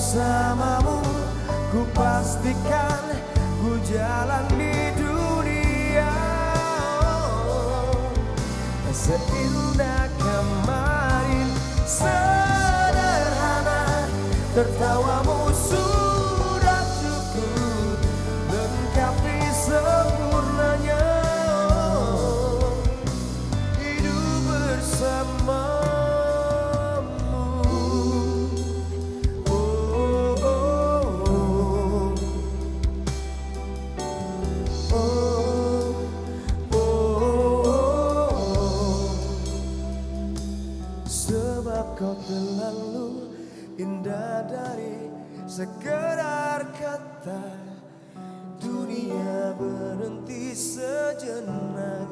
bersamamu, ku pastikan ku jalan di dunia. Seindah kemarin, sederhana, tertawamu sudah cukup lengkapi sempurnanya hidup bersamamu. Sebab kau terlalu indah dari sekedar kata. Dunia berhenti sejenak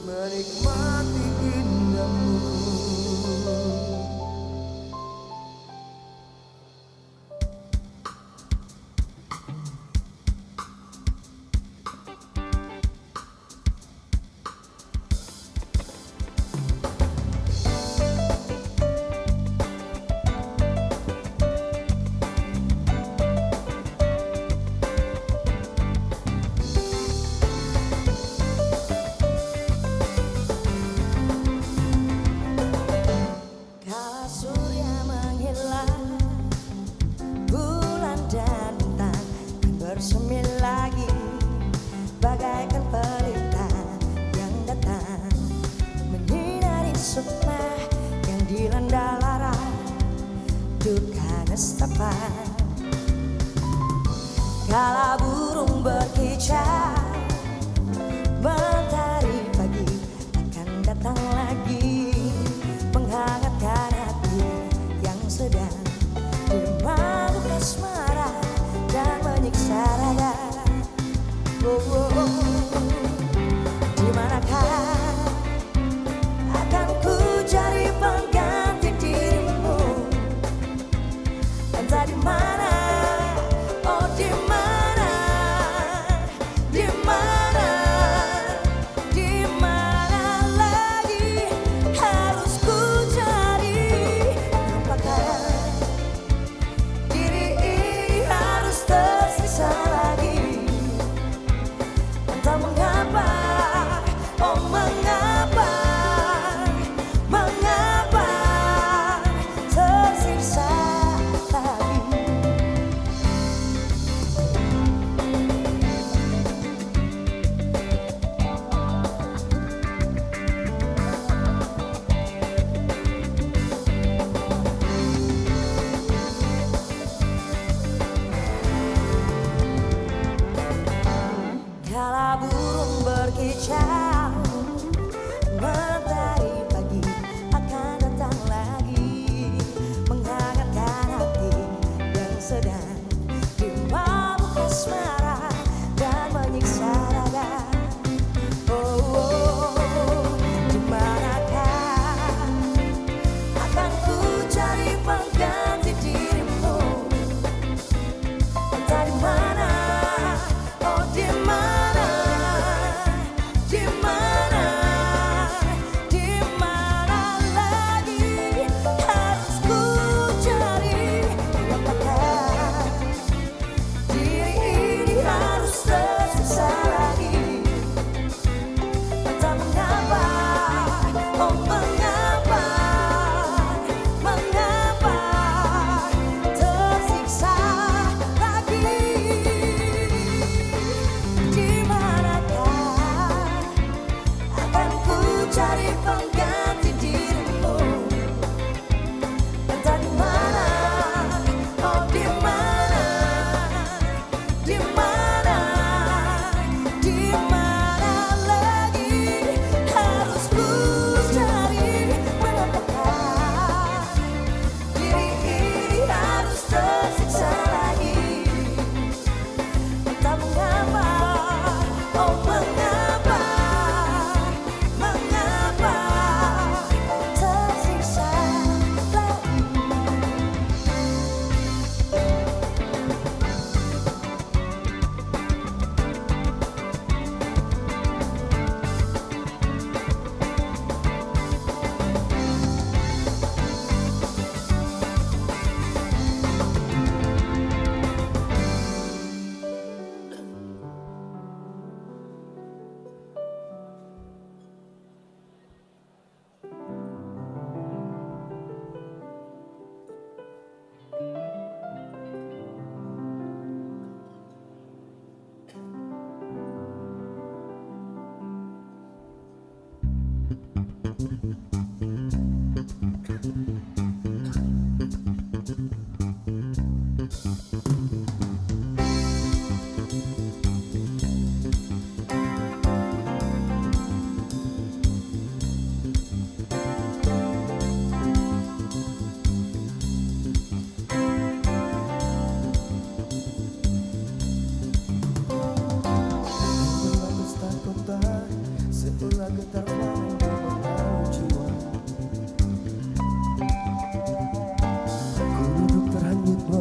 menikmati indahmu. Bersemi lagi bagaikan pelita yang datang menyinari sukma yang dilanda lara duka nestapa. Kala burung berkicau, mentari pagi akan datang lagi menghangatkan hati yang sedang diremabuk asmara dan menyiksa raga. Di manakah akan ku cari pengganti dirimu? Entah di mana, oh di mana, di mana, di mana lagi harus ku cari? Lupakan diri ini harus tersisa lagi.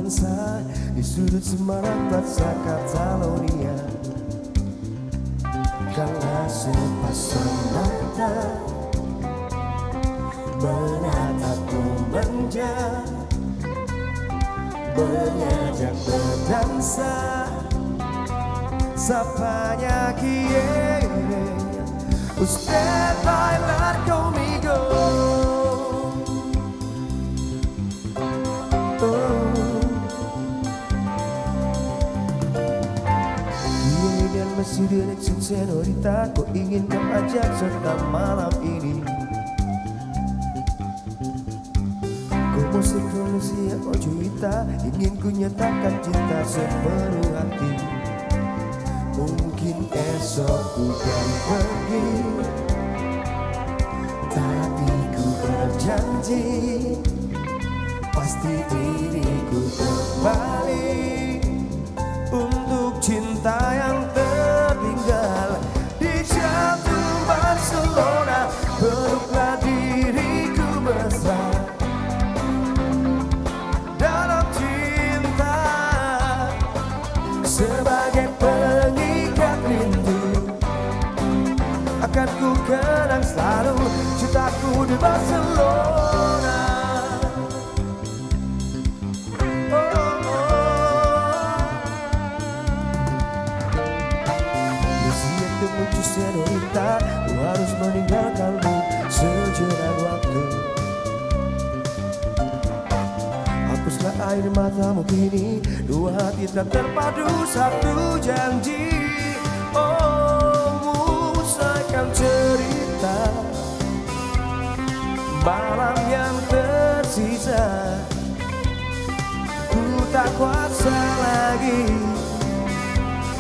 berdansa di sudut Semarang Plaza Catalonia. Kala sepasang mata menatapku manja, mengajak berdansa, sapanya quiere usted bailar conmigo. Kemudian masih direksi senorita, ku ingin kau ajak serta malam ini. Como se pronuncia ojuita, ingin ku nyatakan cinta sepenuh hati. Mungkin esok ku kan pergi, tapi ku berjanji pasti diriku kembali untuk cinta yang tertinggal di jantung Barcelona. Peluklah diriku mesra dalam cinta, sebagai pengikat rindu akan ku kenang selalu cintaku di Barcelona. Menuju senorita, ku harus meninggalkanmu sejenak waktu. Hapuslah air matamu kini, dua hati telah terpadu satu janji. Oh, musahkan cerita malam yang tersisa. Ku tak kuasa lagi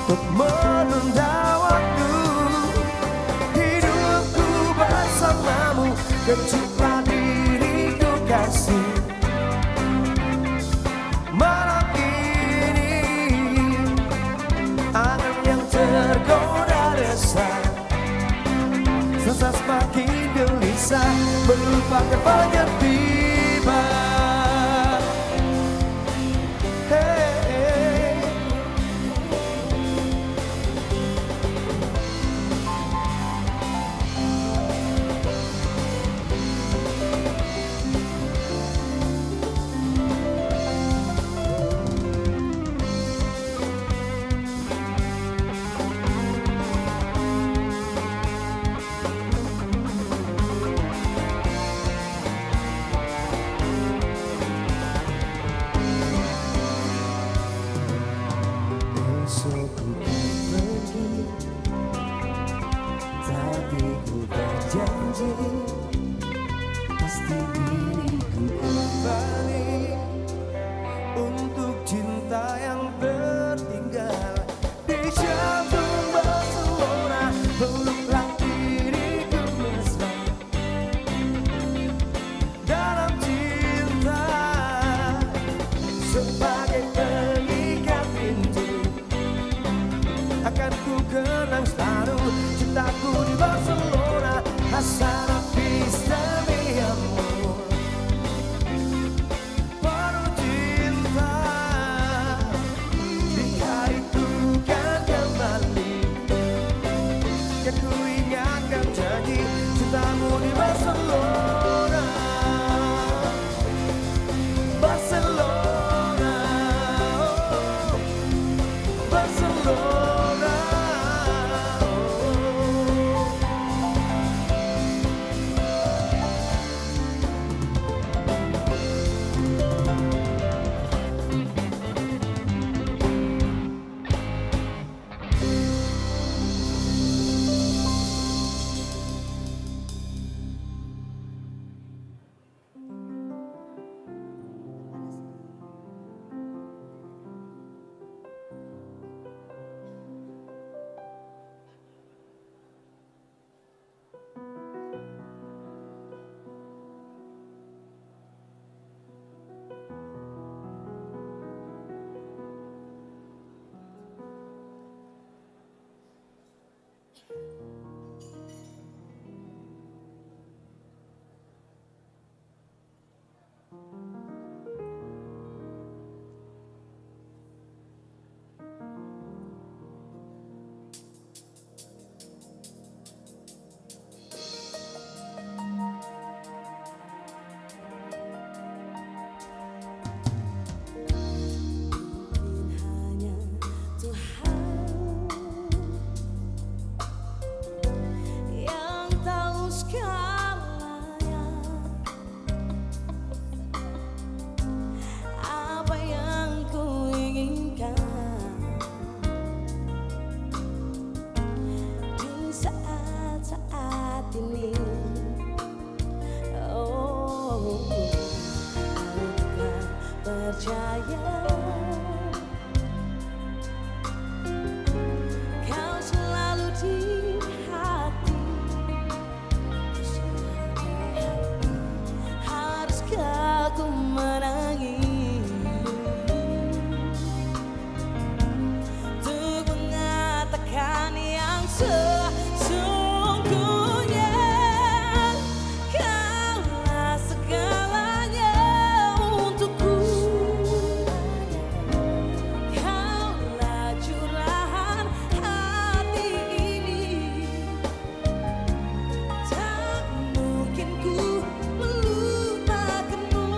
untuk menunda waktu. Hidupku bersamamu, kejutlah diriku kasih. Malam ini angan yang tergoda resah, sesa semakin gelisah, melupakan banyak tiba. percaya kau selalu di hati. Haruskah ku menangis untuk mengatakan yang sesungguhnya? Kaulah segalanya untukku, kaulah curahan hati ini. Tak mungkin ku melupakanmu,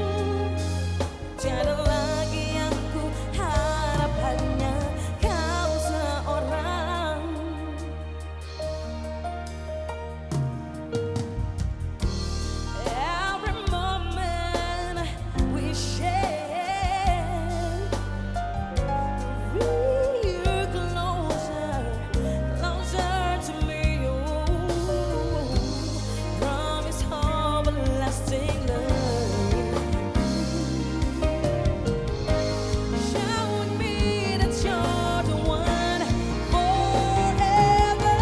tiada lagi yang ku harap, hanya kau seorang. Every moment we share, you're closer, closer to me. Oh, promise everlasting love. Showing me that you're the one forever.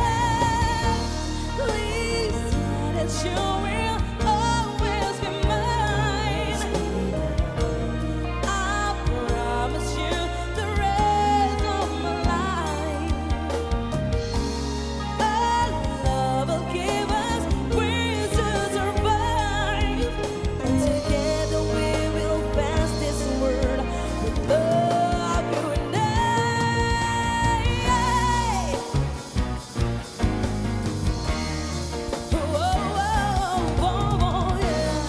Please say that you will always be mine. I promise you the rest of my life. A love will give us wings to survive, and together we will pass this world with love, you and I. Oh, oh, oh, oh, yeah.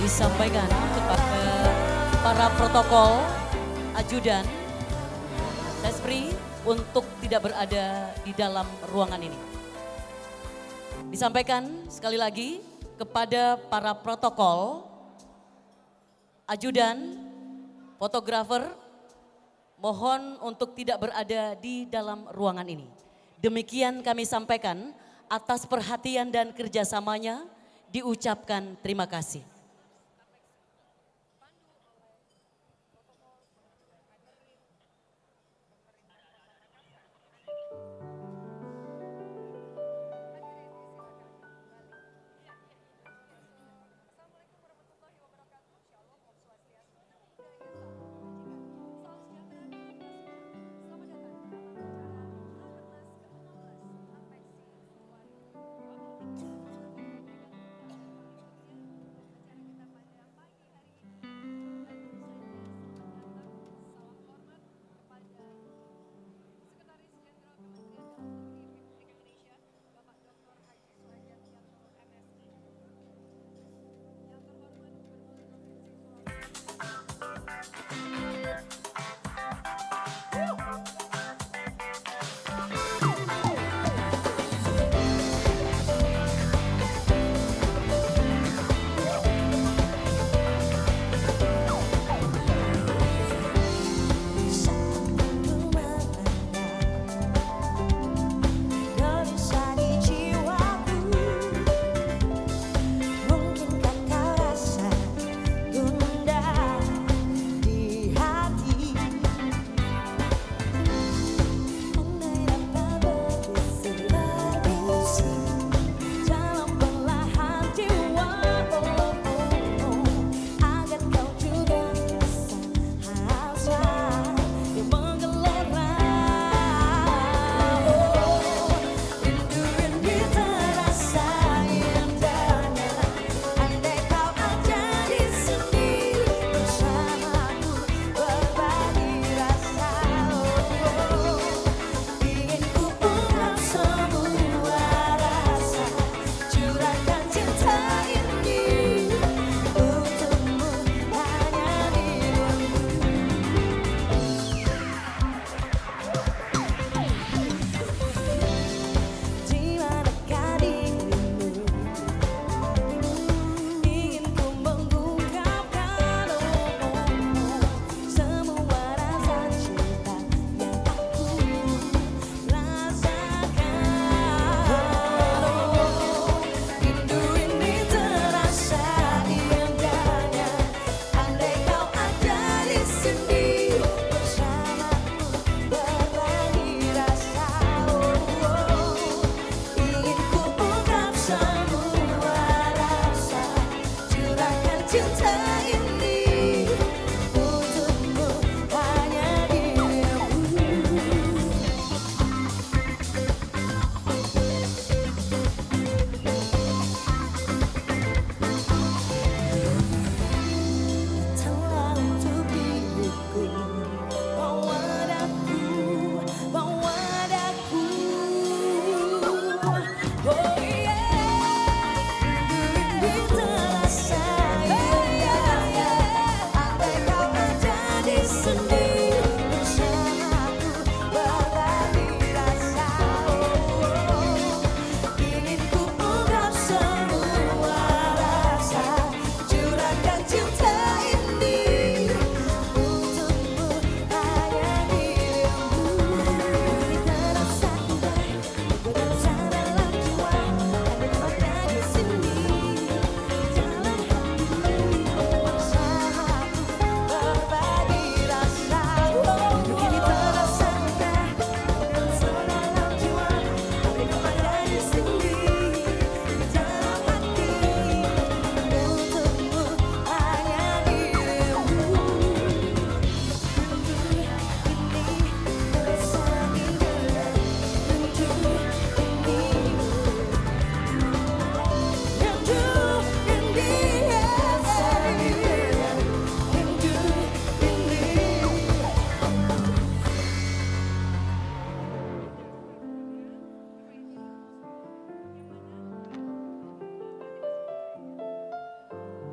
Disampaikan kepada para protokol, ajudan, Sespri untuk tidak berada di dalam ruangan ini. Disampaikan sekali lagi kepada para protokol, ajudan, fotografer, mohon untuk tidak berada di dalam ruangan ini. Demikian kami sampaikan, atas perhatian dan kerjasamanya diucapkan terima kasih.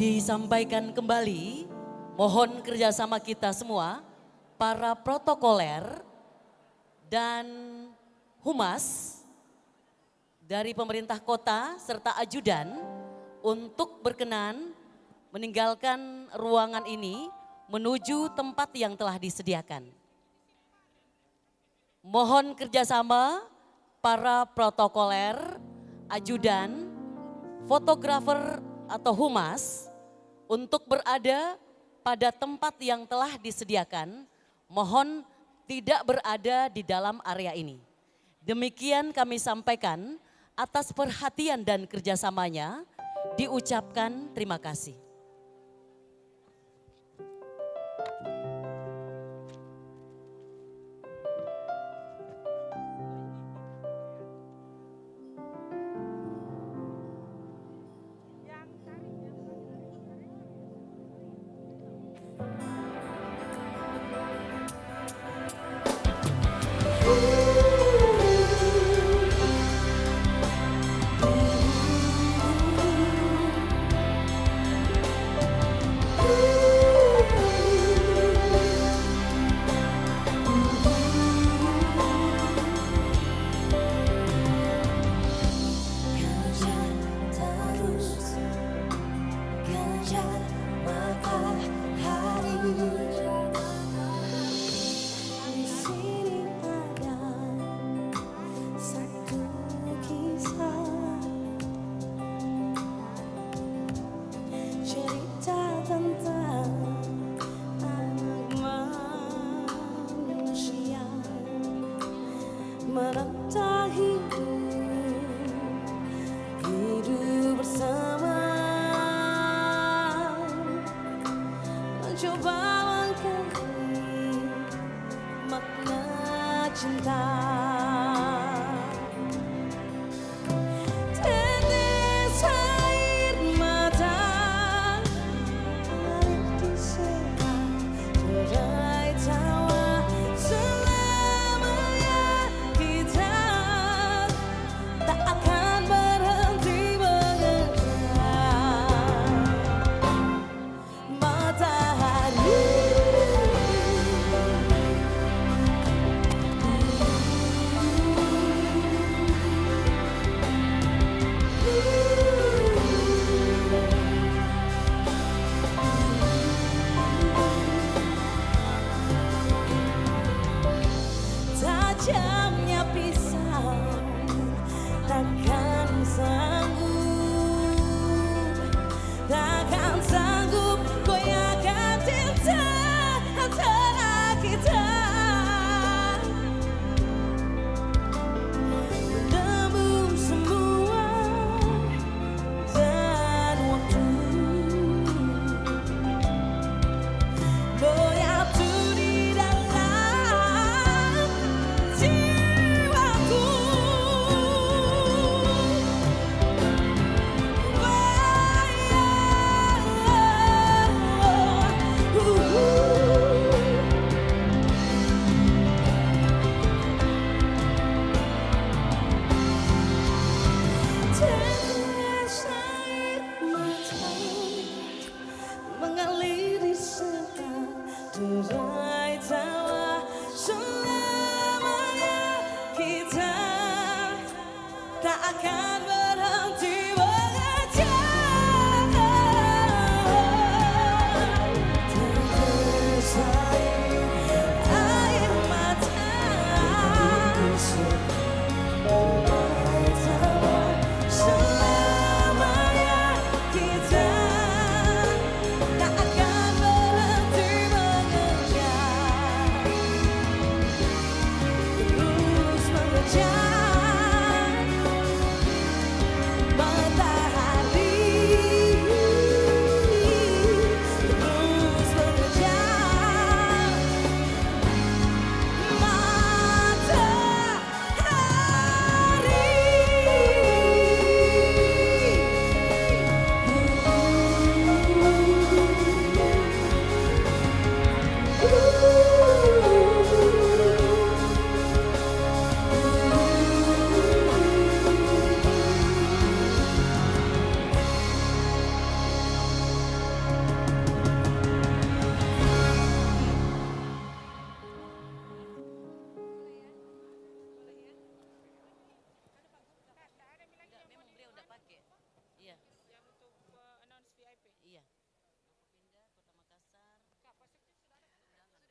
disampaikan kembali, mohon kerjasama kita semua, para protokoler dan humas dari pemerintah kota serta ajudan untuk berkenan meninggalkan ruangan ini menuju tempat yang telah disediakan. Mohon kerjasama para protokoler, ajudan, fotografer atau humas untuk berada pada tempat yang telah disediakan. Mohon tidak berada di dalam area ini. Demikian kami sampaikan, atas perhatian dan kerjasamanya diucapkan terima kasih.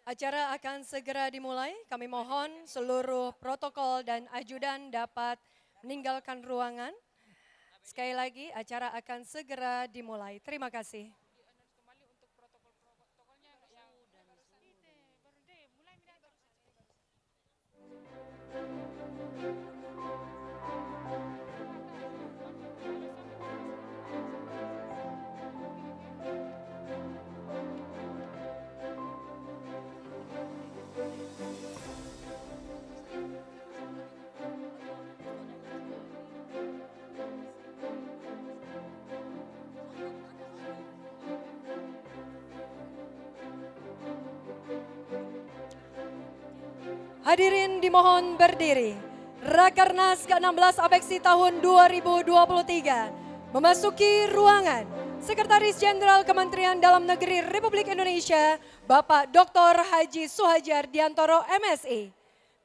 Acara akan segera dimulai. Kami mohon seluruh protokol dan ajudan dapat meninggalkan ruangan. Sekali lagi, acara akan segera dimulai. Terima kasih. Hadirin dimohon berdiri. Rakernas ke-16 Apeksi tahun 2023 memasuki ruangan Sekretaris Jenderal Kementerian Dalam Negeri Republik Indonesia Bapak Dr. Haji Suhajar Diantoro MSI,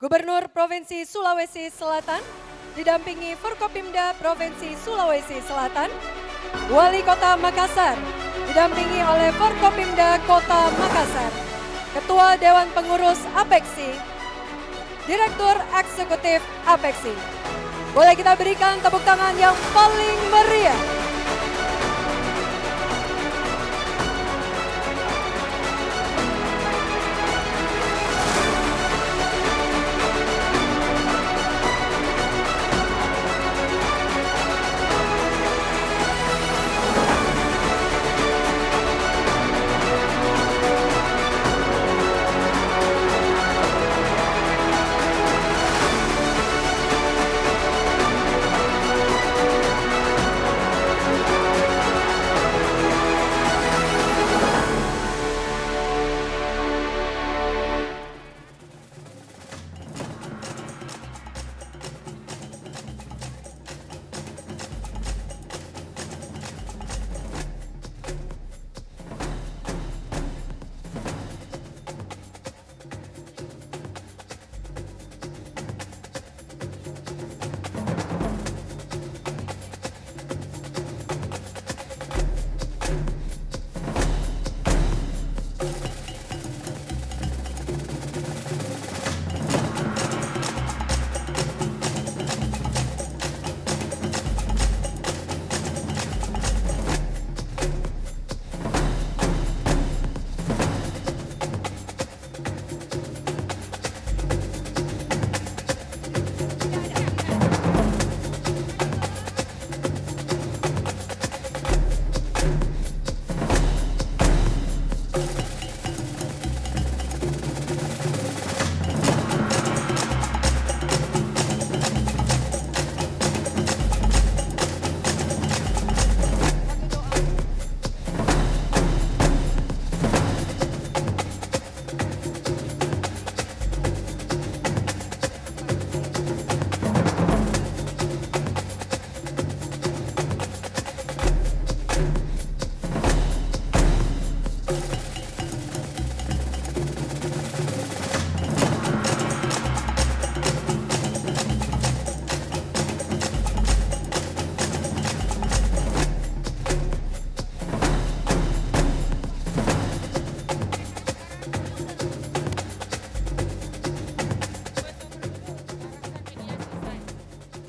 Gubernur Provinsi Sulawesi Selatan didampingi Forkopimda Provinsi Sulawesi Selatan, Wali Kota Makassar didampingi oleh Forkopimda Kota Makassar, Ketua Dewan Pengurus Apeksi, Direktur Eksekutif Apeksi. Boleh kita berikan tepuk tangan yang paling meriah.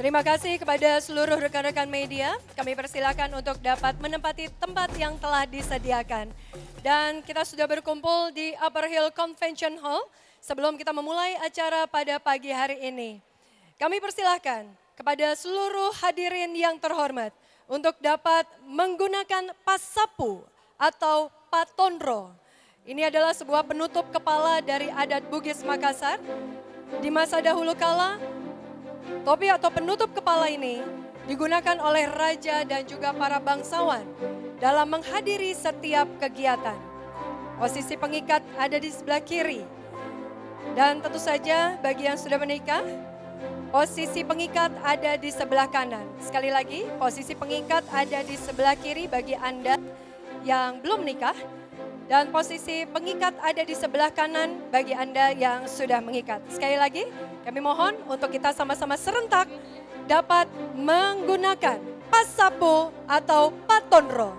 Terima kasih kepada seluruh rekan-rekan media. Kami persilakan untuk dapat menempati tempat yang telah disediakan. Dan kita sudah berkumpul di Upper Hill Convention Hall sebelum kita memulai acara pada pagi hari ini. Kami persilahkan kepada seluruh hadirin yang terhormat untuk dapat menggunakan pasapu atau patonro. Ini adalah sebuah penutup kepala dari adat Bugis Makassar. Di masa dahulu kala, topi atau penutup kepala ini digunakan oleh raja dan juga para bangsawan dalam menghadiri setiap kegiatan. Posisi pengikat ada di sebelah kiri. Dan tentu saja bagi yang sudah menikah, posisi pengikat ada di sebelah kanan. Sekali lagi, posisi pengikat ada di sebelah kiri bagi Anda yang belum menikah. Dan posisi pengikat ada di sebelah kanan bagi Anda yang sudah mengikat. Sekali lagi, kami mohon untuk kita sama-sama serentak dapat menggunakan pasapu atau patonro.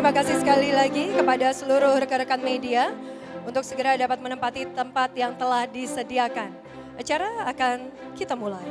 Terima kasih sekali lagi kepada seluruh rekan-rekan media untuk segera dapat menempati tempat yang telah disediakan. Acara akan kita mulai.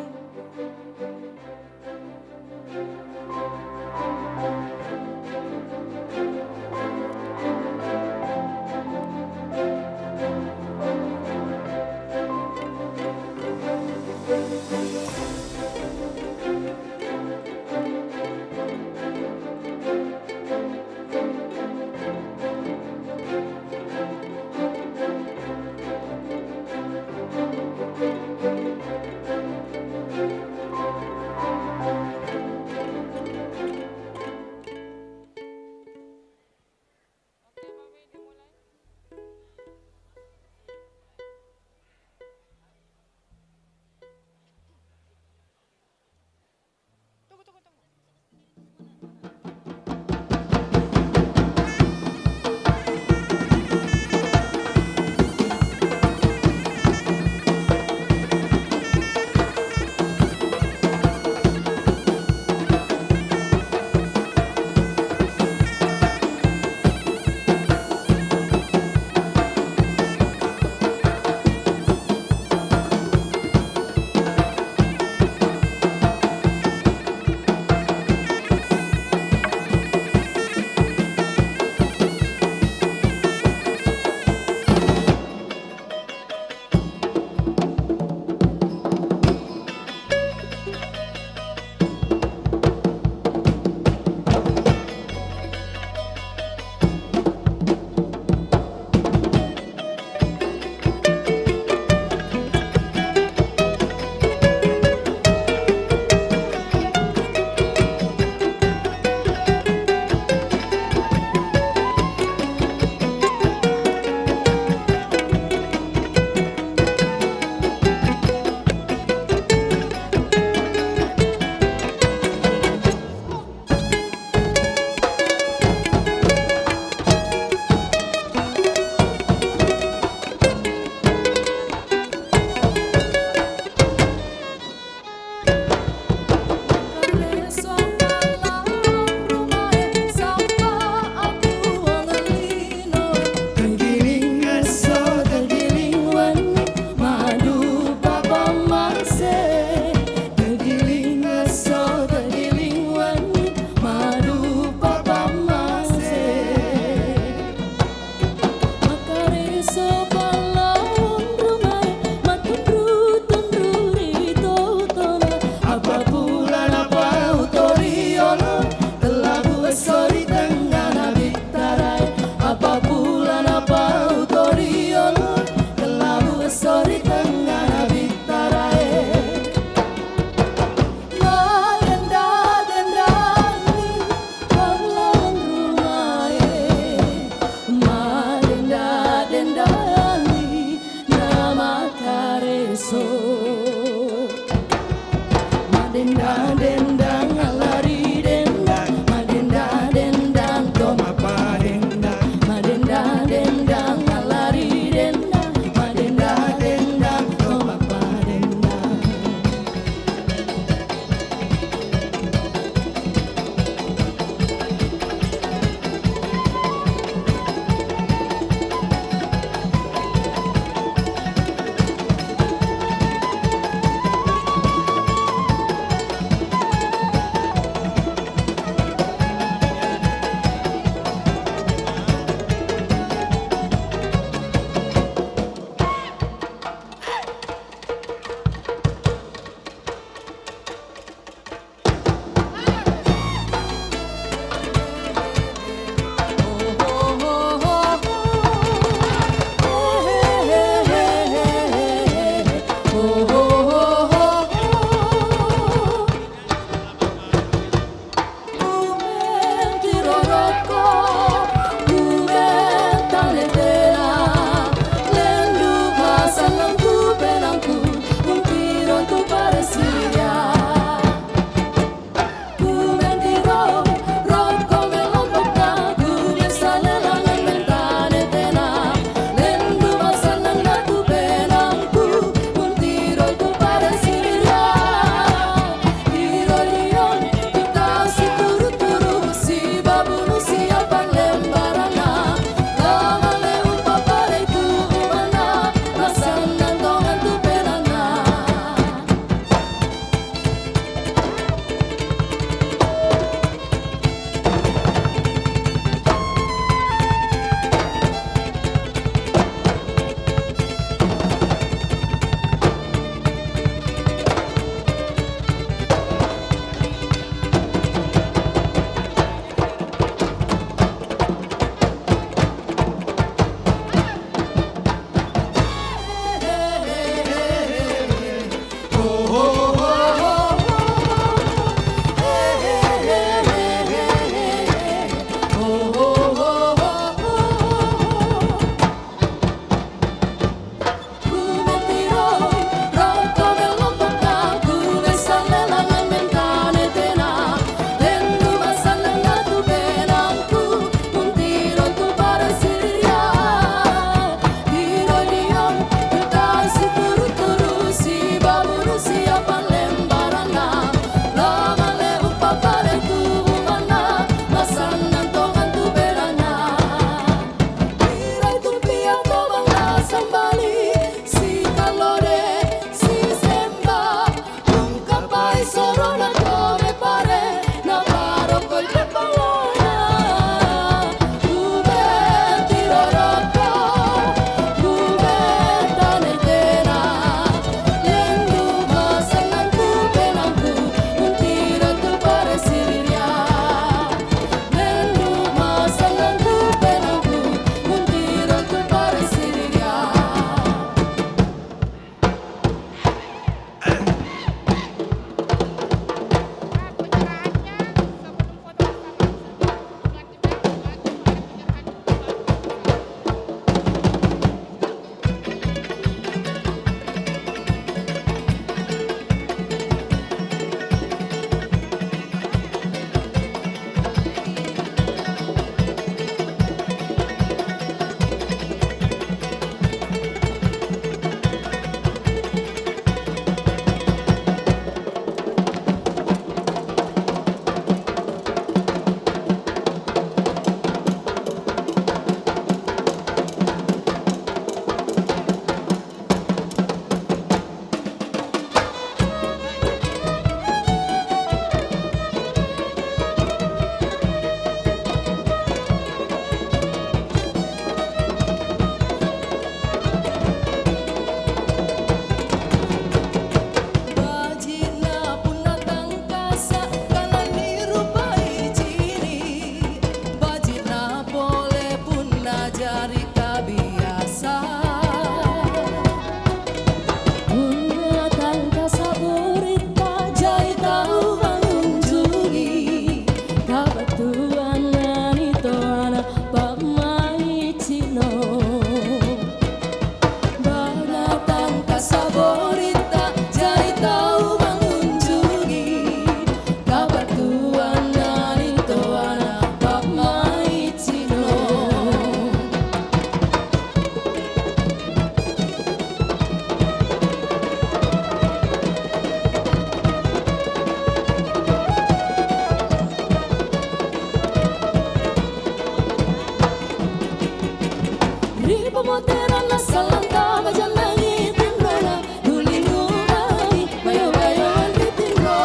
pemoteran salanta majan langit rona dulingu ai bayo-bayo antitinro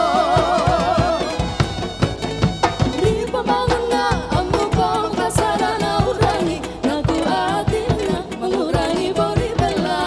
di pembangunan amu kong kasarana urangi ngaku atina mengurangi bori bela.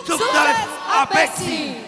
Sukses Apeksi.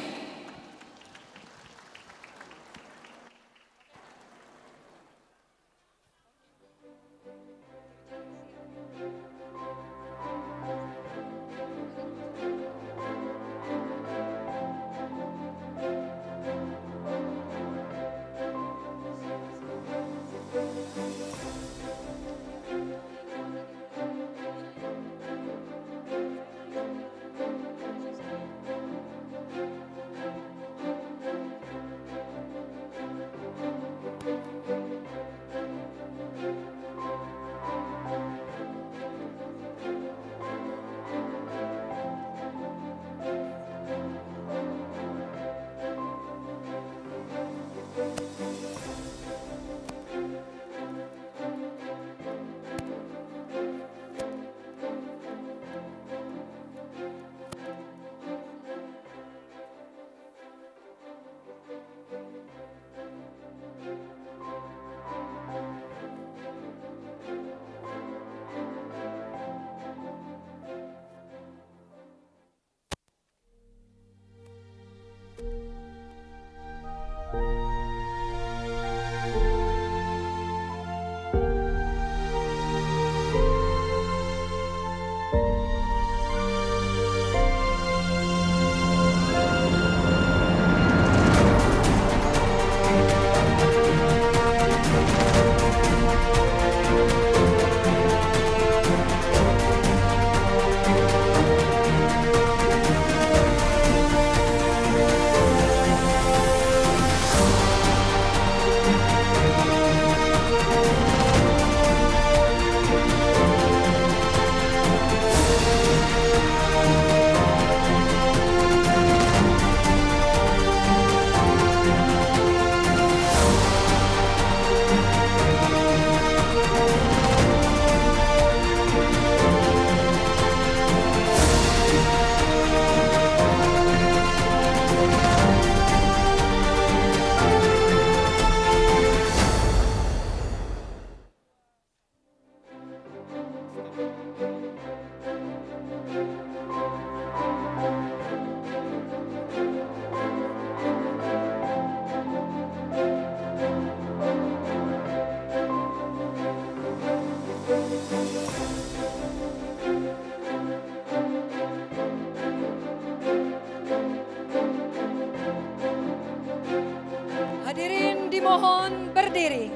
dimohon berdiri.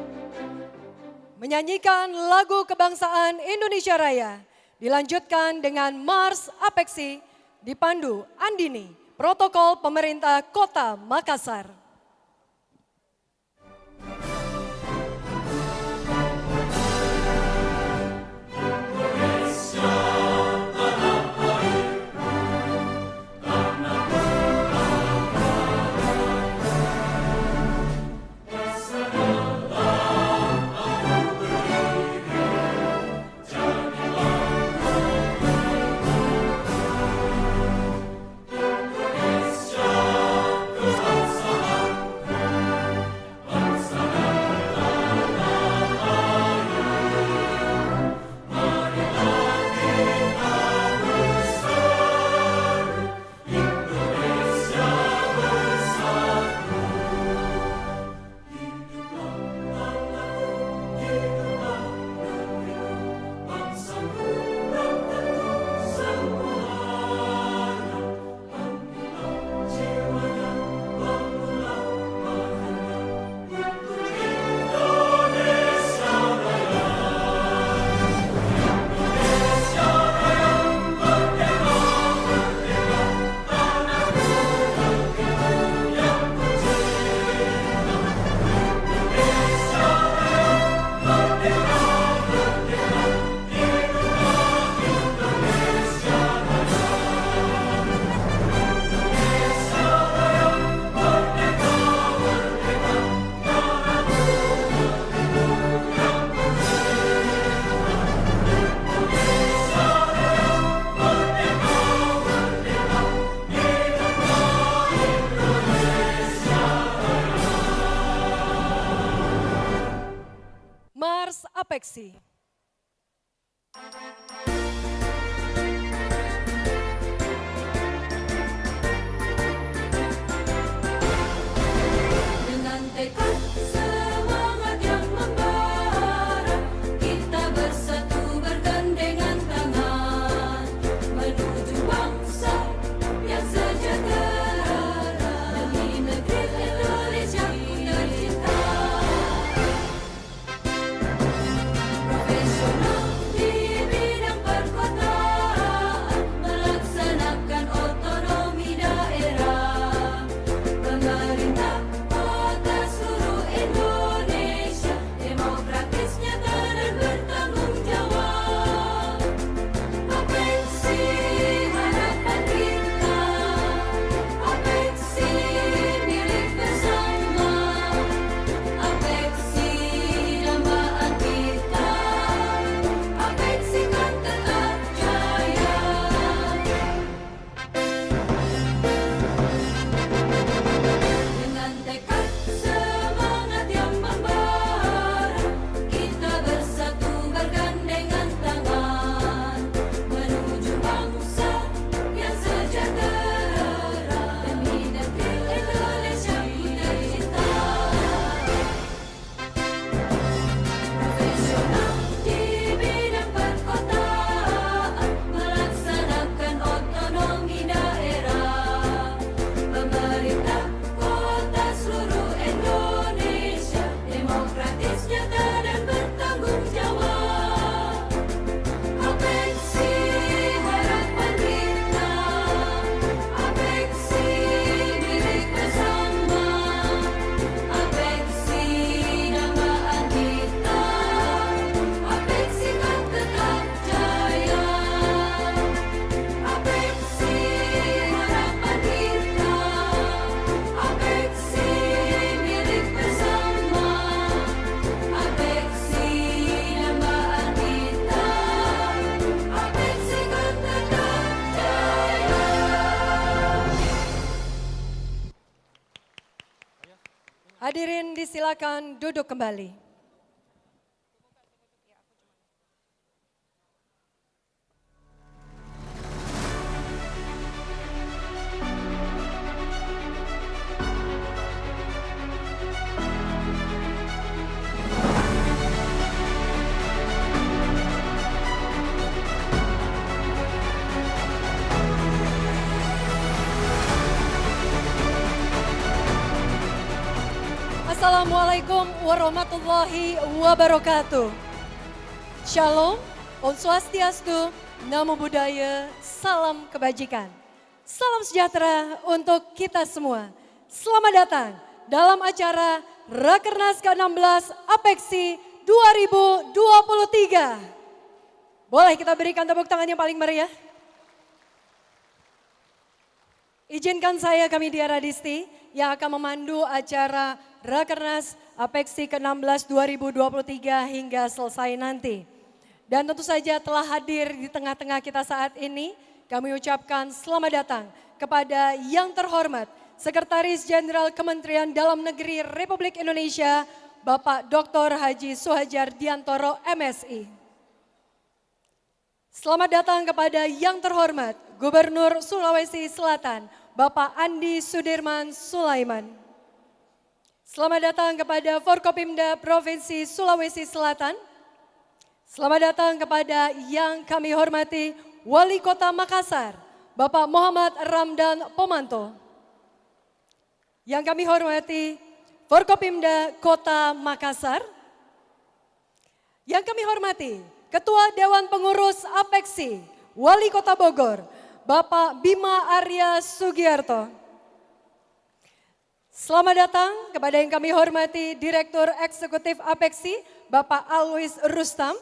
Menyanyikan lagu kebangsaan Indonesia Raya. Dilanjutkan dengan Mars Apeksi dipandu Andini, Protokol Pemerintah Kota Makassar. Apeksi. Dengan tekad semangat yang membara, kita bersatu bergandengan tangan menuju bangsa yang sejahtera demi negeri Indonesia ku tercinta. Profesional di bidang perkotaan melaksanakan otonomi daerah. Pemerintah kota seluruh Indonesia demokratis, nyata dan bertanggung jawab. Apeksi harapan kita, Apeksi milik bersama, Apeksi dambaan kita, Apeksi kan tetap jaya. Dengan tekad semangat yang membara, kita bersatu bergandengan tangan menuju bangsa yang sejahtera demi negeri Indonesia ku tercinta. Profesional di bidang perkotaan melaksanakan otonomi daerah. Pemerintah kota seluruh Indonesia demokratis, nyata dan bertanggung jawab. Apeksi harapan kita, Apeksi milik bersama, Apeksi dambaan kita, Apeksi kan tetap jaya. Apeksi harapan kita, Apeksi milik bersama, Apeksi dambaan kita, Apeksi kan tetap jaya. Hadirin disilakan duduk kembali. Assalamualaikum warahmatullahi wabarakatuh. Shalom, Om Swastiastu, Namo Buddhaya, salam kebajikan. Salam sejahtera untuk kita semua. Selamat datang dalam acara Rakernas ke-16 Apeksi 2023. Boleh kita berikan tepuk tangan yang paling meriah? Izinkan saya, kami Dia Radisti, yang akan memandu acara Rakernas Apeksi ke-16 2023 hingga selesai nanti. Dan tentu saja telah hadir di tengah-tengah kita saat ini, kami ucapkan selamat datang kepada yang terhormat Sekretaris Jenderal Kementerian Dalam Negeri Republik Indonesia, Bapak Dr. Haji Suhadjar Diantoro MSI. Selamat datang kepada yang terhormat Gubernur Sulawesi Selatan, Bapak Andi Sudirman Sulaiman. Selamat datang kepada Forkopimda Provinsi Sulawesi Selatan. Selamat datang kepada yang kami hormati Wali Kota Makassar, Bapak Muhammad Ramdan Pomanto. Yang kami hormati Forkopimda Kota Makassar. Yang kami hormati Ketua Dewan Pengurus Apeksi Wali Kota Bogor, Bapak Bima Arya Sugiarto. Selamat datang kepada yang kami hormati Direktur Eksekutif Apeksi, Bapak Alwis Rustam.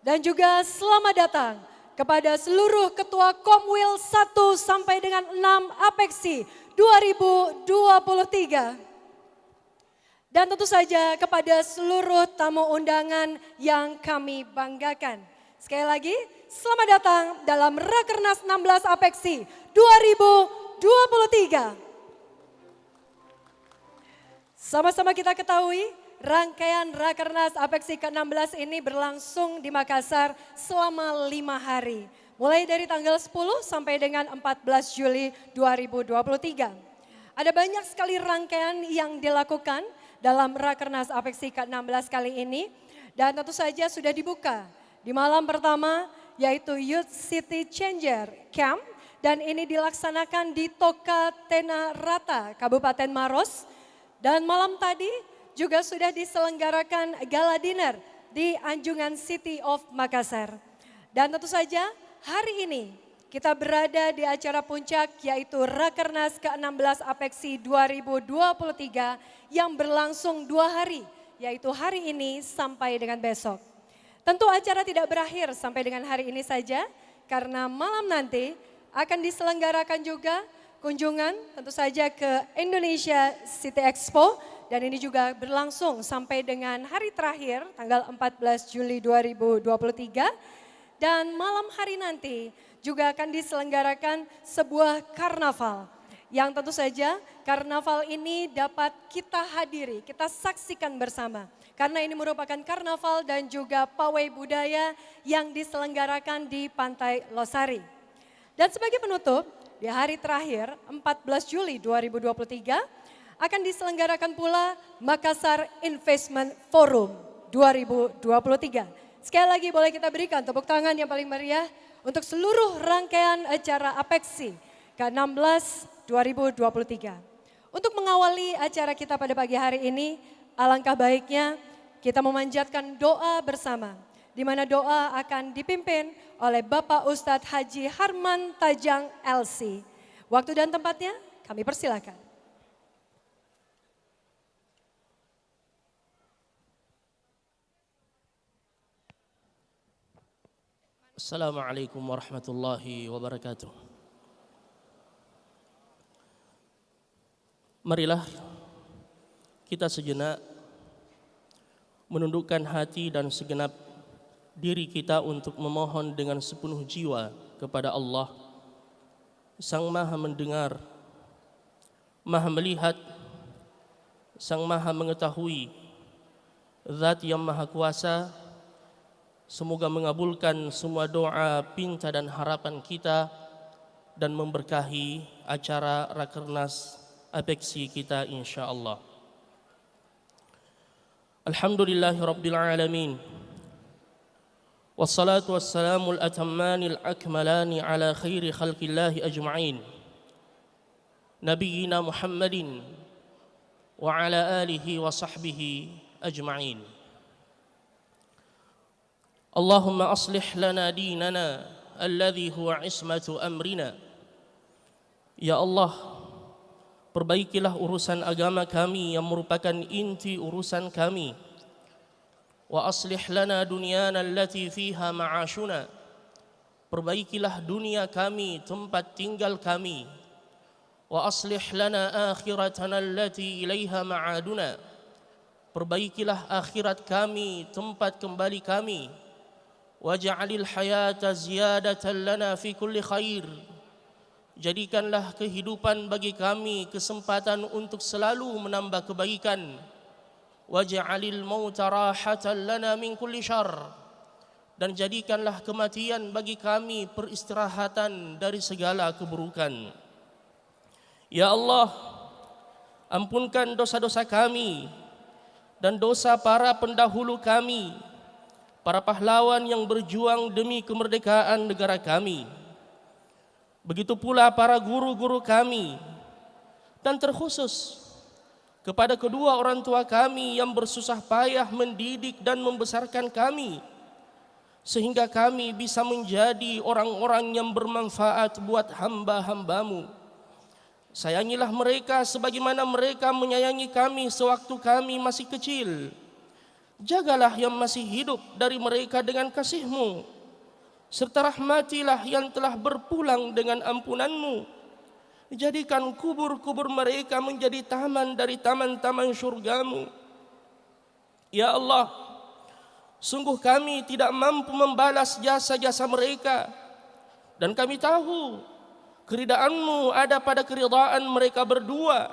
Dan juga selamat datang kepada seluruh Ketua Komwil 1 sampai dengan 6 Apeksi 2023. Dan tentu saja kepada seluruh tamu undangan yang kami banggakan. Sekali lagi, selamat datang dalam Rakernas 16 Apeksi 2023. Sama-sama kita ketahui, rangkaian Rakernas Apeksi ke-16 ini berlangsung di Makassar selama 5 hari. Mulai dari tanggal 10 sampai dengan 14 Juli 2023. Ada banyak sekali rangkaian yang dilakukan dalam Rakernas Apeksi ke-16 kali ini. Dan tentu saja sudah dibuka di malam pertama yaitu Youth City Changer Camp. Dan ini dilaksanakan di Toka Tena Rata, Kabupaten Maros. Dan malam tadi juga sudah diselenggarakan gala dinner di Anjungan City of Makassar. Dan tentu saja hari ini kita berada di acara puncak yaitu Rakernas ke-16 Apeksi 2023 yang berlangsung 2 hari, yaitu hari ini sampai dengan besok. Tentu acara tidak berakhir sampai dengan hari ini saja, karena malam nanti akan diselenggarakan juga kunjungan tentu saja ke Indonesia City Expo, dan ini juga berlangsung sampai dengan hari terakhir tanggal 14 Juli 2023. Dan malam hari nanti juga akan diselenggarakan sebuah karnaval yang tentu saja karnaval ini dapat kita hadiri, kita saksikan bersama. Karena ini merupakan karnaval dan juga pawai budaya yang diselenggarakan di Pantai Losari. Dan sebagai penutup, di hari terakhir 14 Juli 2023 akan diselenggarakan pula Makassar Investment Forum 2023. Sekali lagi boleh kita berikan tepuk tangan yang paling meriah untuk seluruh rangkaian acara Apeksi ke-16 2023. Untuk mengawali acara kita pada pagi hari ini, alangkah baiknya kita memanjatkan doa bersama, di mana doa akan dipimpin oleh Bapak Ustadz Haji Harman Tajang LC. Waktu dan tempatnya kami persilakan. Assalamualaikum warahmatullahi wabarakatuh. Marilah kita sejenak menundukkan hati dan segenap diri kita untuk memohon dengan sepenuh jiwa kepada Allah, Sang Maha Mendengar, Maha Melihat, Sang Maha Mengetahui, Zat yang Maha Kuasa. Semoga mengabulkan semua doa, pinta dan harapan kita dan memberkahi acara Rakernas Apeksi kita insyaallah. Alhamdulillahi Rabbil Alamin. Wassalatu wassalamul atammanil akmalani ala khairi khalqillahi ajma'in. Nabiyyina Muhammadin wa ala alihi wa sahbihi ajma'in. Allahumma aslih lana dinana alladhi huwa ismatu amrina. Ya Allah, perbaikilah urusan agama kami yang merupakan inti urusan kami. Wa aslih lana dunyana allati fiha ma'ashuna. Perbaikilah dunia kami, tempat tinggal kami. Wa aslih lana akhiratana allati ilaiha ma'aduna. Perbaikilah akhirat kami, tempat kembali kami. Waj'alil hayata ziyadatan lana fi kulli khair. Jadikanlah kehidupan bagi kami kesempatan untuk selalu menambah kebaikan. Waj'alil mauta rahatan lana min kulli syarr. Dan jadikanlah kematian bagi kami peristirahatan dari segala keburukan. Ya Allah, ampunkan dosa-dosa kami dan dosa para pendahulu kami, para pahlawan yang berjuang demi kemerdekaan negara kami. Begitu pula para guru-guru kami, dan terkhusus kepada kedua orang tua kami yang bersusah payah mendidik dan membesarkan kami, sehingga kami bisa menjadi orang-orang yang bermanfaat buat hamba-hambamu. Sayangilah mereka sebagaimana mereka menyayangi kami sewaktu kami masih kecil. Jagalah yang masih hidup dari mereka dengan kasih-Mu, serta rahmatilah yang telah berpulang dengan ampunan-Mu. Jadikan kubur-kubur mereka menjadi taman dari taman-taman syurga-Mu. Ya Allah, sungguh kami tidak mampu membalas jasa-jasa mereka, dan kami tahu keridaan-Mu ada pada keridaan mereka berdua,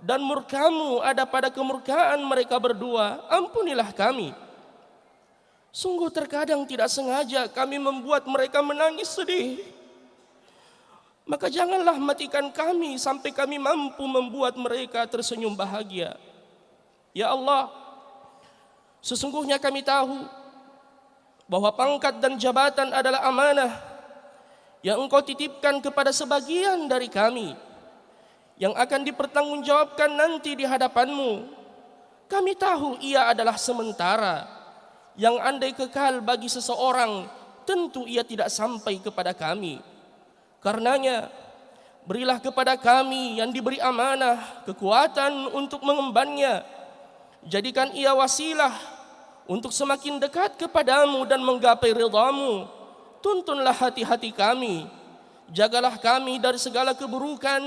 dan murka-Mu ada pada kemurkaan mereka berdua, ampunilah kami. Sungguh terkadang tidak sengaja kami membuat mereka menangis sedih. Maka janganlah matikan kami sampai kami mampu membuat mereka tersenyum bahagia. Ya Allah, sesungguhnya kami tahu bahwa pangkat dan jabatan adalah amanah yang Engkau titipkan kepada sebagian dari kami, yang akan dipertanggungjawabkan nanti di hadapan-Mu. Kami tahu ia adalah sementara, yang andai kekal bagi seseorang, tentu ia tidak sampai kepada kami. Karenanya, berilah kepada kami yang diberi amanah kekuatan untuk mengembannya. Jadikan ia wasilah untuk semakin dekat kepadamu dan menggapai ridha-Mu. Tuntunlah hati-hati kami, jagalah kami dari segala keburukan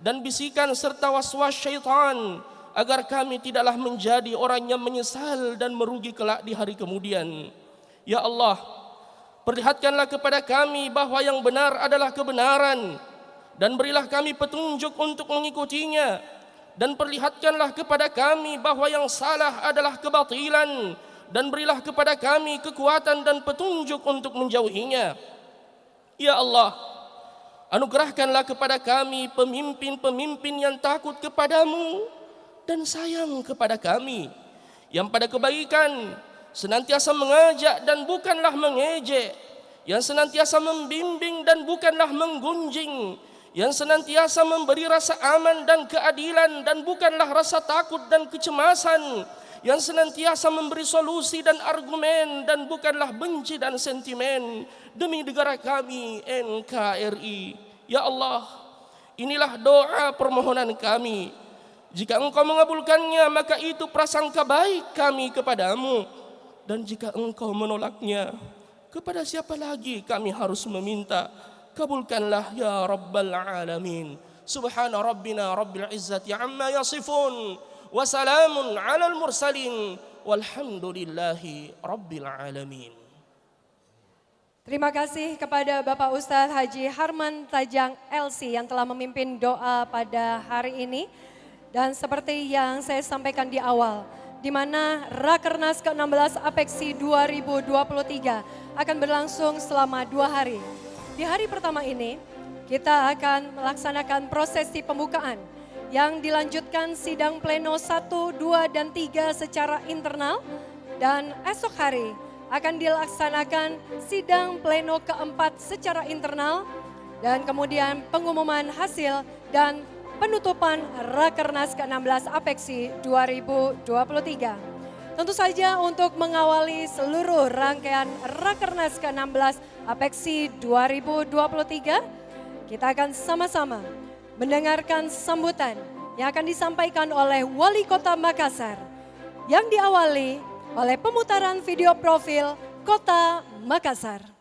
dan bisikan serta waswas syaitan, agar kami tidaklah menjadi orang yang menyesal dan merugi kelak di hari kemudian. Ya Allah, perlihatkanlah kepada kami bahwa yang benar adalah kebenaran, dan berilah kami petunjuk untuk mengikutinya, dan perlihatkanlah kepada kami bahwa yang salah adalah kebatilan, dan berilah kepada kami kekuatan dan petunjuk untuk menjauhinya. Ya Allah, anugerahkanlah kepada kami pemimpin-pemimpin yang takut kepadamu dan sayang kepada kami, yang pada kebaikan senantiasa mengajak dan bukanlah mengejek, yang senantiasa membimbing dan bukanlah menggunjing, yang senantiasa memberi rasa aman dan keadilan dan bukanlah rasa takut dan kecemasan, yang senantiasa memberi solusi dan argumen dan bukanlah benci dan sentimen, demi negara kami NKRI. Ya Allah, inilah doa permohonan kami. Jika Engkau mengabulkannya, maka itu prasangka baik kami kepadamu. Dan jika Engkau menolaknya, kepada siapa lagi kami harus meminta? Kabulkanlah ya Rabbal Alamin. Subhana Rabbina Rabbil Izzati amma yasifun, wa salamun alal mursalin, walhamdulillahi Rabbil Alamin. Terima kasih kepada Bapak Ustadz Haji Harman Tajang LC yang telah memimpin doa pada hari ini. Dan seperti yang saya sampaikan di awal, di mana Rakernas ke-16 Apeksi 2023 akan berlangsung selama 2 hari. Di hari pertama ini, kita akan melaksanakan prosesi pembukaan yang dilanjutkan sidang pleno 1, 2, dan 3 secara internal. Dan esok hari akan dilaksanakan sidang pleno keempat secara internal dan kemudian pengumuman hasil dan penutupan Rakernas ke-16 Apeksi 2023. Tentu saja untuk mengawali seluruh rangkaian Rakernas ke-16 Apeksi 2023, kita akan sama-sama mendengarkan sambutan yang akan disampaikan oleh Wali Kota Makassar, yang diawali oleh pemutaran video profil Kota Makassar.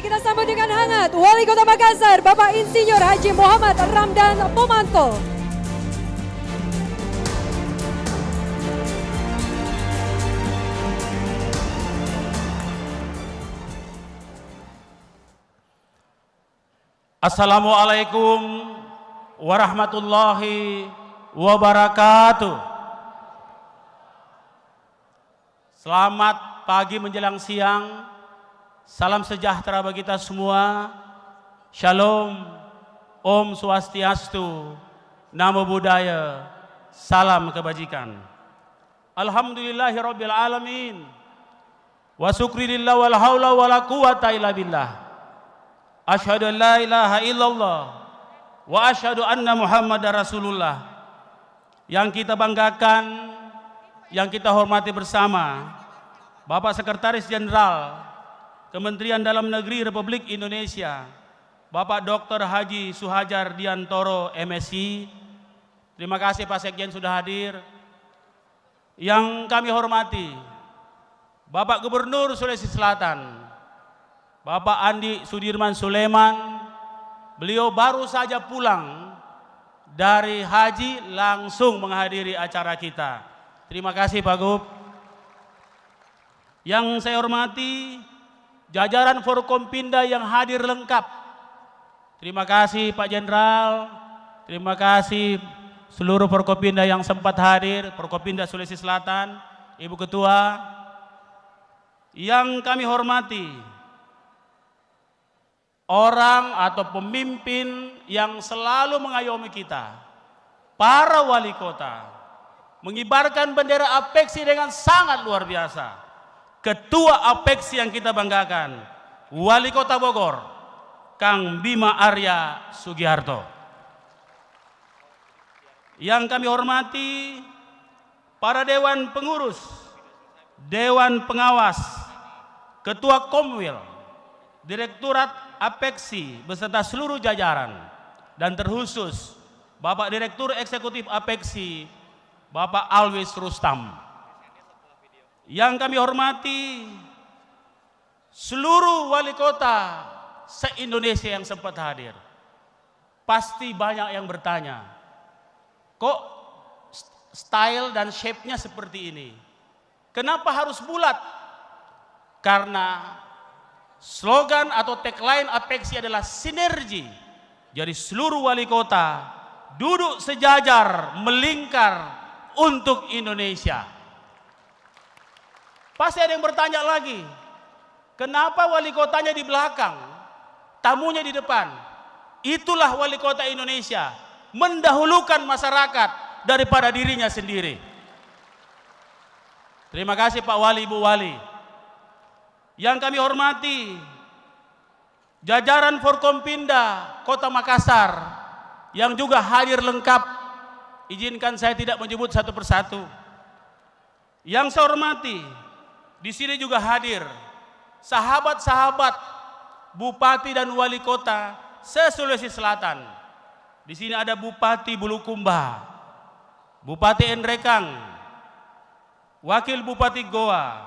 kita sambut dengan hangat Wali Kota Makassar, Bapak Insinyur Haji Muhammad Ramdan Pomanto. Assalamualaikum warahmatullahi wabarakatuh. Selamat pagi menjelang siang. Salam sejahtera bagi kita semua. Shalom, Om Swastiastu, Namo Buddhaya, salam kebajikan. Alhamdulillahirabbil alamin. Wa syukrilillah wal haula wala quwata illa billah. Asyhadu an la ilaha illallah wa asyhadu anna Muhammadar Rasulullah. Yang kita banggakan, yang kita hormati bersama Bapak Sekretaris Jenderal Kementerian Dalam Negeri Republik Indonesia, Bapak Dr. Haji Suhajar Diantoro MSI. Terima kasih Pak Sekjen sudah hadir. Yang kami hormati Bapak Gubernur Sulawesi Selatan, Bapak Andi Sudirman Sulaiman. Beliau baru saja pulang dari haji langsung menghadiri acara kita. Terima kasih Pak Gub. Yang saya hormati jajaran Forkompinda yang hadir lengkap. Terima kasih Pak Jenderal, terima kasih seluruh Forkompinda yang sempat hadir, Forkopinda Sulawesi Selatan, Ibu Ketua. Yang kami hormati, orang atau pemimpin yang selalu mengayomi kita, para wali kota, mengibarkan bendera APEKSI dengan sangat luar biasa. Ketua APEKSI yang kita banggakan, Wali Kota Bogor, Kang Bima Arya Sugiharto. Yang kami hormati, para Dewan Pengurus, Dewan Pengawas, Ketua Komwil, Direktorat APEKSI beserta seluruh jajaran, dan terkhusus Bapak Direktur Eksekutif APEKSI, Bapak Alwis Rustam. Yang kami hormati seluruh wali kota se-Indonesia yang sempat hadir. Pasti banyak yang bertanya, kok style dan shape-nya seperti ini? Kenapa harus bulat? Karena slogan atau tagline APEKSI adalah sinergi. Jadi seluruh wali kota duduk sejajar, melingkar untuk Indonesia. Pasti ada yang bertanya lagi, kenapa wali kotanya di belakang, tamunya di depan? Itulah wali kota Indonesia, mendahulukan masyarakat daripada dirinya sendiri. Terima kasih Pak Wali, Ibu Wali. Yang kami hormati, jajaran Forkompinda Kota Makassar yang juga hadir lengkap. Izinkan saya tidak menyebut satu persatu. Yang saya hormati, di sini juga hadir sahabat-sahabat bupati dan wali kota se-Sulawesi Selatan. Di sini ada Bupati Bulukumba, Bupati Endrekang, Wakil Bupati Goa,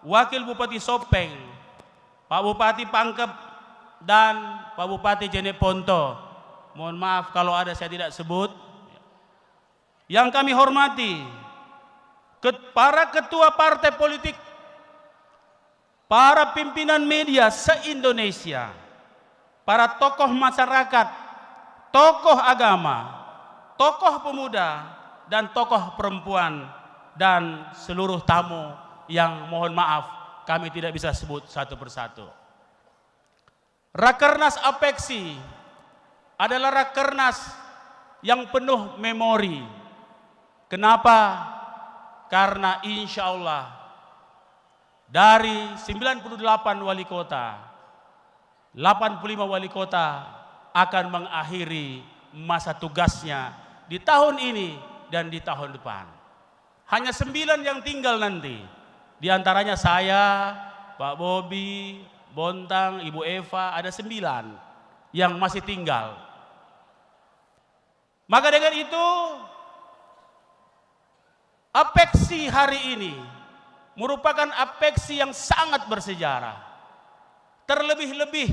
Wakil Bupati Sopeng, Pak Bupati Pangkep, dan Pak Bupati Jeneponto. Mohon maaf kalau ada saya tidak sebut. Yang kami hormati, para ketua partai politik, para pimpinan media se-Indonesia, para tokoh masyarakat, tokoh agama, tokoh pemuda, dan tokoh perempuan, dan seluruh tamu yang mohon maaf kami tidak bisa sebut satu persatu. Rakernas APEKSI adalah rakernas yang penuh memori. Kenapa? Karena insya Allah dari 98 wali kota, 85 wali kota akan mengakhiri masa tugasnya di tahun ini dan di tahun depan. Hanya 9 yang tinggal nanti. Di antaranya saya, Pak Bobi, Bontang, Ibu Eva, ada 9 yang masih tinggal. Maka dengan itu, APEKSI hari ini merupakan APEKSI yang sangat bersejarah. terlebih-lebih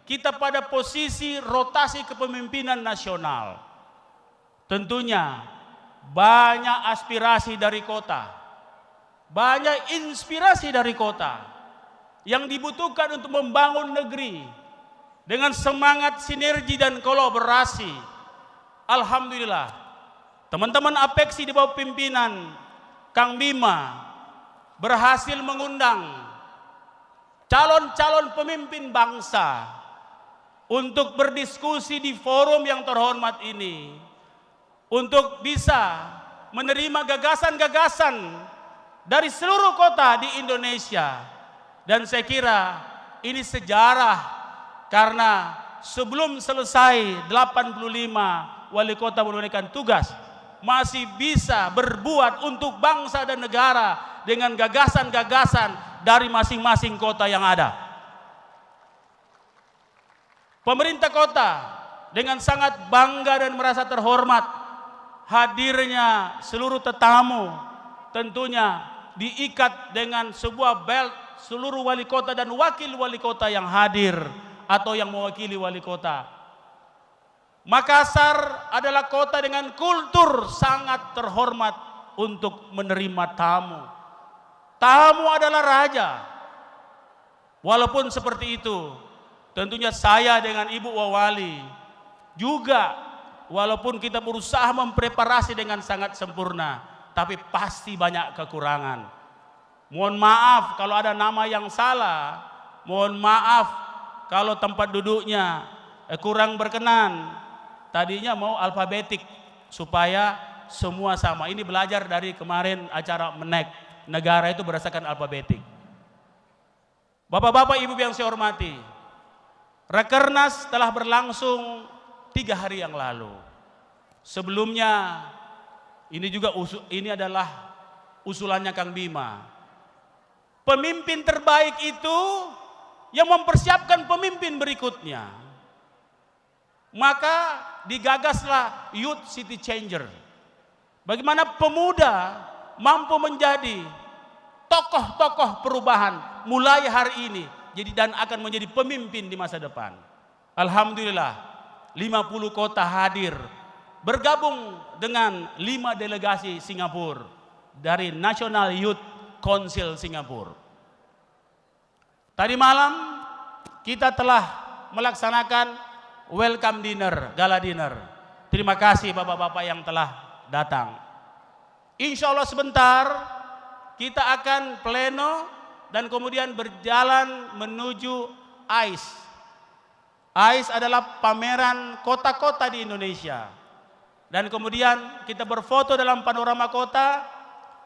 kita pada posisi rotasi kepemimpinan nasional. Tentunya banyak aspirasi dari kota, banyak inspirasi dari kota yang dibutuhkan untuk membangun negeri dengan semangat sinergi dan kolaborasi. Alhamdulillah, teman-teman Apeksi di bawah pimpinan Kang Bima berhasil mengundang calon-calon pemimpin bangsa untuk berdiskusi di forum yang terhormat ini, untuk bisa menerima gagasan-gagasan dari seluruh kota di Indonesia. Dan saya kira ini sejarah, karena sebelum selesai 85 wali kota menunaikan tugas, masih bisa berbuat untuk bangsa dan negara dengan gagasan-gagasan dari masing-masing kota yang ada. Pemerintah kota dengan sangat bangga dan merasa terhormat hadirnya seluruh tetamu, tentunya diikat dengan sebuah belt seluruh wali kota dan wakil wali kota yang hadir atau yang mewakili wali kota. Makassar adalah kota dengan kultur sangat terhormat untuk menerima tamu. Tamu adalah raja. Walaupun seperti itu, tentunya saya dengan Ibu Wawali juga, walaupun kita berusaha mempreparasi dengan sangat sempurna, tapi pasti banyak kekurangan. Mohon maaf kalau ada nama yang salah, mohon maaf kalau tempat duduknya kurang berkenan. Tadinya mau alfabetik supaya semua sama. Ini belajar dari kemarin acara menek, negara itu berdasarkan alfabetik. Bapak-bapak, ibu yang saya hormati, Rakernas telah berlangsung 3 hari yang lalu. Sebelumnya ini adalah usulannya Kang Bima. Pemimpin terbaik itu yang mempersiapkan pemimpin berikutnya. Maka digagaslah Youth City Changer. Bagaimana pemuda mampu menjadi tokoh-tokoh perubahan mulai hari ini, dan akan menjadi pemimpin di masa depan. Alhamdulillah, 50 kota hadir bergabung dengan 5 delegasi Singapura dari National Youth Council Singapura. Tadi malam kita telah melaksanakan welcome dinner, gala dinner. Terima kasih bapak-bapak yang telah datang. Insya Allah sebentar kita akan pleno dan kemudian berjalan menuju AIS. AIS adalah pameran kota-kota di Indonesia. Dan kemudian kita berfoto dalam panorama kota,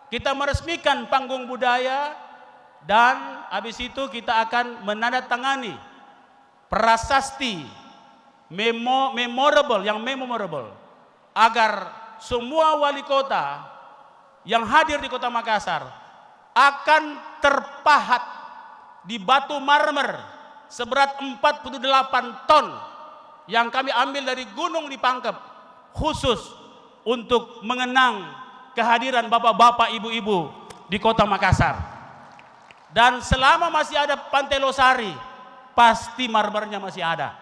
kita meresmikan panggung budaya, dan habis itu kita akan menandatangani prasasti memorable agar semua wali kota yang hadir di Kota Makassar akan terpahat di batu marmer seberat 48 ton yang kami ambil dari Gunung Dipangkep, khusus untuk mengenang kehadiran bapak-bapak, ibu-ibu di Kota Makassar. Dan selama masih ada Pantai Losari, pasti marmernya masih ada.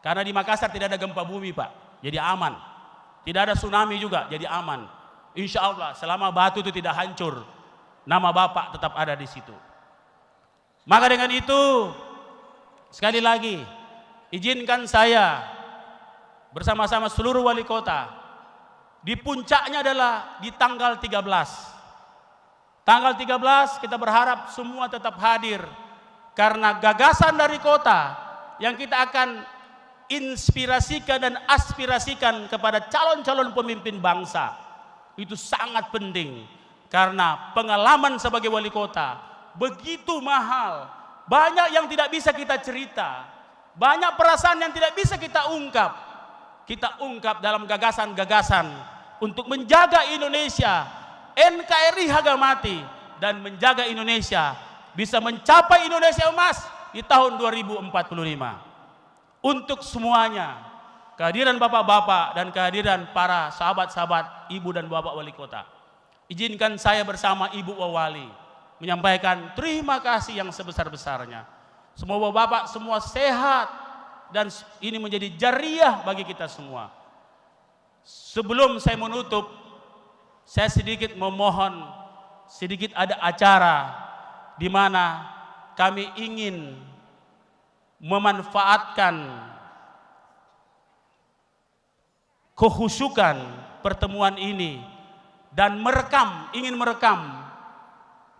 Karena di Makassar tidak ada gempa bumi, Pak, jadi aman. Tidak ada tsunami juga, jadi aman. Insya Allah selama batu itu tidak hancur, nama Bapak tetap ada di situ. Maka dengan itu, sekali lagi, izinkan saya bersama-sama seluruh wali kota, di puncaknya adalah di tanggal 13. Tanggal 13 kita berharap semua tetap hadir, karena gagasan dari kota yang kita akan inspirasikan dan aspirasikan kepada calon-calon pemimpin bangsa itu sangat penting. Karena pengalaman sebagai wali kota begitu mahal, banyak yang tidak bisa kita cerita, banyak perasaan yang tidak bisa kita ungkap. Kita ungkap dalam gagasan-gagasan untuk menjaga Indonesia, NKRI harga mati, dan menjaga Indonesia bisa mencapai Indonesia emas di tahun 2045. Untuk semuanya, kehadiran bapak-bapak dan kehadiran para sahabat-sahabat ibu dan bapak wali kota, izinkan saya bersama Ibu Wawali menyampaikan terima kasih yang sebesar-besarnya. Semoga Bapak semua sehat dan ini menjadi jariah bagi kita semua. Sebelum saya menutup, saya sedikit memohon, sedikit ada acara di mana kami ingin memanfaatkan kehusukan pertemuan ini dan ingin merekam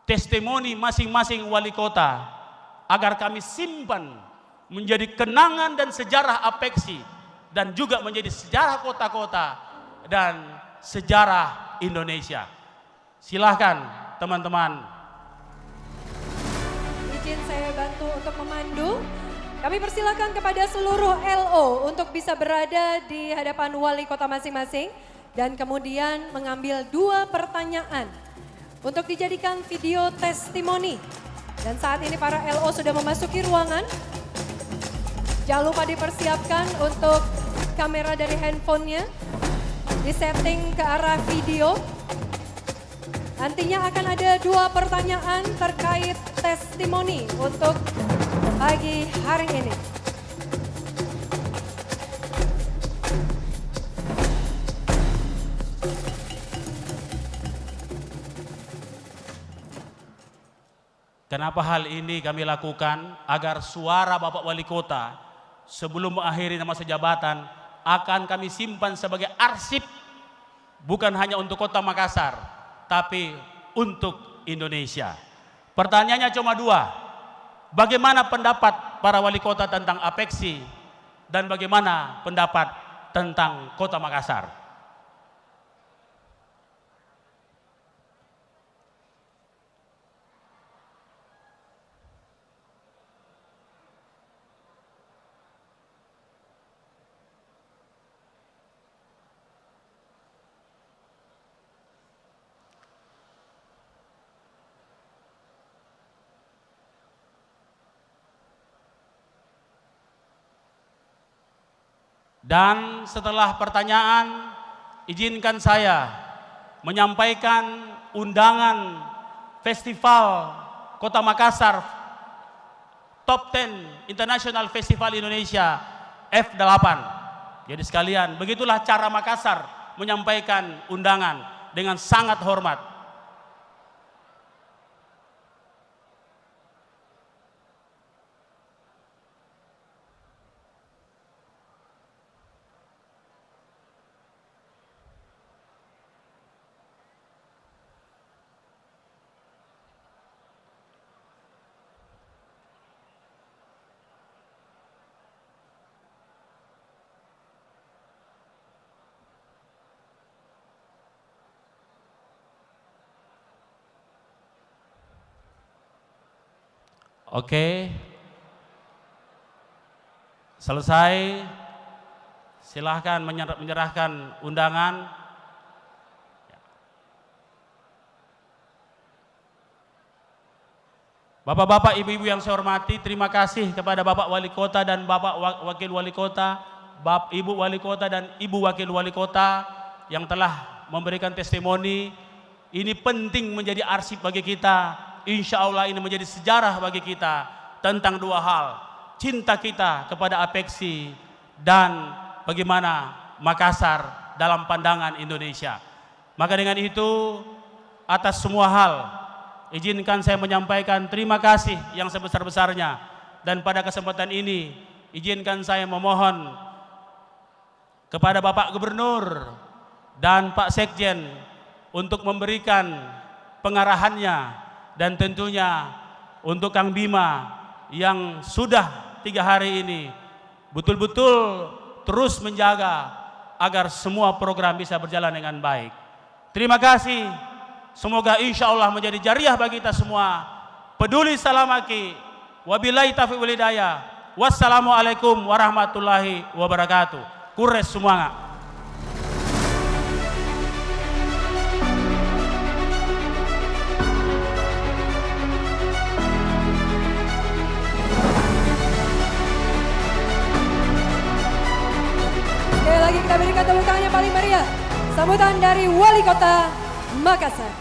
testimoni masing-masing wali kota agar kami simpan menjadi kenangan dan sejarah Apeksi dan juga menjadi sejarah kota-kota dan sejarah Indonesia. Silahkan teman-teman. Izin saya bantu untuk memandu. Kami persilakan kepada seluruh LO untuk bisa berada di hadapan wali kota masing-masing dan kemudian mengambil 2 pertanyaan untuk dijadikan video testimoni. Dan saat ini para LO sudah memasuki ruangan. Jangan lupa dipersiapkan untuk kamera dari handphonenya, disetting ke arah video. Nantinya akan ada 2 pertanyaan terkait testimoni untuk pagi hari ini. Kenapa hal ini kami lakukan? Agar suara Bapak Wali Kota sebelum mengakhiri masa jabatan akan kami simpan sebagai arsip, bukan hanya untuk Kota Makassar, tapi untuk Indonesia. Pertanyaannya cuma 2. Bagaimana pendapat para wali kota tentang Apeksi dan bagaimana pendapat tentang Kota Makassar? Dan setelah pertanyaan, izinkan saya menyampaikan undangan Festival Kota Makassar Top 10 International Festival Indonesia F8. Jadi sekalian, begitulah cara Makassar menyampaikan undangan dengan sangat hormat. Oke, selesai. Silahkan menyerahkan undangan. Bapak-bapak, ibu-ibu yang saya hormati, terima kasih kepada Bapak Wali Kota dan Bapak Wakil Wali Kota, Ibu Wali Kota dan Ibu Wakil Wali Kota yang telah memberikan testimoni. Ini penting menjadi arsip bagi kita. Insya Allah ini menjadi sejarah bagi kita tentang 2 hal. Cinta kita kepada Apeksi dan bagaimana Makassar dalam pandangan Indonesia. Maka dengan itu, atas semua hal, izinkan saya menyampaikan terima kasih yang sebesar-besarnya. Dan pada kesempatan ini, izinkan saya memohon kepada Bapak Gubernur dan Pak Sekjen untuk memberikan pengarahannya. Dan tentunya untuk Kang Bima yang sudah 3 hari ini betul-betul terus menjaga agar semua program bisa berjalan dengan baik. Terima kasih. Semoga insya Allah menjadi jariah bagi kita semua. Peduli salamaki. Wabillahi taufiq wal hidayah. Wassalamualaikum warahmatullahi wabarakatuh. Kures semuanya. Sekali lagi kita berikan tepuk tangan yang paling meriah. Sambutan dari Wali Kota Makassar.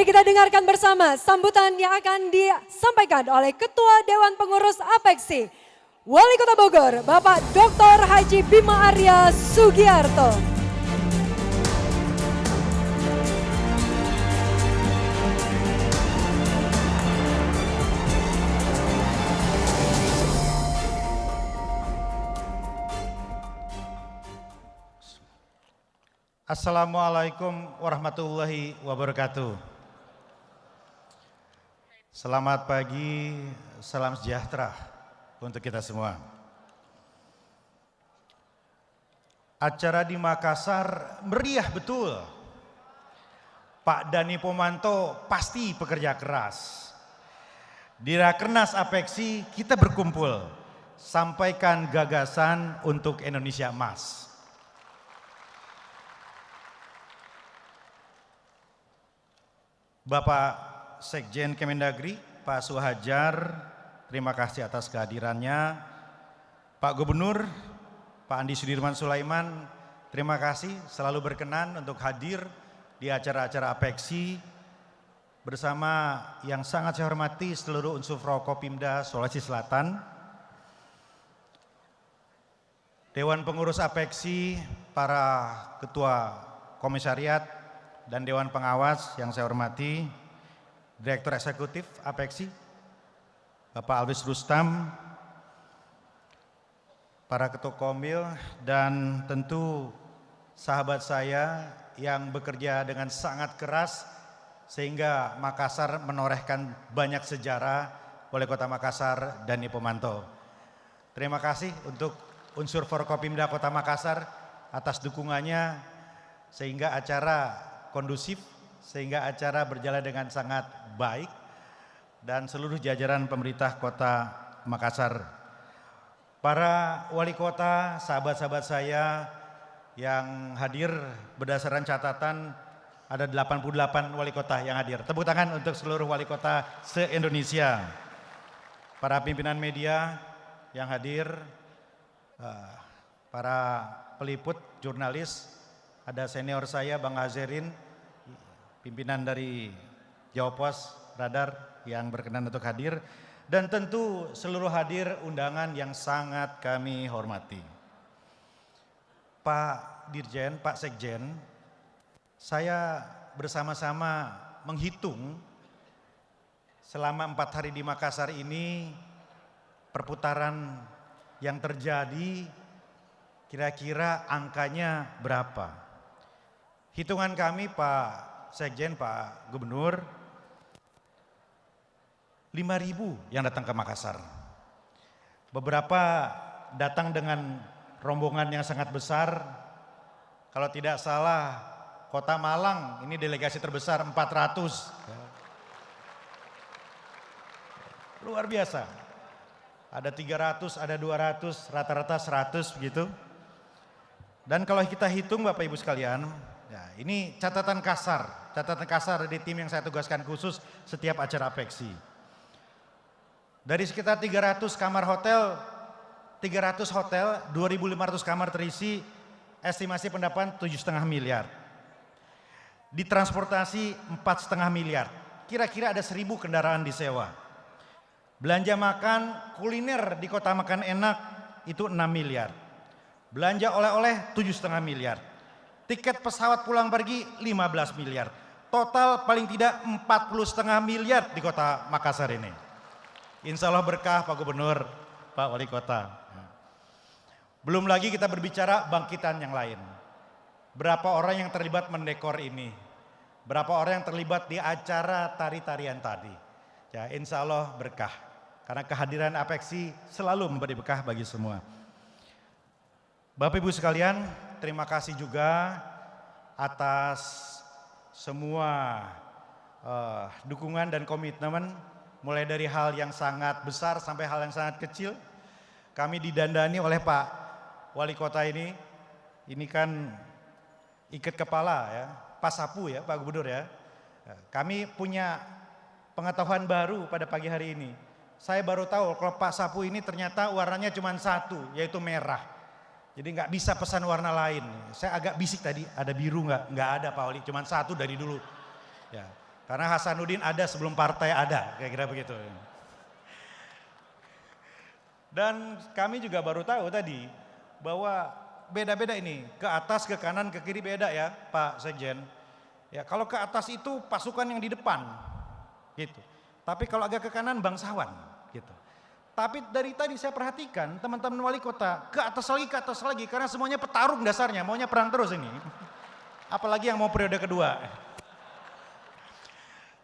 Mari kita dengarkan bersama sambutan yang akan disampaikan oleh Ketua Dewan Pengurus APEKSI, Wali Kota Bogor, Bapak Dr. Haji Bima Arya Sugiarto. Assalamualaikum warahmatullahi wabarakatuh. Selamat pagi, salam sejahtera untuk kita semua. Acara di Makassar meriah betul. Pak Dhani Pomanto pasti pekerja keras. Di Rakernas APEKSI kita berkumpul, sampaikan gagasan untuk Indonesia Emas. Bapak Sekjen Kemendagri, Pak Suhajar, terima kasih atas kehadirannya. Pak Gubernur, Pak Andi Sudirman Sulaiman, terima kasih selalu berkenan untuk hadir di acara-acara APEKSI bersama yang sangat saya hormati seluruh unsur Forkopimda Sulawesi Selatan, Dewan Pengurus APEKSI, para Ketua Komisariat, dan Dewan Pengawas yang saya hormati, Direktur Eksekutif APEKSI, Bapak Alvis Rustam, para Ketua Komil, dan tentu sahabat saya yang bekerja dengan sangat keras sehingga Makassar menorehkan banyak sejarah oleh Kota Makassar dan Pomanto. Terima kasih untuk unsur Forkopimda Kota Makassar atas dukungannya sehingga acara kondusif, sehingga acara berjalan dengan sangat baik, dan seluruh jajaran pemerintah Kota Makassar. Para wali kota, sahabat-sahabat saya yang hadir berdasarkan catatan ada 88 wali kota yang hadir. Tepuk tangan untuk seluruh wali kota se-Indonesia. Para pimpinan media yang hadir, para peliput, jurnalis, ada senior saya Bang Azerin, pimpinan dari Jawa Pos Radar yang berkenan untuk hadir, dan tentu seluruh hadir undangan yang sangat kami hormati. Pak Dirjen, Pak Sekjen, saya bersama-sama menghitung selama 4 hari di Makassar ini perputaran yang terjadi kira-kira angkanya berapa. Hitungan kami Pak Sekjen, Pak Gubernur, 5.000 yang datang ke Makassar. Beberapa datang dengan rombongan yang sangat besar. Kalau tidak salah Kota Malang ini delegasi terbesar 400. Luar biasa. Ada 300, ada 200, rata-rata 100 begitu. Dan kalau kita hitung Bapak Ibu sekalian, ya, ini catatan kasar dari tim yang saya tugaskan khusus setiap acara APEKSI. Dari sekitar 300 kamar hotel, 300 hotel, 2.500 kamar terisi, estimasi pendapatan 7,5 miliar. Di transportasi 4,5 miliar, kira-kira ada 1.000 kendaraan disewa. Belanja makan, kuliner di Kota Makan Enak itu 6 miliar. Belanja oleh-oleh 7,5 miliar. Tiket pesawat pulang pergi 15 miliar. Total paling tidak 40,5 miliar di Kota Makassar ini. Insya Allah berkah Pak Gubernur, Pak Wali Kota. Belum lagi kita berbicara bangkitan yang lain. Berapa orang yang terlibat mendekor ini? Berapa orang yang terlibat di acara tari-tarian tadi? Ya, insya Allah berkah. Karena kehadiran APEKSI selalu memberi berkah bagi semua. Bapak Ibu sekalian, terima kasih juga atas semua dukungan dan komitmen, mulai dari hal yang sangat besar sampai hal yang sangat kecil. Kami didandani oleh Pak Wali Kota ini kan ikat kepala ya, Pak Sapu ya, Pak Gubernur ya. Kami punya pengetahuan baru pada pagi hari ini. Saya baru tahu kalau Pak Sapu ini ternyata warnanya cuma satu, yaitu merah. Jadi nggak bisa pesan warna lain. Saya agak bisik tadi, ada biru nggak? Nggak ada Pak Wali, cuma satu dari dulu. Ya, Karena Hasanuddin ada sebelum partai ada, kira-kira begitu. Dan kami juga baru tahu tadi bahwa beda-beda ini, ke atas, ke kanan, ke kiri beda ya Pak Sekjen. Ya kalau ke atas itu pasukan yang di depan, gitu. Tapi kalau agak ke kanan bangsawan, gitu. Tapi dari tadi saya perhatikan teman-teman wali kota ke atas lagi, karena semuanya petarung dasarnya, maunya perang terus ini. Apalagi yang mau periode kedua.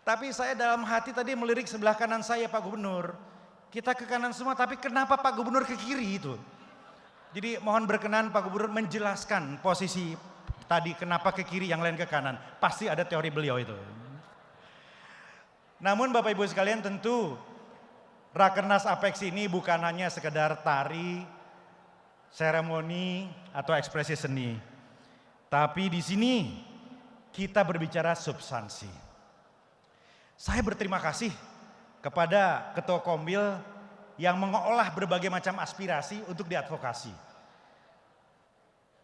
Tapi saya dalam hati tadi melirik sebelah kanan saya Pak Gubernur. Kita ke kanan semua, tapi kenapa Pak Gubernur ke kiri itu? Jadi mohon berkenan Pak Gubernur menjelaskan posisi tadi kenapa ke kiri yang lain ke kanan. Pasti ada teori beliau itu. Namun Bapak Ibu sekalian tentu Rakernas Apex ini bukan hanya sekedar tari, seremoni atau ekspresi seni. Tapi di sini kita berbicara substansi. Saya berterima kasih kepada Ketua Kombil yang mengolah berbagai macam aspirasi untuk diadvokasi.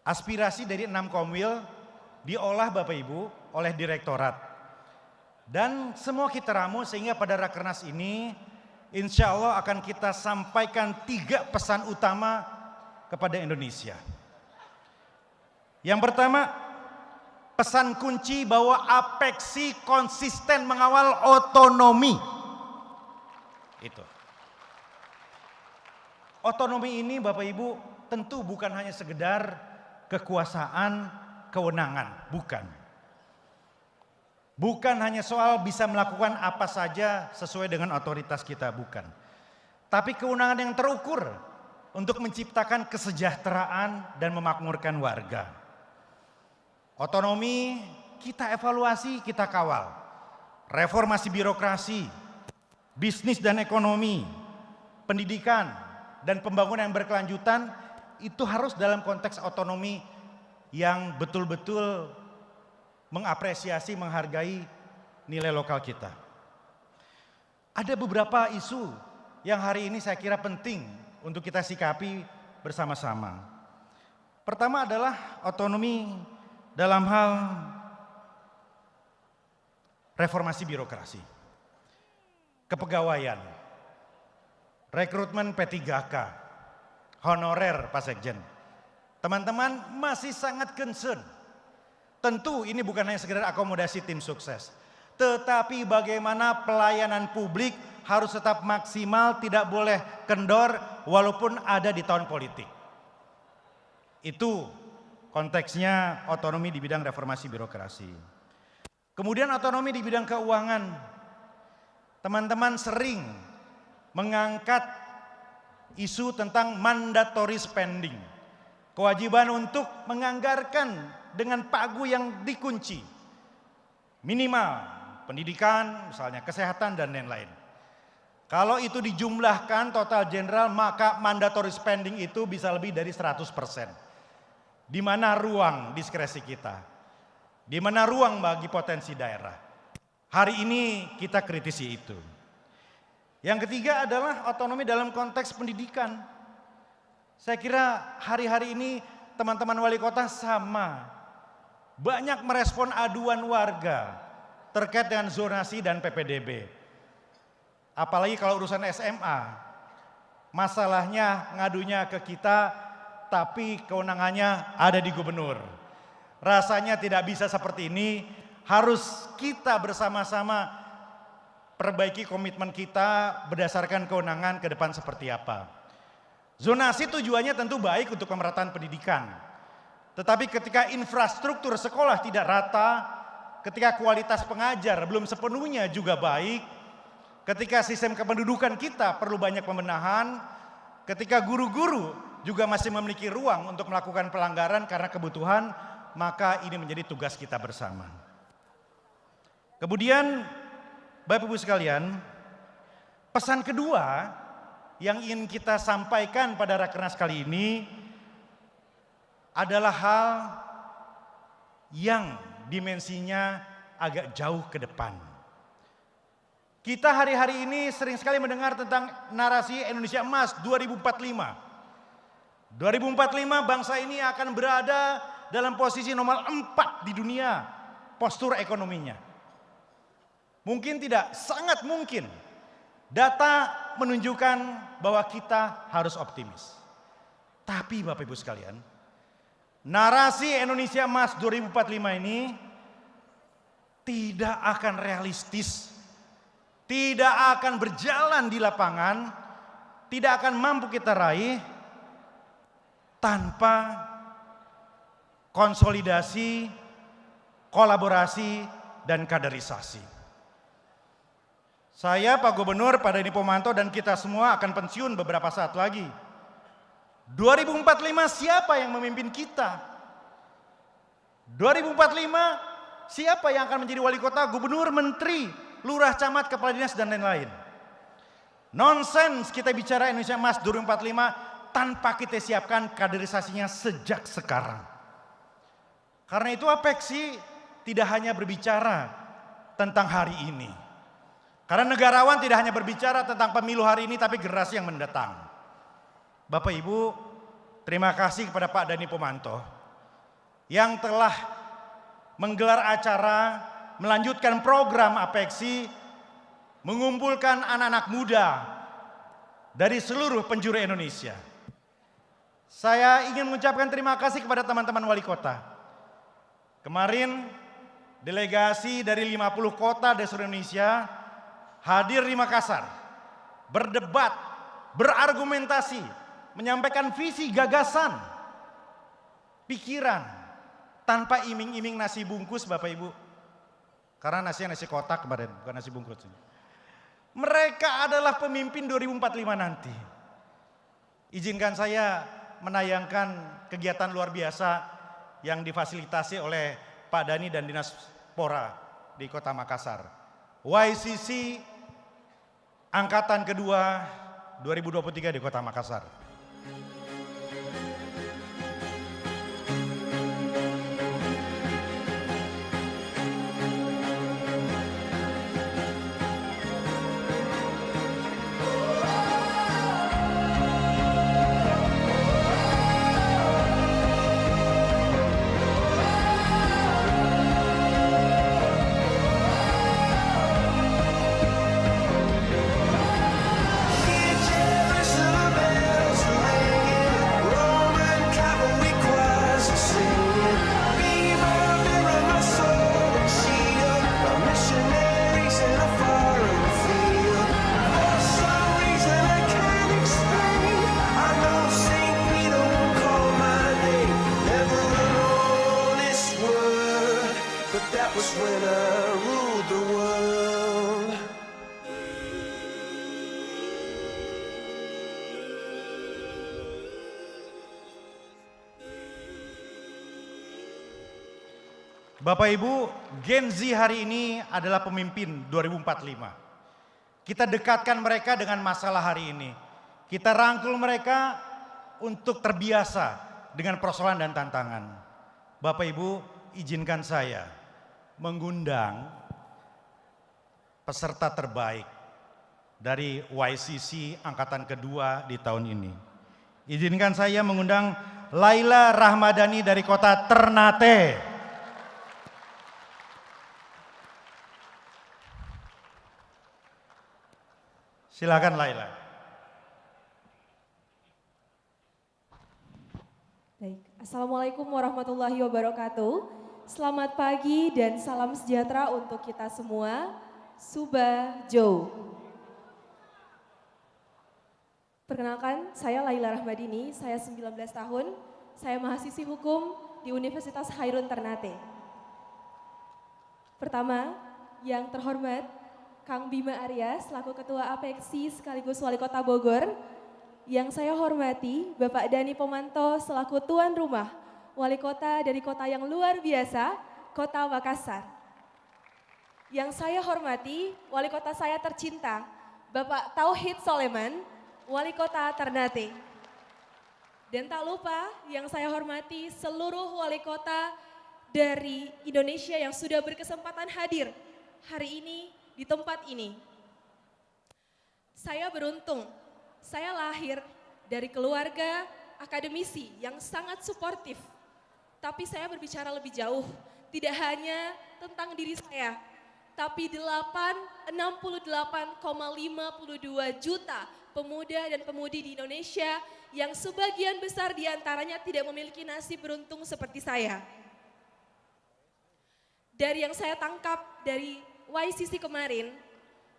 Aspirasi dari 6 Kombil diolah Bapak Ibu oleh Direktorat. Dan semua kita ramu sehingga pada Rakernas ini insya Allah akan kita sampaikan 3 pesan utama kepada Indonesia. Yang pertama, pesan kunci bahwa Apexi konsisten mengawal otonomi. Itu. Otonomi ini Bapak Ibu tentu bukan hanya sekedar kekuasaan, kewenangan, bukan. Bukan hanya soal bisa melakukan apa saja sesuai dengan otoritas kita, bukan. Tapi kewenangan yang terukur untuk menciptakan kesejahteraan dan memakmurkan warga. Otonomi kita evaluasi, kita kawal. Reformasi birokrasi, bisnis dan ekonomi, pendidikan dan pembangunan yang berkelanjutan itu harus dalam konteks otonomi yang betul-betul mengapresiasi, menghargai nilai lokal kita. Ada beberapa isu yang hari ini saya kira penting untuk kita sikapi bersama-sama. Pertama adalah otonomi dalam hal reformasi birokrasi, kepegawaian, rekrutmen P3K, honorer Pak Sekjen. Teman-teman masih sangat concern. Tentu ini bukan hanya sekedar akomodasi tim sukses, tetapi bagaimana pelayanan publik harus tetap maksimal, tidak boleh kendor walaupun ada di tahun politik. Itu konteksnya otonomi di bidang reformasi birokrasi. Kemudian otonomi di bidang keuangan. Teman-teman sering mengangkat isu tentang mandatory spending. Kewajiban untuk menganggarkan dengan pagu yang dikunci. Minimal pendidikan, misalnya kesehatan dan lain-lain. Kalau itu dijumlahkan total general maka mandatory spending itu bisa lebih dari 100%. Di mana ruang diskresi kita? Di mana ruang bagi potensi daerah? Hari ini kita kritisi itu. Yang ketiga adalah otonomi dalam konteks pendidikan. Saya kira hari-hari ini teman-teman wali kota sama. Banyak merespon aduan warga terkait dengan zonasi dan PPDB. Apalagi kalau urusan SMA. Masalahnya ngadunya ke kita, tapi kewenangannya ada di gubernur. Rasanya tidak bisa seperti ini, harus kita bersama-sama perbaiki komitmen kita berdasarkan kewenangan ke depan seperti apa. Zonasi tujuannya tentu baik untuk pemerataan pendidikan. Tetapi ketika infrastruktur sekolah tidak rata, ketika kualitas pengajar belum sepenuhnya juga baik, ketika sistem kependudukan kita perlu banyak pembenahan, ketika guru-guru juga masih memiliki ruang untuk melakukan pelanggaran karena kebutuhan, maka ini menjadi tugas kita bersama. Kemudian Bapak Ibu sekalian, pesan kedua yang ingin kita sampaikan pada Rakernas kali ini adalah hal yang dimensinya agak jauh ke depan. Kita hari-hari ini sering sekali mendengar tentang narasi Indonesia Emas 2045. 2045 bangsa ini akan berada dalam posisi nomor 4 di dunia postur ekonominya. Mungkin tidak, sangat mungkin. Data menunjukkan bahwa kita harus optimis. Tapi Bapak Ibu sekalian, narasi Indonesia Emas 2045 ini tidak akan realistis, tidak akan berjalan di lapangan, tidak akan mampu kita raih tanpa konsolidasi, kolaborasi, dan kaderisasi. Saya, Pak Gubernur, Pak Dani Pomanto, dan kita semua akan pensiun beberapa saat lagi. 2045 siapa yang memimpin kita? 2045 siapa yang akan menjadi wali kota, gubernur, menteri, lurah, camat, kepala dinas, dan lain-lain. Nonsens kita bicara Indonesia Emas 2045 tanpa kita siapkan kaderisasinya sejak sekarang. Karena itu Apeksi tidak hanya berbicara tentang hari ini. Karena negarawan tidak hanya berbicara tentang pemilu hari ini, tapi generasi yang mendatang. Bapak Ibu, terima kasih kepada Pak Dani Pomanto yang telah menggelar acara, melanjutkan program Apeksi, mengumpulkan anak-anak muda dari seluruh penjuru Indonesia. Saya ingin mengucapkan terima kasih kepada teman-teman wali kota. Kemarin delegasi dari 50 kota di seluruh Indonesia hadir di Makassar, berdebat, berargumentasi, menyampaikan visi, gagasan, pikiran, tanpa iming-iming nasi bungkus Bapak Ibu. Karena nasinya nasi kotak kemarin, bukan nasi bungkus. Mereka adalah pemimpin 2045 nanti. Izinkan saya menayangkan kegiatan luar biasa yang difasilitasi oleh Pak Dani dan Dinas Pora di Kota Makassar. YCC Angkatan kedua 2023 di Kota Makassar. Bapak Ibu, Gen Z hari ini adalah pemimpin 2045. Kita dekatkan mereka dengan masalah hari ini. Kita rangkul mereka untuk terbiasa dengan persoalan dan tantangan. Bapak Ibu, izinkan saya mengundang peserta terbaik dari YCC Angkatan kedua di tahun ini. Izinkan saya mengundang Laila Rahmadani dari Kota Ternate. Silakan Laila. Baik, Assalamualaikum warahmatullahi wabarakatuh. Selamat pagi dan salam sejahtera untuk kita semua. Suba Jo. Perkenalkan, saya Laila Rahmadini, saya 19 tahun, saya mahasiswi hukum di Universitas Hairun Ternate. Pertama, yang terhormat, Kang Bima Arya selaku Ketua Apeksi sekaligus Wali Kota Bogor. Yang saya hormati Bapak Dani Pomanto selaku Tuan Rumah Wali Kota dari kota yang luar biasa, Kota Makassar. Yang saya hormati Wali Kota saya tercinta, Bapak Tauhid Soleman, Wali Kota Ternate. Dan tak lupa yang saya hormati seluruh Wali Kota dari Indonesia yang sudah berkesempatan hadir hari ini di tempat ini. Saya beruntung, saya lahir dari keluarga akademisi yang sangat suportif. Tapi saya berbicara lebih jauh, tidak hanya tentang diri saya, tapi 68,52 juta pemuda dan pemudi di Indonesia yang sebagian besar diantaranya tidak memiliki nasib beruntung seperti saya. Dari yang saya tangkap dari YCC kemarin,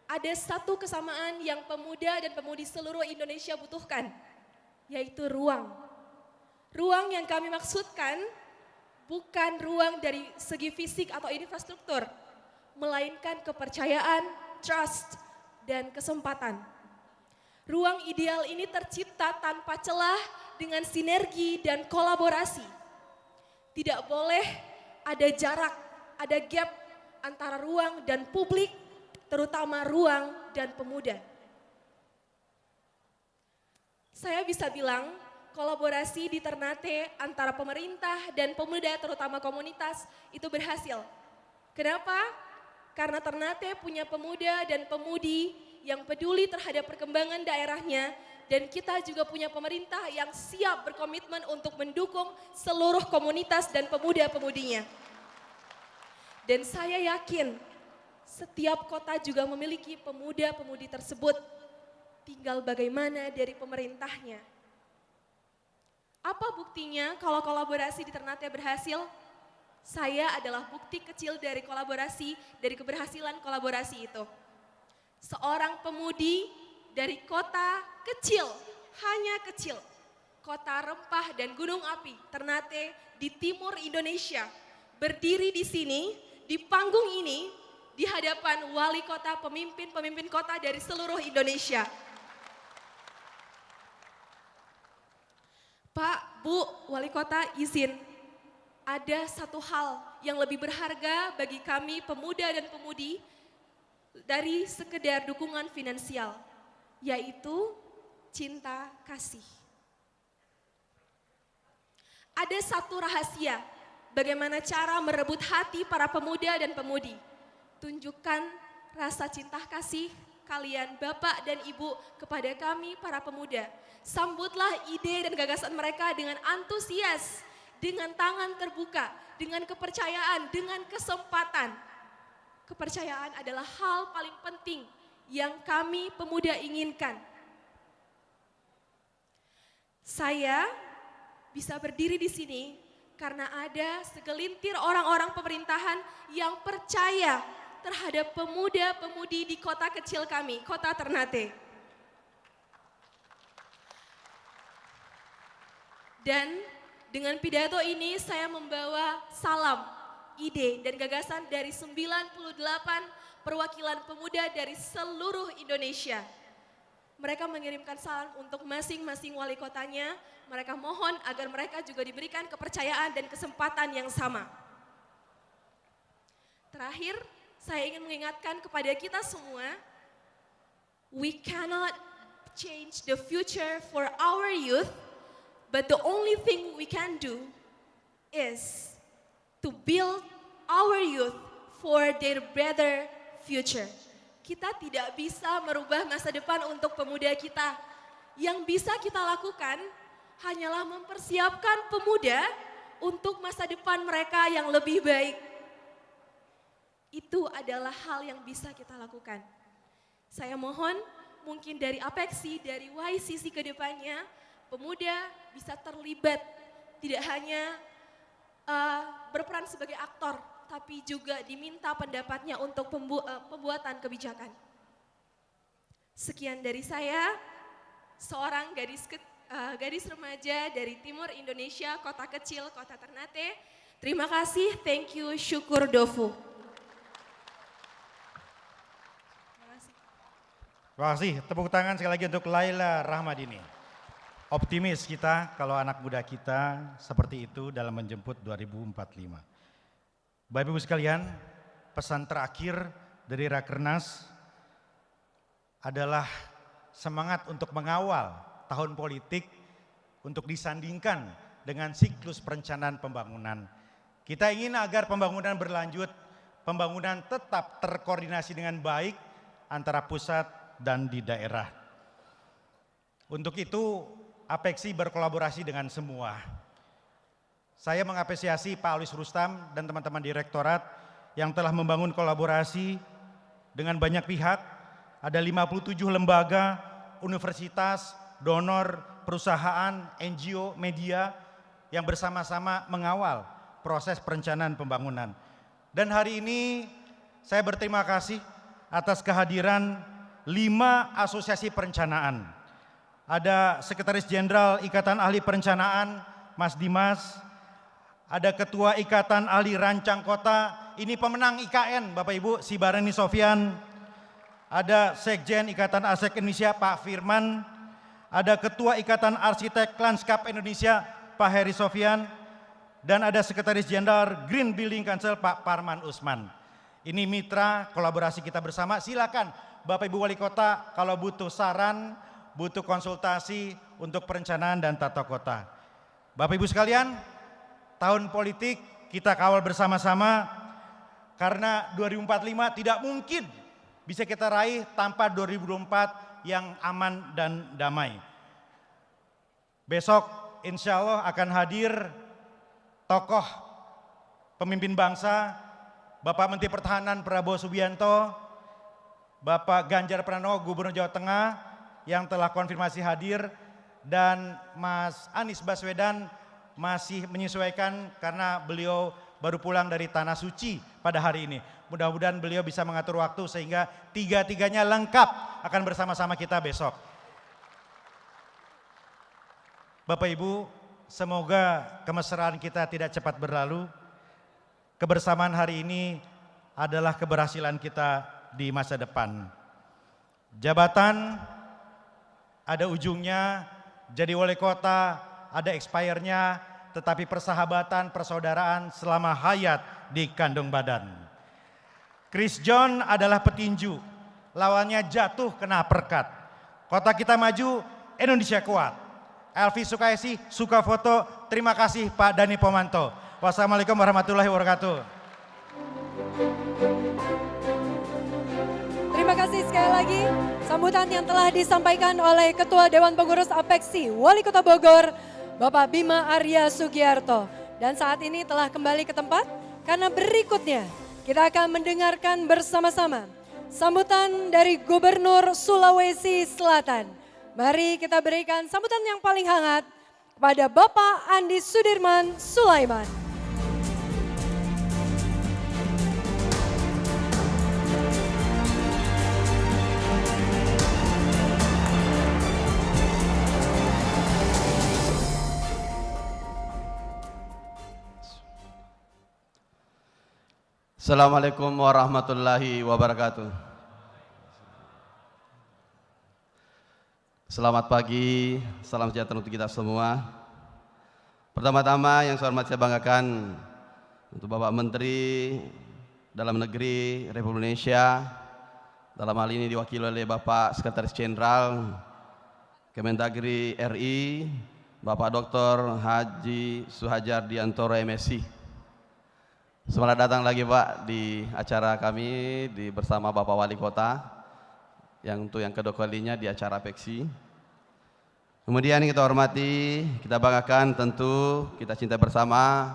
ada satu kesamaan yang pemuda dan pemudi seluruh Indonesia butuhkan, yaitu ruang. Ruang yang kami maksudkan bukan ruang dari segi fisik atau infrastruktur, melainkan kepercayaan, trust, dan kesempatan. Ruang ideal ini tercipta tanpa celah dengan sinergi dan kolaborasi. Tidak boleh ada jarak, ada gap antara ruang dan publik, terutama ruang dan pemuda. Saya bisa bilang kolaborasi di Ternate antara pemerintah dan pemuda terutama komunitas itu berhasil. Kenapa? Karena Ternate punya pemuda dan pemudi yang peduli terhadap perkembangan daerahnya dan kita juga punya pemerintah yang siap berkomitmen untuk mendukung seluruh komunitas dan pemuda-pemudinya. Dan saya yakin setiap kota juga memiliki pemuda-pemudi tersebut, tinggal bagaimana dari pemerintahnya. Apa buktinya kalau kolaborasi di Ternate berhasil? Saya adalah bukti kecil dari kolaborasi, dari keberhasilan kolaborasi itu. Seorang pemudi dari kota kecil, hanya kecil, kota rempah dan gunung api, Ternate di timur Indonesia, berdiri di sini, di panggung ini, di hadapan wali kota, pemimpin-pemimpin kota dari seluruh Indonesia. Pak, Bu, wali kota izin, ada satu hal yang lebih berharga bagi kami pemuda dan pemudi dari sekedar dukungan finansial, yaitu cinta kasih. Ada satu rahasia bagaimana cara merebut hati para pemuda dan pemudi. Tunjukkan rasa cinta kasih kalian Bapak dan Ibu kepada kami para pemuda. Sambutlah ide dan gagasan mereka dengan antusias, dengan tangan terbuka, dengan kepercayaan, dengan kesempatan. Kepercayaan adalah hal paling penting yang kami pemuda inginkan. Saya bisa berdiri di sini karena ada segelintir orang-orang pemerintahan yang percaya terhadap pemuda-pemudi di kota kecil kami, kota Ternate. Dan dengan pidato ini saya membawa salam, ide dan gagasan dari 98 perwakilan pemuda dari seluruh Indonesia. Mereka mengirimkan salam untuk masing-masing wali kotanya. Mereka mohon agar mereka juga diberikan kepercayaan dan kesempatan yang sama. Terakhir, saya ingin mengingatkan kepada kita semua, we cannot change the future for our youth, but the only thing we can do is to build our youth for their better future. Kita tidak bisa merubah masa depan untuk pemuda kita. Yang bisa kita lakukan hanyalah mempersiapkan pemuda untuk masa depan mereka yang lebih baik. Itu adalah hal yang bisa kita lakukan. Saya mohon mungkin dari Apexi, dari YCC ke depannya, pemuda bisa terlibat, tidak hanya berperan sebagai aktor, tapi juga diminta pendapatnya untuk pembuatan kebijakan. Sekian dari saya, seorang gadis remaja dari timur Indonesia, kota kecil, kota Ternate. Terima kasih, thank you, syukur dofu. Terima kasih, tepuk tangan sekali lagi untuk Laila Rahmadini. Optimis kita kalau anak muda kita seperti itu dalam menjemput 2045. Bapak Ibu sekalian, pesan terakhir dari Rakernas adalah semangat untuk mengawal tahun politik untuk disandingkan dengan siklus perencanaan pembangunan. Kita ingin agar pembangunan berlanjut, pembangunan tetap terkoordinasi dengan baik antara pusat dan di daerah. Untuk itu Apexi berkolaborasi dengan semua. Saya mengapresiasi Pak Alis Rustam dan teman-teman direktorat yang telah membangun kolaborasi dengan banyak pihak. Ada 57 lembaga, universitas, donor, perusahaan, NGO, media yang bersama-sama mengawal proses perencanaan pembangunan. Dan hari ini saya berterima kasih atas kehadiran 5 asosiasi perencanaan. Ada Sekretaris Jenderal Ikatan Ahli Perencanaan, Mas Dimas. Ada Ketua Ikatan Ahli Rancang Kota, ini pemenang IKN Bapak Ibu, si Barani Sofyan. Ada Sekjen Ikatan Arsitek Indonesia, Pak Firman. Ada Ketua Ikatan Arsitek Lanskap Indonesia, Pak Heri Sofyan. Dan ada Sekretaris Jenderal Green Building Council, Pak Parman Usman. Ini mitra kolaborasi kita bersama. Silakan Bapak Ibu Wali Kota kalau butuh saran, butuh konsultasi untuk perencanaan dan tata kota. Bapak Ibu sekalian, tahun politik kita kawal bersama-sama karena 2045 tidak mungkin bisa kita raih tanpa 2024 yang aman dan damai. Besok insya Allah akan hadir tokoh pemimpin bangsa, Bapak Menteri Pertahanan Prabowo Subianto, Bapak Ganjar Pranowo Gubernur Jawa Tengah yang telah konfirmasi hadir, dan Mas Anies Baswedan masih menyesuaikan karena beliau baru pulang dari Tanah Suci pada hari ini. Mudah-mudahan beliau bisa mengatur waktu sehingga tiga-tiganya lengkap akan bersama-sama kita besok. Bapak Ibu, semoga kemesraan kita tidak cepat berlalu. Kebersamaan hari ini adalah keberhasilan kita di masa depan. Jabatan ada ujungnya, jadi wali kota ada expirednya, tetapi persahabatan, persaudaraan selama hayat di kandung badan. Chris John adalah petinju, lawannya jatuh kena perkat. Kota kita maju, Indonesia kuat. Elvi Sukaisi, suka foto, terima kasih Pak Dani Pomanto. Wassalamualaikum warahmatullahi wabarakatuh. Terima kasih sekali lagi sambutan yang telah disampaikan oleh Ketua Dewan Pengurus Apeksi Wali Kota Bogor, Bapak Bima Arya Sugiarto. Dan saat ini telah kembali ke tempat karena berikutnya kita akan mendengarkan bersama-sama sambutan dari Gubernur Sulawesi Selatan. Mari kita berikan sambutan yang paling hangat kepada Bapak Andi Sudirman Sulaiman. Assalamualaikum warahmatullahi wabarakatuh. Selamat pagi, salam sejahtera untuk kita semua. Pertama-tama yang saya hormati, saya banggakan untuk Bapak Menteri Dalam Negeri Republik Indonesia, dalam hal ini diwakili oleh Bapak Sekretaris Jenderal Kemendagri RI, Bapak Dr. Haji Suhajar Diantoro MSc. Selamat datang lagi Pak di acara kami bersama Bapak Wali Kota yang untuk yang kedua kalinya di acara Apeksi. Kemudian kita hormati, kita banggakan, tentu kita cinta bersama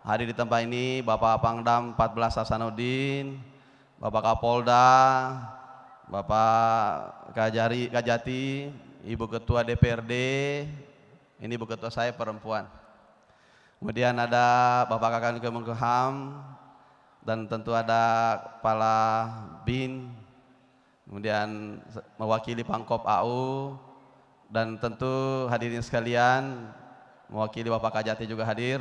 hadir di tempat ini Bapak Pangdam 14 Hasanuddin, Bapak Kapolda, Bapak Kajati, Ibu Ketua DPRD, ini Ibu Ketua saya perempuan. Kemudian ada Bapak Kakak Kemenkumham, dan tentu ada Kepala BIN, kemudian mewakili Pangkop AU, dan tentu hadirin sekalian mewakili Bapak Kajati juga hadir,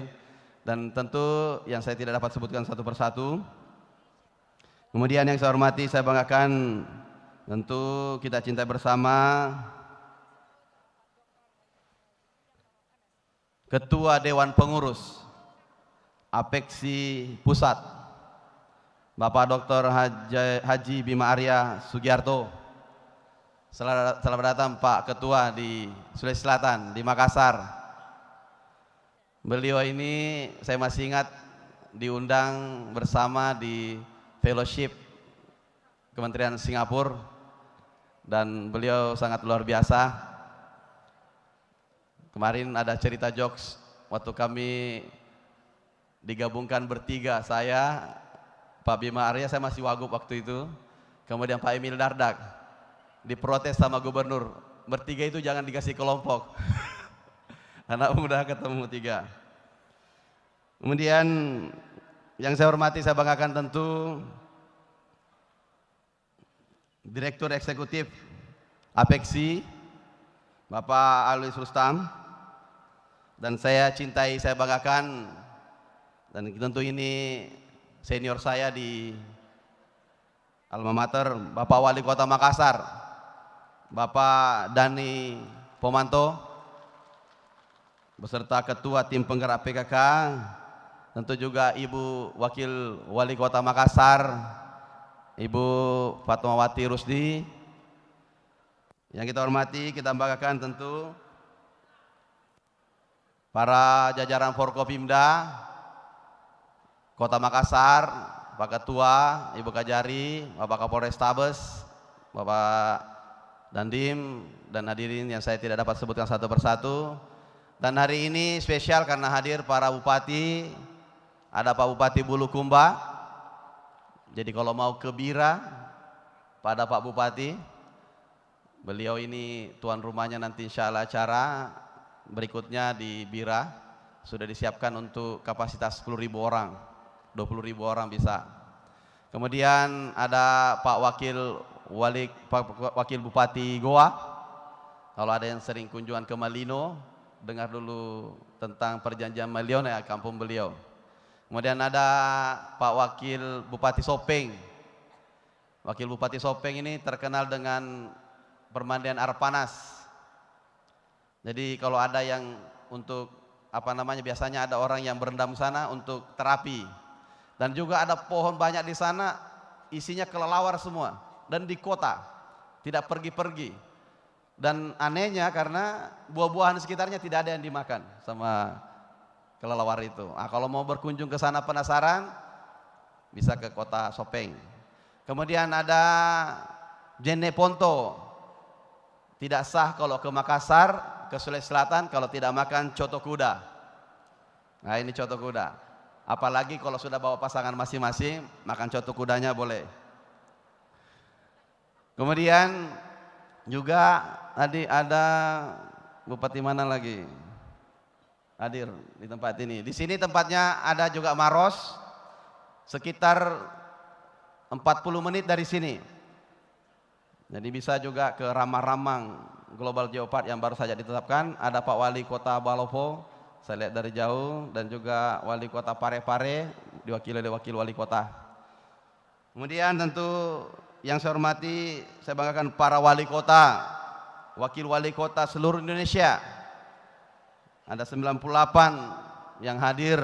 dan tentu yang saya tidak dapat sebutkan satu persatu. Kemudian yang saya hormati, saya banggakan, tentu kita cinta bersama Ketua Dewan Pengurus Apeksi Pusat, Bapak Dr. Haji Bima Arya Sugiarto. Selamat datang Pak Ketua di Sulawesi Selatan, di Makassar. Beliau ini saya masih ingat diundang bersama di fellowship Kementerian Singapura, dan beliau sangat luar biasa. Kemarin ada cerita jokes waktu kami digabungkan bertiga, saya, Pak Bima Arya, saya masih wagub waktu itu. Kemudian Pak Emil Dardak, diprotes sama gubernur, bertiga itu jangan dikasih kelompok. Anak muda ketemu tiga. Kemudian yang saya hormati, saya banggakan tentu Direktur Eksekutif Apexi, Bapak Alois Rustam, dan saya cintai, saya banggakan, dan tentu ini senior saya di Alma Mater, Bapak Wali Kota Makassar, Bapak Dani Pomanto, beserta Ketua Tim Penggerak PKK, tentu juga Ibu Wakil Wali Kota Makassar, Ibu Fatmawati Rusdi. Yang kita hormati, kita banggakan tentu para jajaran Forkopimda Kota Makassar, Pak Ketua, Ibu Kajari, Bapak Kapolres Tabes, Bapak Dandim, dan hadirin yang saya tidak dapat sebutkan satu persatu. Dan hari ini spesial karena hadir para bupati, ada Pak Bupati Bulukumba. Jadi kalau mau ke Bira, pada Pak Bupati, beliau ini tuan rumahnya nanti insya Allah acara berikutnya di Bira, sudah disiapkan untuk kapasitas 10.000 orang, 20.000 orang bisa. Kemudian ada Pak Wakil Bupati Goa, kalau ada yang sering kunjungan ke Malino, dengar dulu tentang perjanjian Malino ya, kampung beliau. Kemudian ada Pak Wakil Bupati Sopeng. Wakil Bupati Sopeng ini terkenal dengan permandian air panas. Jadi kalau ada yang untuk biasanya ada orang yang berendam sana untuk terapi. Dan juga ada pohon banyak di sana, isinya kelelawar semua. Dan di kota, tidak pergi-pergi. Dan anehnya karena buah-buahan sekitarnya tidak ada yang dimakan sama kelelawar itu. Nah, kalau mau berkunjung ke sana penasaran, bisa ke kota Sopeng. Kemudian ada Jene Ponto. Tidak sah kalau ke Makassar, ke Sulawesi Selatan kalau tidak makan coto kuda. Nah, ini coto kuda. Apalagi kalau sudah bawa pasangan masing-masing, makan coto kudanya boleh. Kemudian juga tadi ada Bupati mana lagi hadir di tempat ini. Di sini tempatnya ada juga Maros, sekitar 40 menit dari sini. Jadi bisa juga ke Ramang-Ramang Global Geopark yang baru saja ditetapkan. Ada Pak Wali Kota Balovo, saya lihat dari jauh, dan juga Wali Kota Parepare diwakili oleh Wakil Wali Kota. Kemudian tentu yang saya hormati, saya banggakan para wali kota, wakil wali kota seluruh Indonesia. Ada 98 yang hadir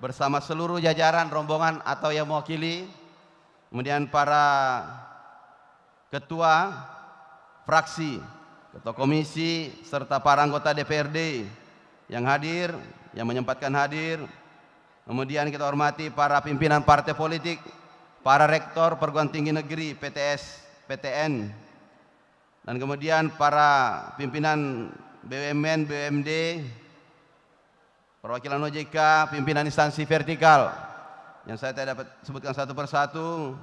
bersama seluruh jajaran rombongan atau yang mewakili. Kemudian para ketua fraksi, ketua komisi, serta para anggota DPRD yang hadir, yang menyempatkan hadir. Kemudian kita hormati para pimpinan partai politik, para rektor perguruan tinggi negeri, PTS, PTN, dan kemudian para pimpinan BUMN, BUMD, perwakilan OJK, pimpinan instansi vertikal yang saya tidak dapat sebutkan satu persatu,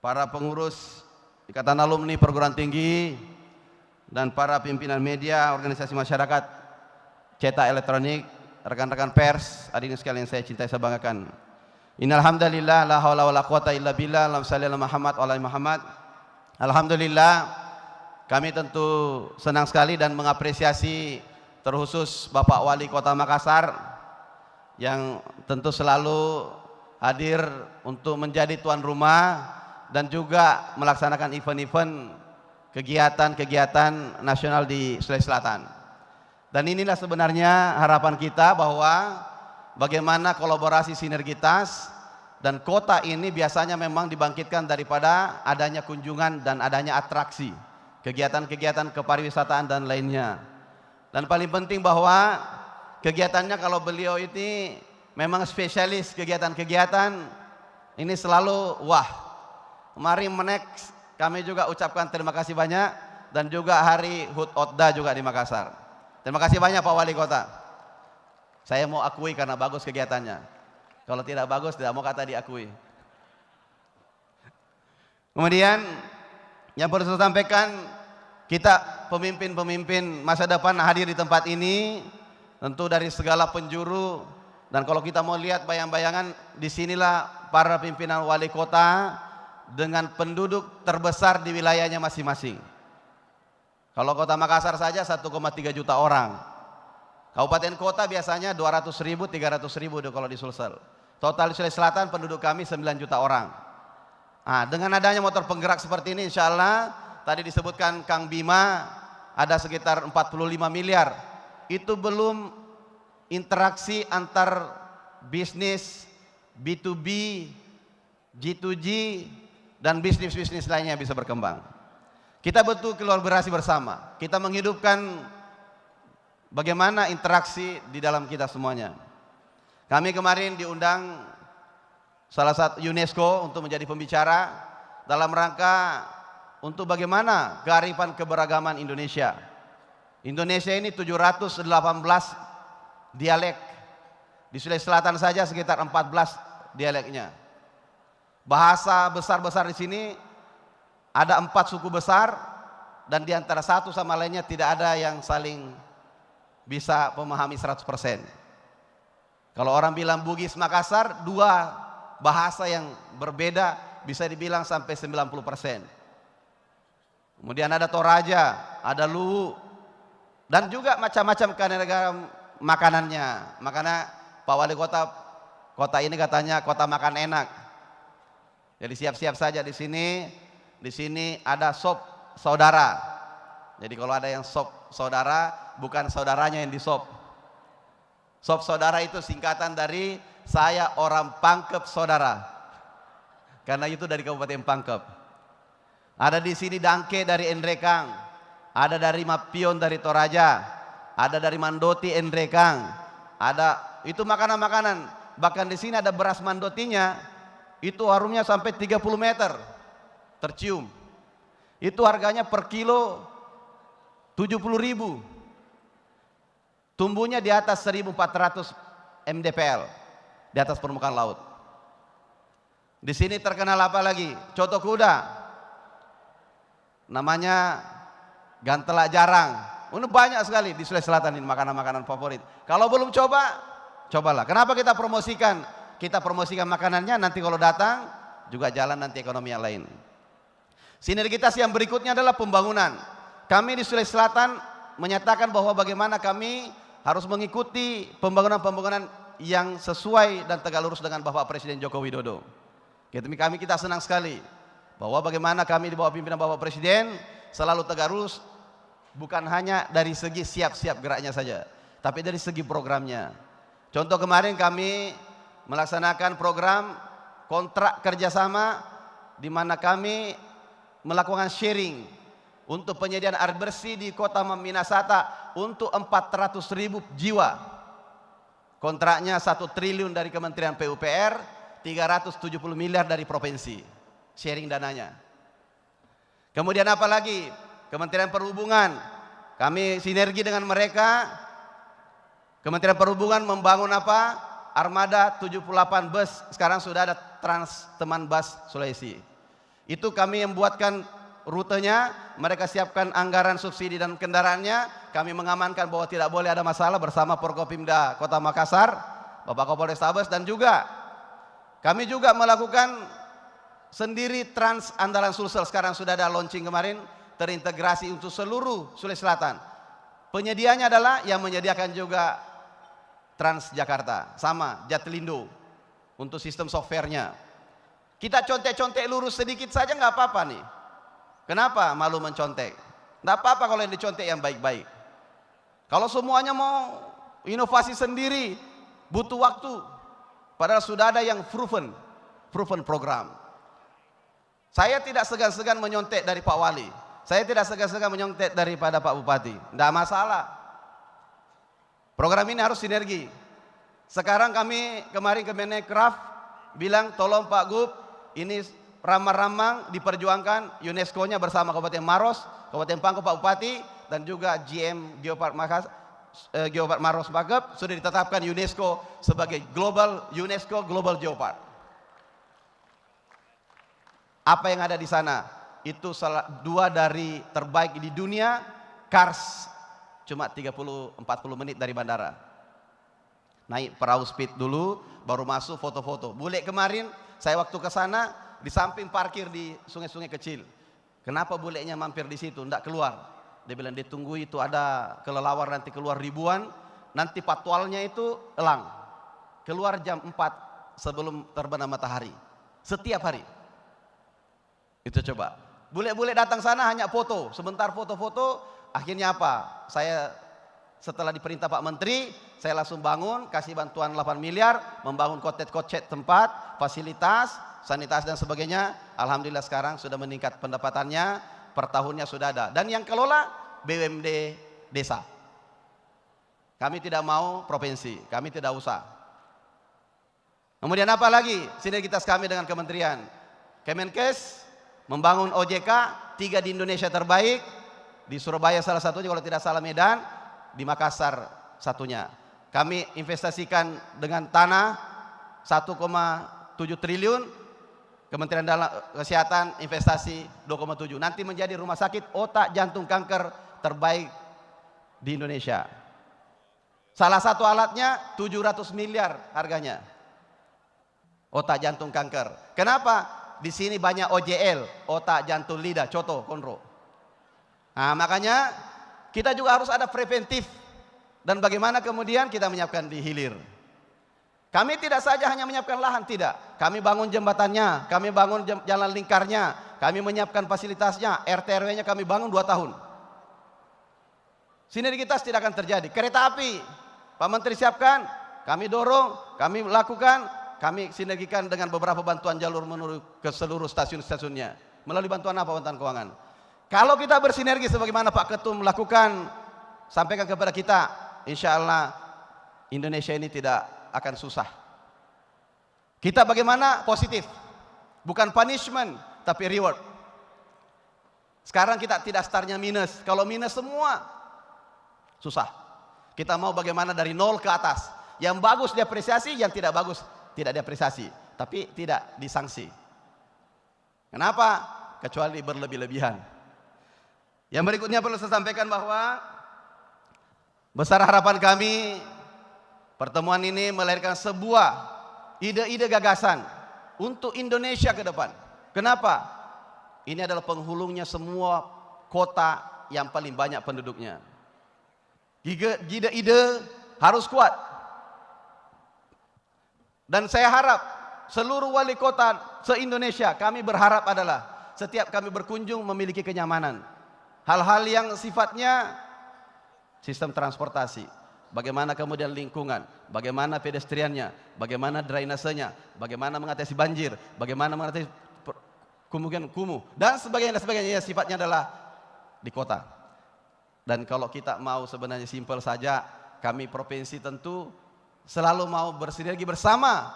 para pengurus Ikatan Alumni Perguruan Tinggi, dan para pimpinan media, organisasi masyarakat, cetak elektronik, rekan-rekan pers, hadirin sekalian saya cintai, saya banggakan. Innalhamdulillah la haula wala quwata illa billah, Allahumma shalli ala Muhammad wa ala Muhammad. Alhamdulillah, kami tentu senang sekali dan mengapresiasi terkhusus Bapak Wali Kota Makassar yang tentu selalu hadir untuk menjadi tuan rumah dan juga melaksanakan event-event kegiatan-kegiatan nasional di Sulawesi Selatan. Dan inilah sebenarnya harapan kita bahwa bagaimana kolaborasi sinergitas, dan kota ini biasanya memang dibangkitkan daripada adanya kunjungan dan adanya atraksi, kegiatan-kegiatan kepariwisataan dan lainnya. Dan paling penting bahwa kegiatannya kalau beliau ini memang spesialis kegiatan-kegiatan ini selalu wah. Mari next kami juga ucapkan terima kasih banyak, dan juga hari HUT OTDA juga di Makassar. Terima kasih banyak Pak Wali Kota. Saya mau akui karena bagus kegiatannya. Kalau tidak bagus, tidak mau kata diakui. Kemudian yang perlu saya sampaikan, kita pemimpin-pemimpin masa depan hadir di tempat ini, tentu dari segala penjuru. Dan kalau kita mau lihat bayang-bayangan, disinilah para pimpinan wali kota dengan penduduk terbesar di wilayahnya masing-masing. Kalau kota Makassar saja 1,3 juta orang. Kabupaten kota biasanya 200.000, 300.000 kalau di Sulsel. Total di Sulawesi Selatan penduduk kami 9 juta orang. Nah, dengan adanya motor penggerak seperti ini, insya Allah tadi disebutkan Kang Bima ada sekitar 45 miliar. Itu belum interaksi antar bisnis B2B, G2G, dan bisnis-bisnis lainnya bisa berkembang. Kita butuh kolaborasi bersama. Kita menghidupkan bagaimana interaksi di dalam kita semuanya. Kami kemarin diundang salah satu UNESCO untuk menjadi pembicara dalam rangka untuk bagaimana kearifan keberagaman Indonesia. Indonesia ini 718 dialek. Di Sulawesi Selatan saja sekitar 14 dialeknya. Bahasa besar-besar di sini ada 4 suku besar, dan di antara satu sama lainnya tidak ada yang saling bisa memahami 100%. Kalau orang bilang Bugis Makassar, 2 bahasa yang berbeda bisa dibilang sampai 90%. Kemudian ada Toraja, ada Luwu, dan juga macam-macam keanekaragaman makanannya. Makanya Pak Wali Kota ini katanya kota makan enak. Jadi siap-siap saja di sini. Di sini ada sop saudara. Jadi kalau ada yang sop saudara, bukan saudaranya yang di sop. Sop saudara itu singkatan dari saya orang Pangkep saudara. Karena itu dari Kabupaten Pangkep. Ada di sini Dangke dari Endrekang, ada dari Mapion dari Toraja, ada dari Mandoti Endrekang, ada itu makanan-makanan. Bahkan di sini ada beras mandotinya, itu harumnya sampai 30 meter tercium. Itu harganya per kilo 70.000. Tumbuhnya di atas 1.400 mdpl di atas permukaan laut. Di sini terkenal apa lagi? Coto kuda. Namanya gantelak jarang. Ini banyak sekali di Sulawesi Selatan ini makanan-makanan favorit. Kalau belum coba, cobalah. Kenapa kita promosikan? Kita promosikan makanannya, nanti kalau datang juga jalan nanti ekonomi yang lain. Sinergitas yang berikutnya adalah pembangunan. Kami di Sulawesi Selatan menyatakan bahwa bagaimana kami harus mengikuti pembangunan-pembangunan yang sesuai dan tegak lurus dengan Bapak Presiden Joko Widodo. Kita senang sekali bahwa bagaimana kami di bawah pimpinan Bapak Presiden selalu tegak lurus, bukan hanya dari segi siap-siap geraknya saja, tapi dari segi programnya. Contoh kemarin kami melaksanakan program kontrak kerjasama di mana kami melakukan sharing untuk penyediaan air bersih di Kota Minasata untuk 400.000 jiwa. Kontraknya 1 triliun dari Kementerian PUPR, 370 miliar dari provinsi. Sharing dananya. Kemudian apa lagi? Kementerian Perhubungan. Kami sinergi dengan mereka. Kementerian Perhubungan membangun apa? Armada 78 bus. Sekarang sudah ada Trans Teman Bus Sulawesi. Itu kami yang buatkan rutenya, mereka siapkan anggaran subsidi dan kendaraannya, kami mengamankan bahwa tidak boleh ada masalah bersama Forkopimda Kota Makassar, Bapak Kapolrestabes, dan juga kami juga melakukan sendiri Trans Andalan Sulsel. Sekarang sudah ada launching kemarin, terintegrasi untuk seluruh Sulawesi Selatan. Penyediaannya adalah yang menyediakan juga Trans Jakarta, sama Jatlindo untuk sistem softwarenya. Kita contek-contek lurus sedikit saja nggak apa-apa nih. Kenapa malu mencontek? Nggak apa-apa kalau yang dicontek yang baik-baik. Kalau semuanya mau inovasi sendiri, butuh waktu. Padahal sudah ada yang proven program. Saya tidak segan-segan menyontek dari Pak Wali. Saya tidak segan-segan menyontek daripada Pak Bupati. Nggak masalah. Program ini harus sinergi. Sekarang kami kemarin ke Menecraft bilang tolong Pak Gub, ini ramang-ramang diperjuangkan UNESCO-nya bersama Kabupaten Maros, Kabupaten Pangkep, Pak Bupati, dan juga GM Geopark Makassar, Geopark Maros Bagep sudah ditetapkan UNESCO sebagai UNESCO Global Geopark. Apa yang ada di sana? Itu dua dari terbaik di dunia. Kars cuma 30-40 menit dari bandara. Naik perahu speed dulu, baru masuk foto-foto. Bule kemarin saya waktu ke sana di samping parkir di sungai-sungai kecil. Kenapa bulenya mampir di situ? Tidak keluar. Dia bilang ditunggu itu ada kelelawar nanti keluar ribuan. Nanti patwalnya itu elang. Keluar jam 4 sebelum terbenam matahari. Setiap hari. Itu coba. Bule-bule datang sana hanya foto. Sebentar foto-foto. Akhirnya apa? Saya setelah diperintah Pak Menteri, saya langsung bangun, kasih bantuan 8 miliar, membangun kotet-kotet tempat, fasilitas, sanitasi dan sebagainya. Alhamdulillah sekarang sudah meningkat pendapatannya, per tahunnya sudah ada. Dan yang kelola BUMD desa. Kami tidak mau provinsi, kami tidak usah. Kemudian apa lagi sinergitas kami dengan kementerian? Kemenkes membangun OJK 3 di Indonesia terbaik. Di Surabaya salah satunya, kalau tidak salah Medan, di Makassar satunya. Kami investasikan dengan tanah 1,7 triliun, Kementerian Kesehatan investasi 2,7. Nanti menjadi rumah sakit otak jantung kanker terbaik di Indonesia. Salah satu alatnya 700 miliar harganya. Otak jantung kanker. Kenapa? Di sini banyak OJL, otak jantung lidah, coto, konro. Nah, makanya kita juga harus ada preventif. Dan bagaimana kemudian kita menyiapkan di hilir. Kami tidak saja hanya menyiapkan lahan, tidak. Kami bangun jembatannya, kami bangun jalan lingkarnya, kami menyiapkan fasilitasnya, RT RW-nya kami bangun 2 tahun. Sinergitas tidak akan terjadi. Kereta api, Pak Menteri siapkan, kami dorong, kami lakukan, kami sinergikan dengan beberapa bantuan jalur menuju ke seluruh stasiun-stasiunnya. Melalui bantuan apa? Bantuan keuangan. Kalau kita bersinergi sebagaimana Pak Ketum melakukan, sampaikan kepada kita, insya Allah Indonesia ini tidak akan susah. Kita bagaimana? Positif. Bukan punishment, tapi reward. Sekarang kita tidak startnya minus. Kalau minus semua, susah. Kita mau bagaimana dari 0 ke atas. Yang bagus diapresiasi, yang tidak bagus tidak diapresiasi. Tapi tidak disanksi. Kenapa? Kecuali berlebih-lebihan. Yang berikutnya perlu saya sampaikan bahwa besar harapan kami pertemuan ini melahirkan sebuah ide-ide gagasan untuk Indonesia ke depan. Kenapa? Ini adalah penghulunya semua kota yang paling banyak penduduknya. Ide-ide harus kuat. Dan saya harap seluruh wali kota se-Indonesia, kami berharap adalah setiap kami berkunjung memiliki kenyamanan. Hal-hal yang sifatnya sistem transportasi, bagaimana kemudian lingkungan, bagaimana pedestriannya, bagaimana drainasenya, bagaimana mengatasi banjir, bagaimana mengatasi kemungkinan kumuh, dan sebagainya, ya, sifatnya adalah di kota. Dan kalau kita mau sebenarnya simpel saja, kami provinsi tentu selalu mau bersinergi bersama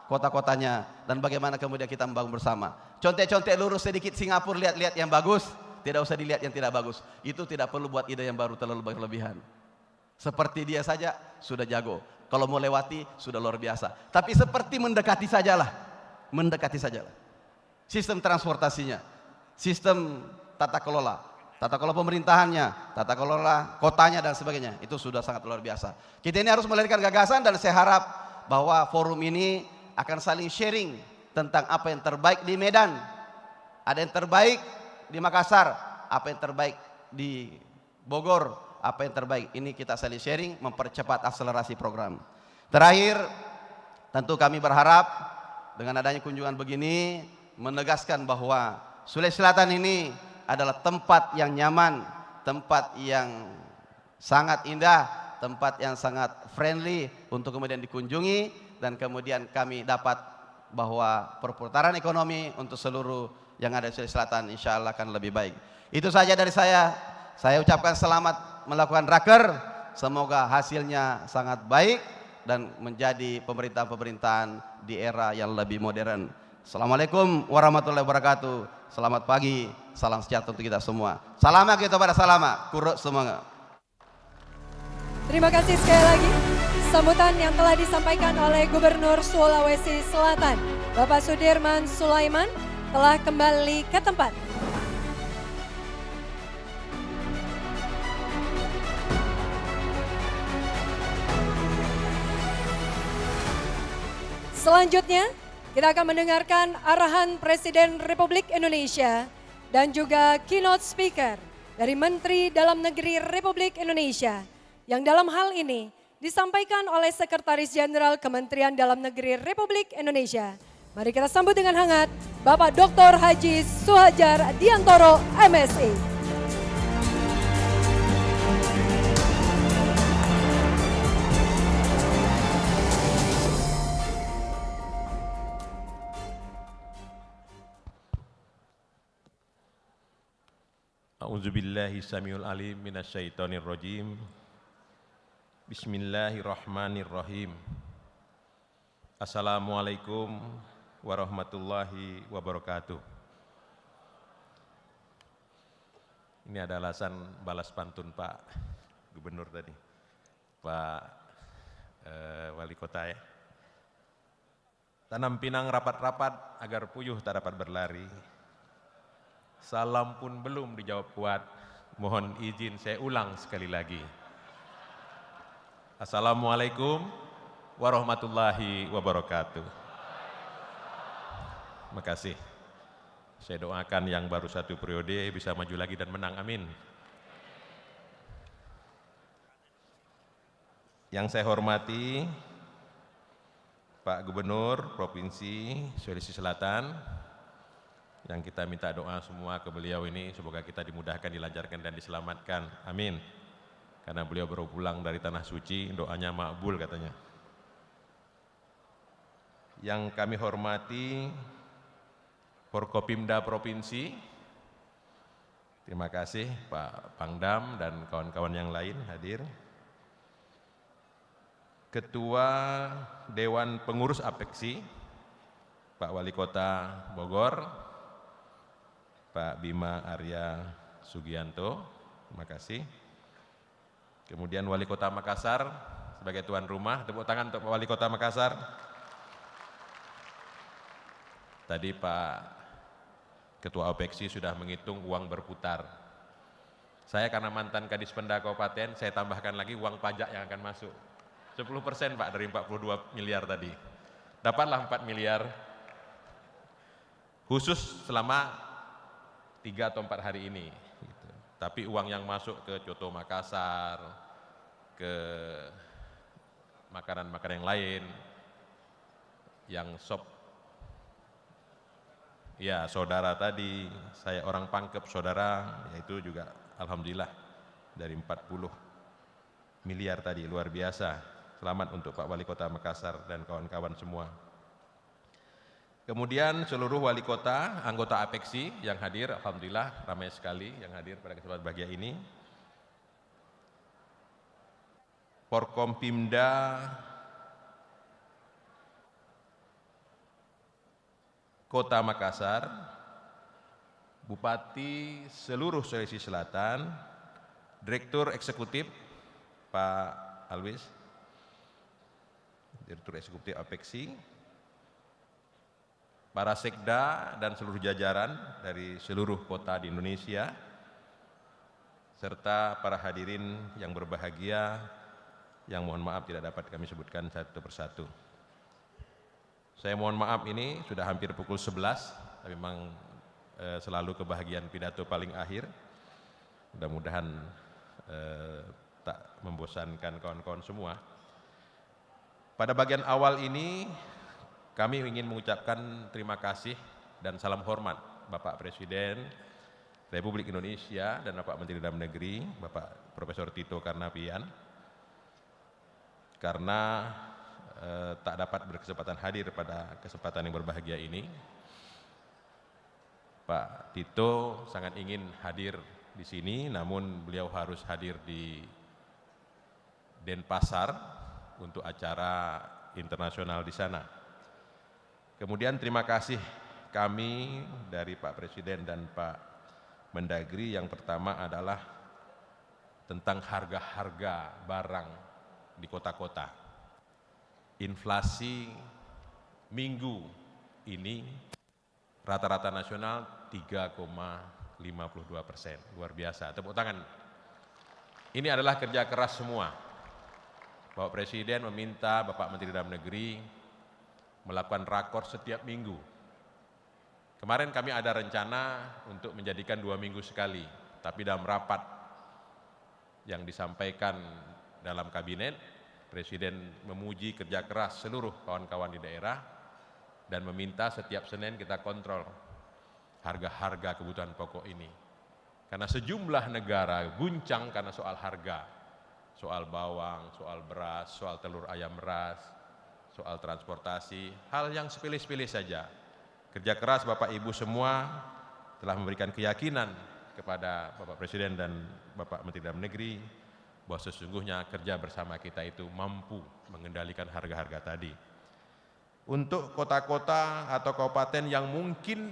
kota-kotanya, dan bagaimana kemudian kita membangun bersama. Contek-contek lurus sedikit Singapura, lihat-lihat yang bagus. Tidak usah dilihat yang tidak bagus. Itu tidak perlu buat ide yang baru terlalu berlebihan. Seperti dia saja sudah jago. Kalau mau lewati sudah luar biasa. Tapi seperti mendekati sajalah. Mendekati sajalah. Sistem transportasinya, sistem tata kelola pemerintahannya, tata kelola kotanya dan sebagainya. Itu sudah sangat luar biasa. Kita ini harus melahirkan gagasan dan saya harap bahwa forum ini akan saling sharing tentang apa yang terbaik di Medan. Ada yang terbaik di Makassar, apa yang terbaik di Bogor, apa yang terbaik. Ini kita saling sharing, mempercepat akselerasi program. Terakhir, tentu kami berharap dengan adanya kunjungan begini menegaskan bahwa Sulawesi Selatan ini adalah tempat yang nyaman, tempat yang sangat indah, tempat yang sangat friendly untuk kemudian dikunjungi, dan kemudian kami dapat bahwa perputaran ekonomi untuk seluruh yang ada di Sulawesi Selatan insya Allah akan lebih baik. Itu saja dari saya. Saya ucapkan selamat melakukan raker. Semoga hasilnya sangat baik dan menjadi pemerintahan-pemerintahan di era yang lebih modern. Assalamualaikum warahmatullahi wabarakatuh. Selamat pagi, salam sejahtera untuk kita semua. Salama kita pada salama, kuruk semangat. Terima kasih sekali lagi. Sambutan yang telah disampaikan oleh Gubernur Sulawesi Selatan, Bapak Sudirman Sulaiman, telah kembali ke tempat. Selanjutnya, kita akan mendengarkan arahan Presiden Republik Indonesia dan juga keynote speaker dari Menteri Dalam Negeri Republik Indonesia yang dalam hal ini disampaikan oleh Sekretaris Jenderal Kementerian Dalam Negeri Republik Indonesia. Mari kita sambut dengan hangat Bapak Dr. Haji Suhajar Diantoro, MSI. A'udzubillahi samiul alim minasyaitonir rajim. Bismillahirrahmanirrahim. Assalamualaikum warahmatullahi wabarakatuh. Ini ada alasan balas pantun Pak Gubernur tadi, Pak Wali Kota ya. Tanam pinang rapat-rapat agar puyuh tak dapat berlari. Salam pun belum dijawab kuat, mohon izin saya ulang sekali lagi. Assalamualaikum warahmatullahi wabarakatuh. Terima kasih. Saya doakan yang baru 1 periode bisa maju lagi dan menang, amin. Yang saya hormati Pak Gubernur Provinsi Sulawesi Selatan, yang kita minta doa semua ke beliau ini, semoga kita dimudahkan, dilancarkan, dan diselamatkan. Amin. Karena beliau baru pulang dari Tanah Suci, doanya makbul katanya. Yang kami hormati Forkopimda Provinsi, terima kasih Pak Pangdam dan kawan-kawan yang lain hadir. Ketua Dewan Pengurus Apeksi, Pak Wali Kota Bogor, Pak Bima Arya Sugianto, terima kasih. Kemudian Wali Kota Makassar sebagai tuan rumah, tepuk tangan untuk Pak Wali Kota Makassar. Tadi Pak Ketua Apeksi sudah menghitung uang berputar. Saya karena mantan Kadis Penda Kabupaten, saya tambahkan lagi uang pajak yang akan masuk. 10% Pak dari 42 miliar tadi. Dapatlah 4 miliar khusus selama 3 atau 4 hari ini. Gitu. Tapi uang yang masuk ke Coto Makassar, ke makanan-makanan yang lain, yang sop, ya saudara tadi, saya orang Pangkep saudara, yaitu juga alhamdulillah dari 40 miliar tadi, luar biasa. Selamat untuk Pak Wali Kota Makassar dan kawan-kawan semua. Kemudian seluruh wali kota, anggota Apeksi yang hadir, alhamdulillah ramai sekali yang hadir pada kesempatan bahagia ini. Forkompimda Kota Makassar, Bupati seluruh Sulawesi Selatan, Direktur Eksekutif Pak Alwis, Direktur Eksekutif Apeksi, para sekda dan seluruh jajaran dari seluruh kota di Indonesia, serta para hadirin yang berbahagia, yang mohon maaf tidak dapat kami sebutkan satu persatu. Saya mohon maaf, ini sudah hampir pukul 11, tapi memang selalu kebahagiaan pidato paling akhir. Mudah-mudahan tak membosankan kawan-kawan semua. Pada bagian awal ini, kami ingin mengucapkan terima kasih dan salam hormat Bapak Presiden Republik Indonesia dan Bapak Menteri Dalam Negeri, Bapak Profesor Tito Karnavian, karena tak dapat berkesempatan hadir pada kesempatan yang berbahagia ini. Pak Tito sangat ingin hadir di sini, namun beliau harus hadir di Denpasar untuk acara internasional di sana. Kemudian terima kasih kami dari Pak Presiden dan Pak Mendagri, yang pertama adalah tentang harga-harga barang di kota-kota. Inflasi minggu ini rata-rata nasional 3,52%. Luar biasa, tepuk tangan. Ini adalah kerja keras semua. Bapak Presiden meminta Bapak Menteri Dalam Negeri melakukan rakor setiap minggu. Kemarin kami ada rencana untuk menjadikan 2 minggu sekali, tapi dalam rapat yang disampaikan dalam kabinet, Presiden memuji kerja keras seluruh kawan-kawan di daerah dan meminta setiap Senin kita kontrol harga-harga kebutuhan pokok ini. Karena sejumlah negara guncang karena soal harga, soal bawang, soal beras, soal telur ayam ras, soal transportasi, hal yang sepele-sepele saja. Kerja keras Bapak Ibu semua telah memberikan keyakinan kepada Bapak Presiden dan Bapak Menteri Dalam Negeri bahwa sesungguhnya kerja bersama kita itu mampu mengendalikan harga-harga tadi. Untuk kota-kota atau kabupaten yang mungkin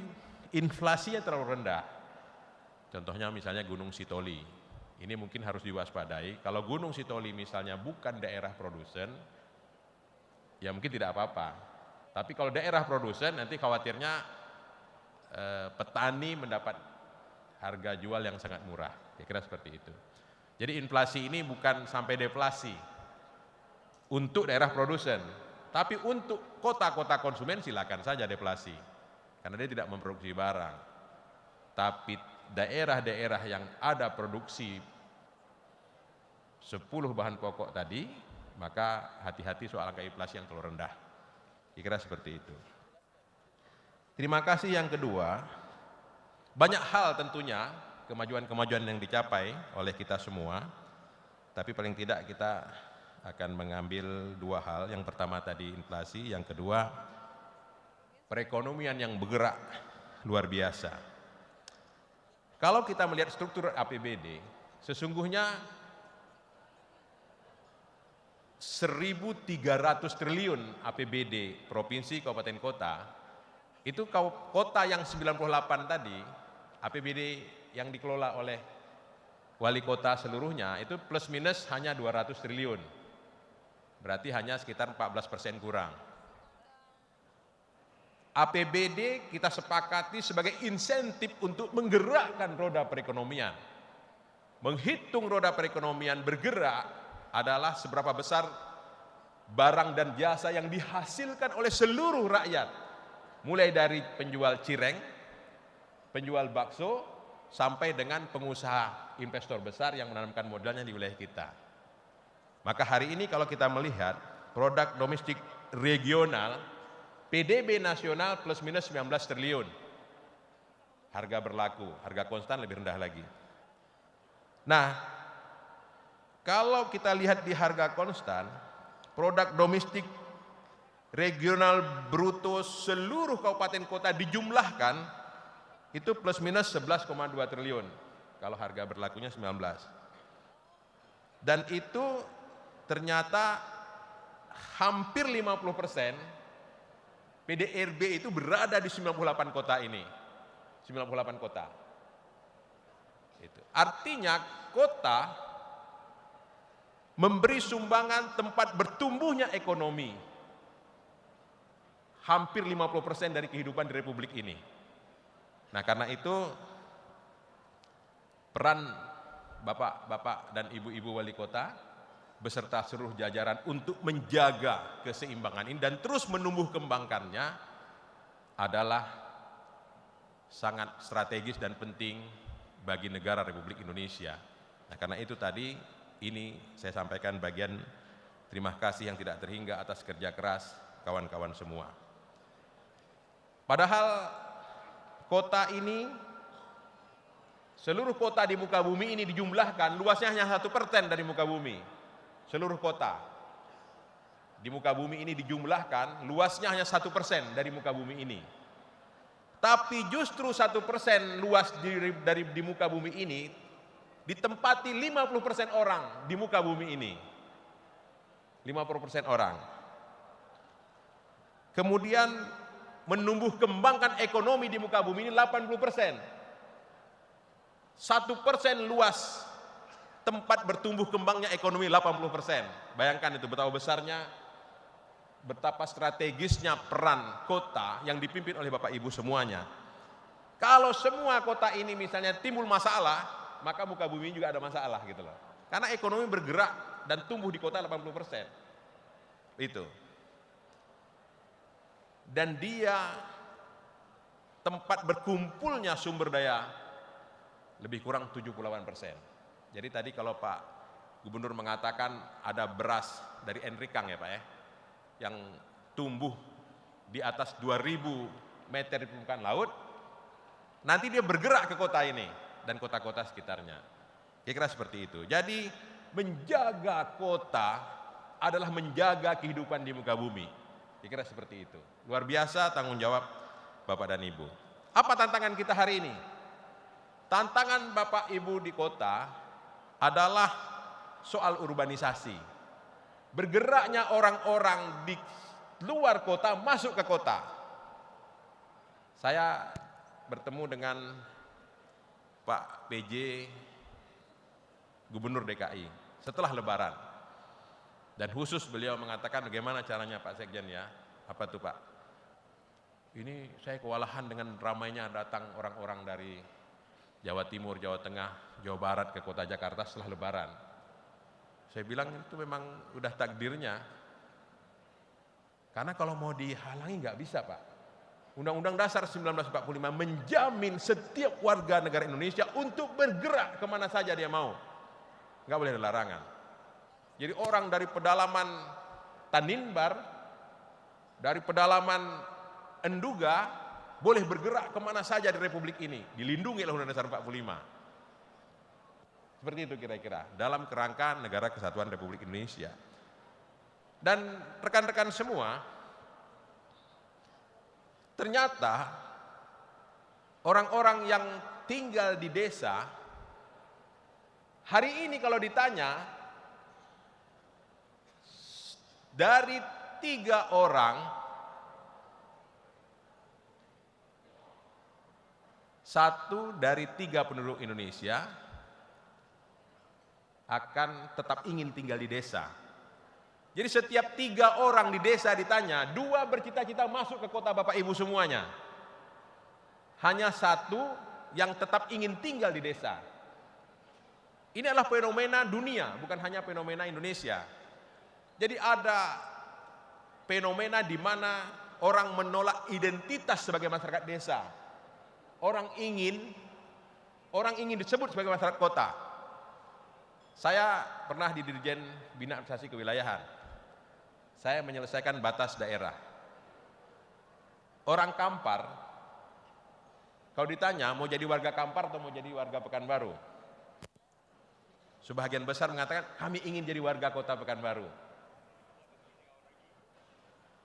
inflasinya terlalu rendah, contohnya misalnya Gunung Sitoli, ini mungkin harus diwaspadai. Kalau Gunung Sitoli misalnya bukan daerah produsen, ya mungkin tidak apa-apa. Tapi kalau daerah produsen nanti khawatirnya petani mendapat harga jual yang sangat murah. Kira-kira seperti itu. Jadi inflasi ini bukan sampai deflasi untuk daerah produsen, tapi untuk kota-kota konsumen silakan saja deflasi, karena dia tidak memproduksi barang. Tapi daerah-daerah yang ada produksi 10 bahan pokok tadi, maka hati-hati soal angka inflasi yang terlalu rendah. Kira-kira seperti itu. Terima kasih. Yang kedua, banyak hal tentunya kemajuan-kemajuan yang dicapai oleh kita semua, tapi paling tidak kita akan mengambil 2 hal. Yang pertama tadi inflasi, yang kedua perekonomian yang bergerak luar biasa. Kalau kita melihat struktur APBD, sesungguhnya 1.300 triliun APBD provinsi, kabupaten, kota. Itu kota yang 98 tadi, APBD yang dikelola oleh wali kota seluruhnya itu plus minus hanya 200 triliun. Berarti hanya sekitar 14% kurang. APBD kita sepakati sebagai insentif untuk menggerakkan roda perekonomian. Menghitung roda perekonomian bergerak adalah seberapa besar barang dan jasa yang dihasilkan oleh seluruh rakyat. Mulai dari penjual cireng, penjual bakso, sampai dengan pengusaha investor besar yang menanamkan modalnya di wilayah kita. Maka hari ini kalau kita melihat produk domestik regional, PDB nasional plus minus 19 triliun. Harga berlaku, harga konstan lebih rendah lagi. Nah, kalau kita lihat di harga konstan, produk domestik regional bruto seluruh kabupaten kota dijumlahkan itu plus minus 11,2 triliun kalau harga berlakunya 19. Dan itu ternyata hampir 50% PDRB itu berada di 98 kota ini. 98 kota. Itu. Artinya kota memberi sumbangan tempat bertumbuhnya ekonomi. Hampir 50% dari kehidupan di Republik ini. Nah, karena itu peran Bapak-bapak dan Ibu-ibu wali kota beserta seluruh jajaran untuk menjaga keseimbangan ini dan terus menumbuh kembangkannya adalah sangat strategis dan penting bagi negara Republik Indonesia. Nah, karena itu tadi ini saya sampaikan bagian terima kasih yang tidak terhingga atas kerja keras kawan-kawan semua. Padahal kota ini, seluruh kota di muka bumi ini dijumlahkan, luasnya hanya 1% dari muka bumi. Seluruh kota di muka bumi ini dijumlahkan, luasnya hanya 1% dari muka bumi ini. Tapi justru 1% luas di muka bumi ini ditempati 50% orang di muka bumi ini. 50% orang. Kemudian menumbuh kembangkan ekonomi di muka bumi ini 80%. 1% luas tempat bertumbuh kembangnya ekonomi 80%. Bayangkan itu betapa besarnya, betapa strategisnya peran kota yang dipimpin oleh Bapak Ibu semuanya. Kalau semua kota ini misalnya timbul masalah, maka muka bumi juga ada masalah gitu loh. Karena ekonomi bergerak dan tumbuh di kota 80%. Itu. Dan dia tempat berkumpulnya sumber daya lebih kurang 78%. Jadi tadi kalau Pak Gubernur mengatakan ada beras dari Enrikang ya Pak ya, yang tumbuh di atas 2000 meter di permukaan laut, nanti dia bergerak ke kota ini dan kota-kota sekitarnya. Kira-kira seperti itu. Jadi menjaga kota adalah menjaga kehidupan di muka bumi. Kira-kira seperti itu. Luar biasa tanggung jawab Bapak dan Ibu. Apa tantangan kita hari ini? Tantangan Bapak Ibu di kota adalah soal urbanisasi. Bergeraknya orang-orang di luar kota masuk ke kota. Saya bertemu dengan Pak PJ Gubernur DKI setelah Lebaran. Dan khusus beliau mengatakan bagaimana caranya Pak Sekjen ya. Apa tuh Pak? Ini saya kewalahan dengan ramainya datang orang-orang dari Jawa Timur, Jawa Tengah, Jawa Barat ke kota Jakarta setelah Lebaran. Saya bilang itu memang udah takdirnya. Karena kalau mau dihalangi nggak bisa Pak. Undang-Undang Dasar 1945 menjamin setiap warga negara Indonesia untuk bergerak kemana saja dia mau. Nggak boleh ada larangan. Jadi orang dari pedalaman Tanimbar, dari pedalaman Enduga, boleh bergerak kemana saja di Republik ini. Dilindungi oleh Undang-Undang Dasar 45. Seperti itu kira-kira, dalam kerangka Negara Kesatuan Republik Indonesia. Dan rekan-rekan semua, ternyata orang-orang yang tinggal di desa, hari ini kalau ditanya, dari 3 orang, 1 dari 3 penduduk Indonesia akan tetap ingin tinggal di desa. Jadi setiap 3 orang di desa ditanya, 2 bercita-cita masuk ke kota Bapak Ibu semuanya. Hanya 1 yang tetap ingin tinggal di desa. Ini adalah fenomena dunia, bukan hanya fenomena Indonesia. Jadi ada fenomena di mana orang menolak identitas sebagai masyarakat desa. Orang ingin disebut sebagai masyarakat kota. Saya pernah di Dirjen Bina Administrasi Kewilayahan. Saya menyelesaikan batas daerah. Orang Kampar, kalau ditanya mau jadi warga Kampar atau mau jadi warga Pekanbaru, sebagian besar mengatakan kami ingin jadi warga kota Pekanbaru.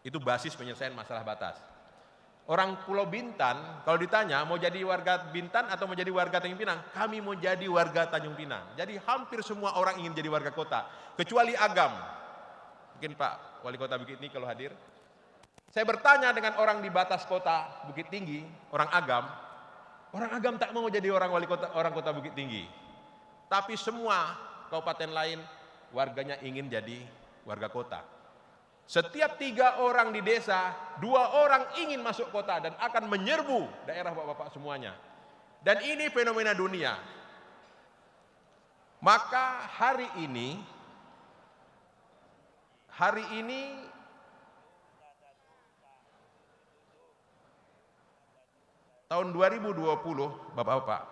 Itu basis penyelesaian masalah batas. Orang Pulau Bintan, kalau ditanya mau jadi warga Bintan atau mau jadi warga Tanjung Pinang, kami mau jadi warga Tanjung Pinang. Jadi hampir semua orang ingin jadi warga kota, kecuali Agam. Mungkin Pak Wali Kota Bukit Tinggi kalau hadir. Saya bertanya dengan orang di batas kota Bukit Tinggi, orang Agam tak mau jadi orang kota Bukit Tinggi. Tapi semua kabupaten lain warganya ingin jadi warga kota. Setiap 3 orang di desa, 2 orang ingin masuk kota dan akan menyerbu daerah bapak-bapak semuanya. Dan ini fenomena dunia. Maka hari ini tahun 2020, bapak-bapak,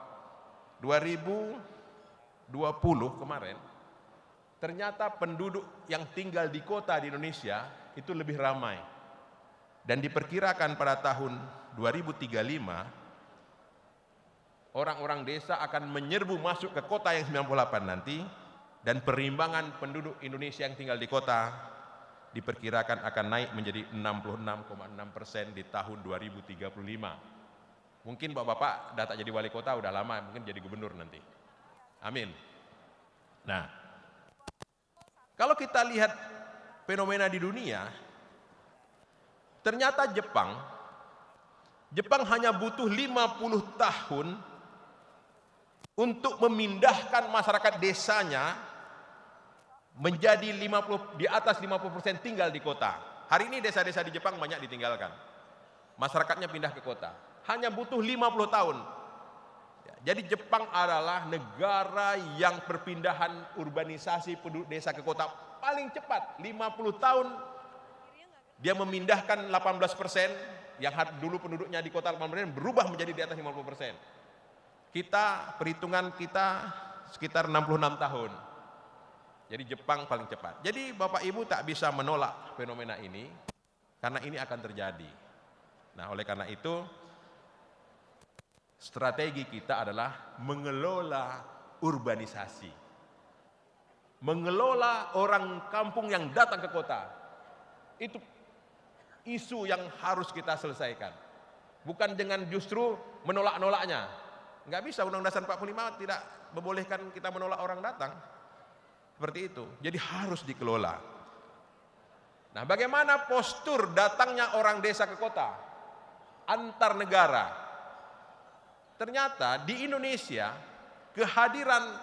2020 kemarin, ternyata penduduk yang tinggal di kota di Indonesia itu lebih ramai. Dan diperkirakan pada tahun 2035, orang-orang desa akan menyerbu masuk ke kota yang 98 nanti, dan perimbangan penduduk Indonesia yang tinggal di kota diperkirakan akan naik menjadi 66,6% di tahun 2035. Mungkin bapak-bapak tak jadi wali kota udah lama, mungkin jadi gubernur nanti. Amin. Nah, kalau kita lihat fenomena di dunia, ternyata Jepang hanya butuh 50 tahun untuk memindahkan masyarakat desanya menjadi di atas 50% tinggal di kota. Hari ini desa-desa di Jepang banyak ditinggalkan. Masyarakatnya pindah ke kota. Hanya butuh 50 tahun. Jadi Jepang adalah negara yang perpindahan urbanisasi penduduk desa ke kota paling cepat. 50 tahun dia memindahkan 18%, yang dulu penduduknya di kota 18% berubah menjadi di atas 50%. Perhitungan kita sekitar 66 tahun. Jadi Jepang paling cepat. Jadi Bapak Ibu tak bisa menolak fenomena ini, karena ini akan terjadi. Nah, oleh karena itu, strategi kita adalah mengelola urbanisasi. Mengelola orang kampung yang datang ke kota. Itu isu yang harus kita selesaikan. Bukan dengan justru menolak-nolaknya. Enggak bisa, Undang-Undang Dasar 45 tidak membolehkan kita menolak orang datang. Seperti itu. Jadi harus dikelola. Nah, bagaimana postur datangnya orang desa ke kota? Antar negara. Ternyata di Indonesia kehadiran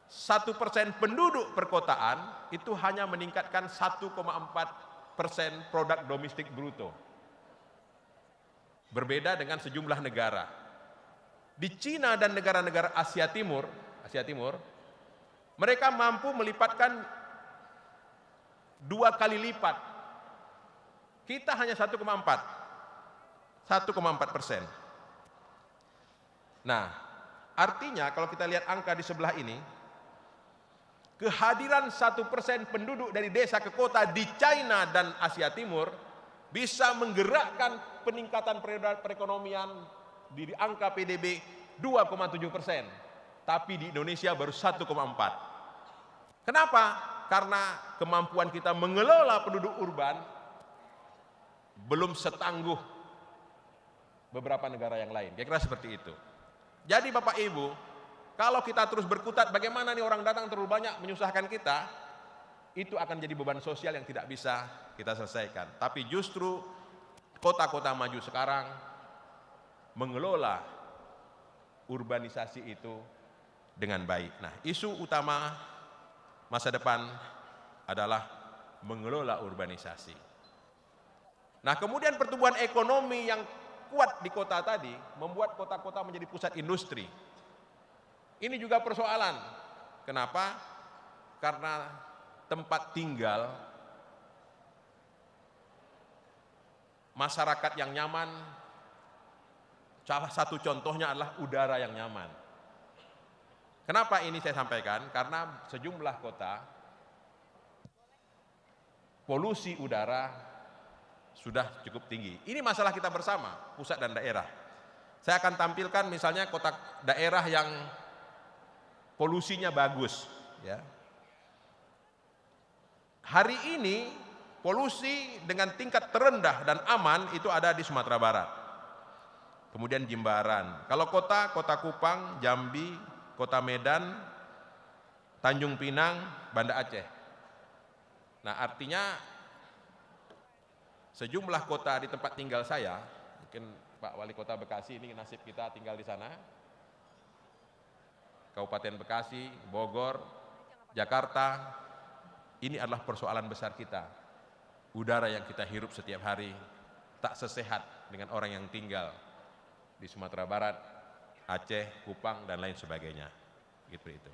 1% penduduk perkotaan itu hanya meningkatkan 1,4% produk domestik bruto. Berbeda dengan sejumlah negara. Di Cina dan negara-negara Asia Timur, mereka mampu melipatkan 2 kali lipat. Kita hanya 1,4%. Nah, artinya kalau kita lihat angka di sebelah ini, kehadiran 1% penduduk dari desa ke kota di China dan Asia Timur bisa menggerakkan peningkatan perekonomian di angka PDB 2,7%. Tapi di Indonesia baru 1,4%. Kenapa? Karena kemampuan kita mengelola penduduk urban belum setangguh beberapa negara yang lain. Kira-kira seperti itu. Jadi Bapak Ibu, kalau kita terus berkutat bagaimana nih orang datang terlalu banyak menyusahkan kita, itu akan jadi beban sosial yang tidak bisa kita selesaikan. Tapi justru kota-kota maju sekarang mengelola urbanisasi itu dengan baik. Nah, isu utama masa depan adalah mengelola urbanisasi. Nah, kemudian pertumbuhan ekonomi yang kuat di kota tadi membuat kota-kota menjadi pusat industri. Ini juga persoalan. Kenapa? Karena tempat tinggal masyarakat yang nyaman, salah satu contohnya adalah udara yang nyaman. Kenapa ini saya sampaikan? Karena sejumlah kota polusi udara sudah cukup tinggi. Ini masalah kita bersama, pusat dan daerah. Saya akan tampilkan misalnya kota daerah yang polusinya bagus. Ya. Hari ini polusi dengan tingkat terendah dan aman itu ada di Sumatera Barat. Kemudian Jimbaran. Kalau kota Kupang, Jambi, Kota Medan, Tanjung Pinang, Banda Aceh. Nah, artinya sejumlah kota di tempat tinggal saya, mungkin Pak Wali Kota Bekasi ini nasib kita tinggal di sana, Kabupaten Bekasi, Bogor, Jakarta, ini adalah persoalan besar kita. Udara yang kita hirup setiap hari tak sesehat dengan orang yang tinggal di Sumatera Barat, Aceh, Kupang, dan lain sebagainya. Gitu itu.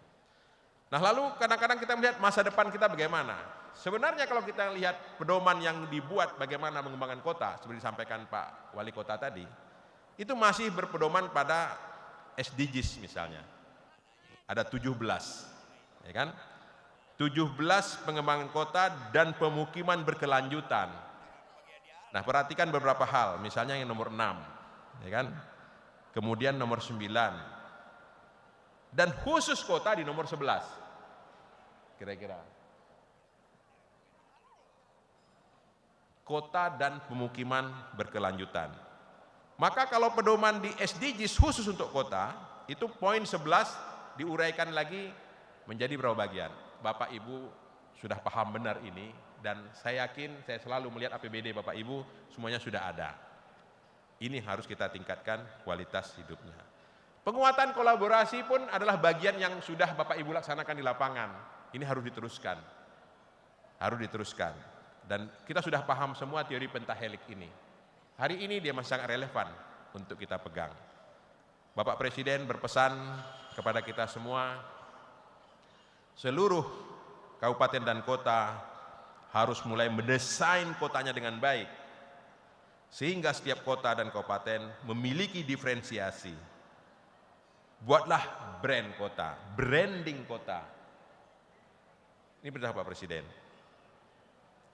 Nah, lalu kadang-kadang kita melihat masa depan kita bagaimana. Sebenarnya kalau kita lihat pedoman yang dibuat bagaimana mengembangkan kota, seperti disampaikan Pak Wali Kota tadi, itu masih berpedoman pada SDGs misalnya. Ada 17, ya kan? 17 pengembangan kota dan pemukiman berkelanjutan. Nah, perhatikan beberapa hal, misalnya yang nomor 6, ya kan? Kemudian nomor 9. Dan khusus kota di nomor 11. Kira-kira. Kota dan pemukiman berkelanjutan. Maka kalau pedoman di SDGs khusus untuk kota, itu poin 11 diuraikan lagi menjadi berapa bagian. Bapak Ibu sudah paham benar ini, dan saya yakin, saya selalu melihat APBD Bapak Ibu semuanya sudah ada. Ini harus kita tingkatkan kualitas hidupnya. Penguatan kolaborasi pun adalah bagian yang sudah Bapak Ibu laksanakan di lapangan. Ini harus diteruskan. Harus diteruskan. Dan kita sudah paham semua teori pentahelik ini. Hari ini dia masih sangat relevan untuk kita pegang. Bapak Presiden berpesan kepada kita semua, seluruh kabupaten dan kota harus mulai mendesain kotanya dengan baik. Sehingga setiap kota dan kabupaten memiliki diferensiasi. Buatlah brand kota, branding kota. Ini perintah Pak Presiden.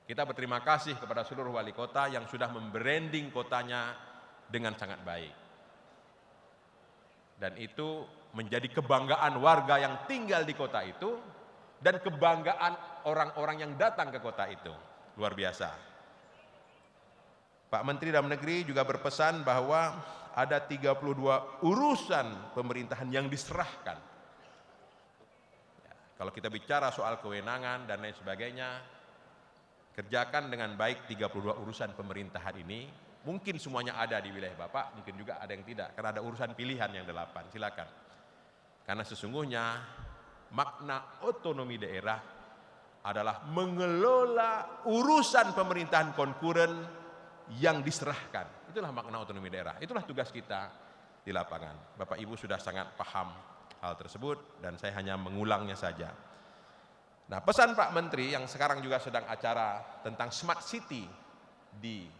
Kita berterima kasih kepada seluruh wali kota yang sudah membranding kotanya dengan sangat baik. Dan itu menjadi kebanggaan warga yang tinggal di kota itu dan kebanggaan orang-orang yang datang ke kota itu. Luar biasa. Pak Menteri Dalam Negeri juga berpesan bahwa ada 32 urusan pemerintahan yang diserahkan. Ya, kalau kita bicara soal kewenangan dan lain sebagainya, kerjakan dengan baik 32 urusan pemerintahan ini. Mungkin semuanya ada di wilayah Bapak, mungkin juga ada yang tidak. Karena ada urusan pilihan yang 8, silakan. Karena sesungguhnya makna otonomi daerah adalah mengelola urusan pemerintahan konkuren yang diserahkan. Itulah makna otonomi daerah. Itulah tugas kita di lapangan. Bapak Ibu sudah sangat paham hal tersebut dan saya hanya mengulangnya saja. Nah, pesan Pak Menteri yang sekarang juga sedang acara tentang Smart City di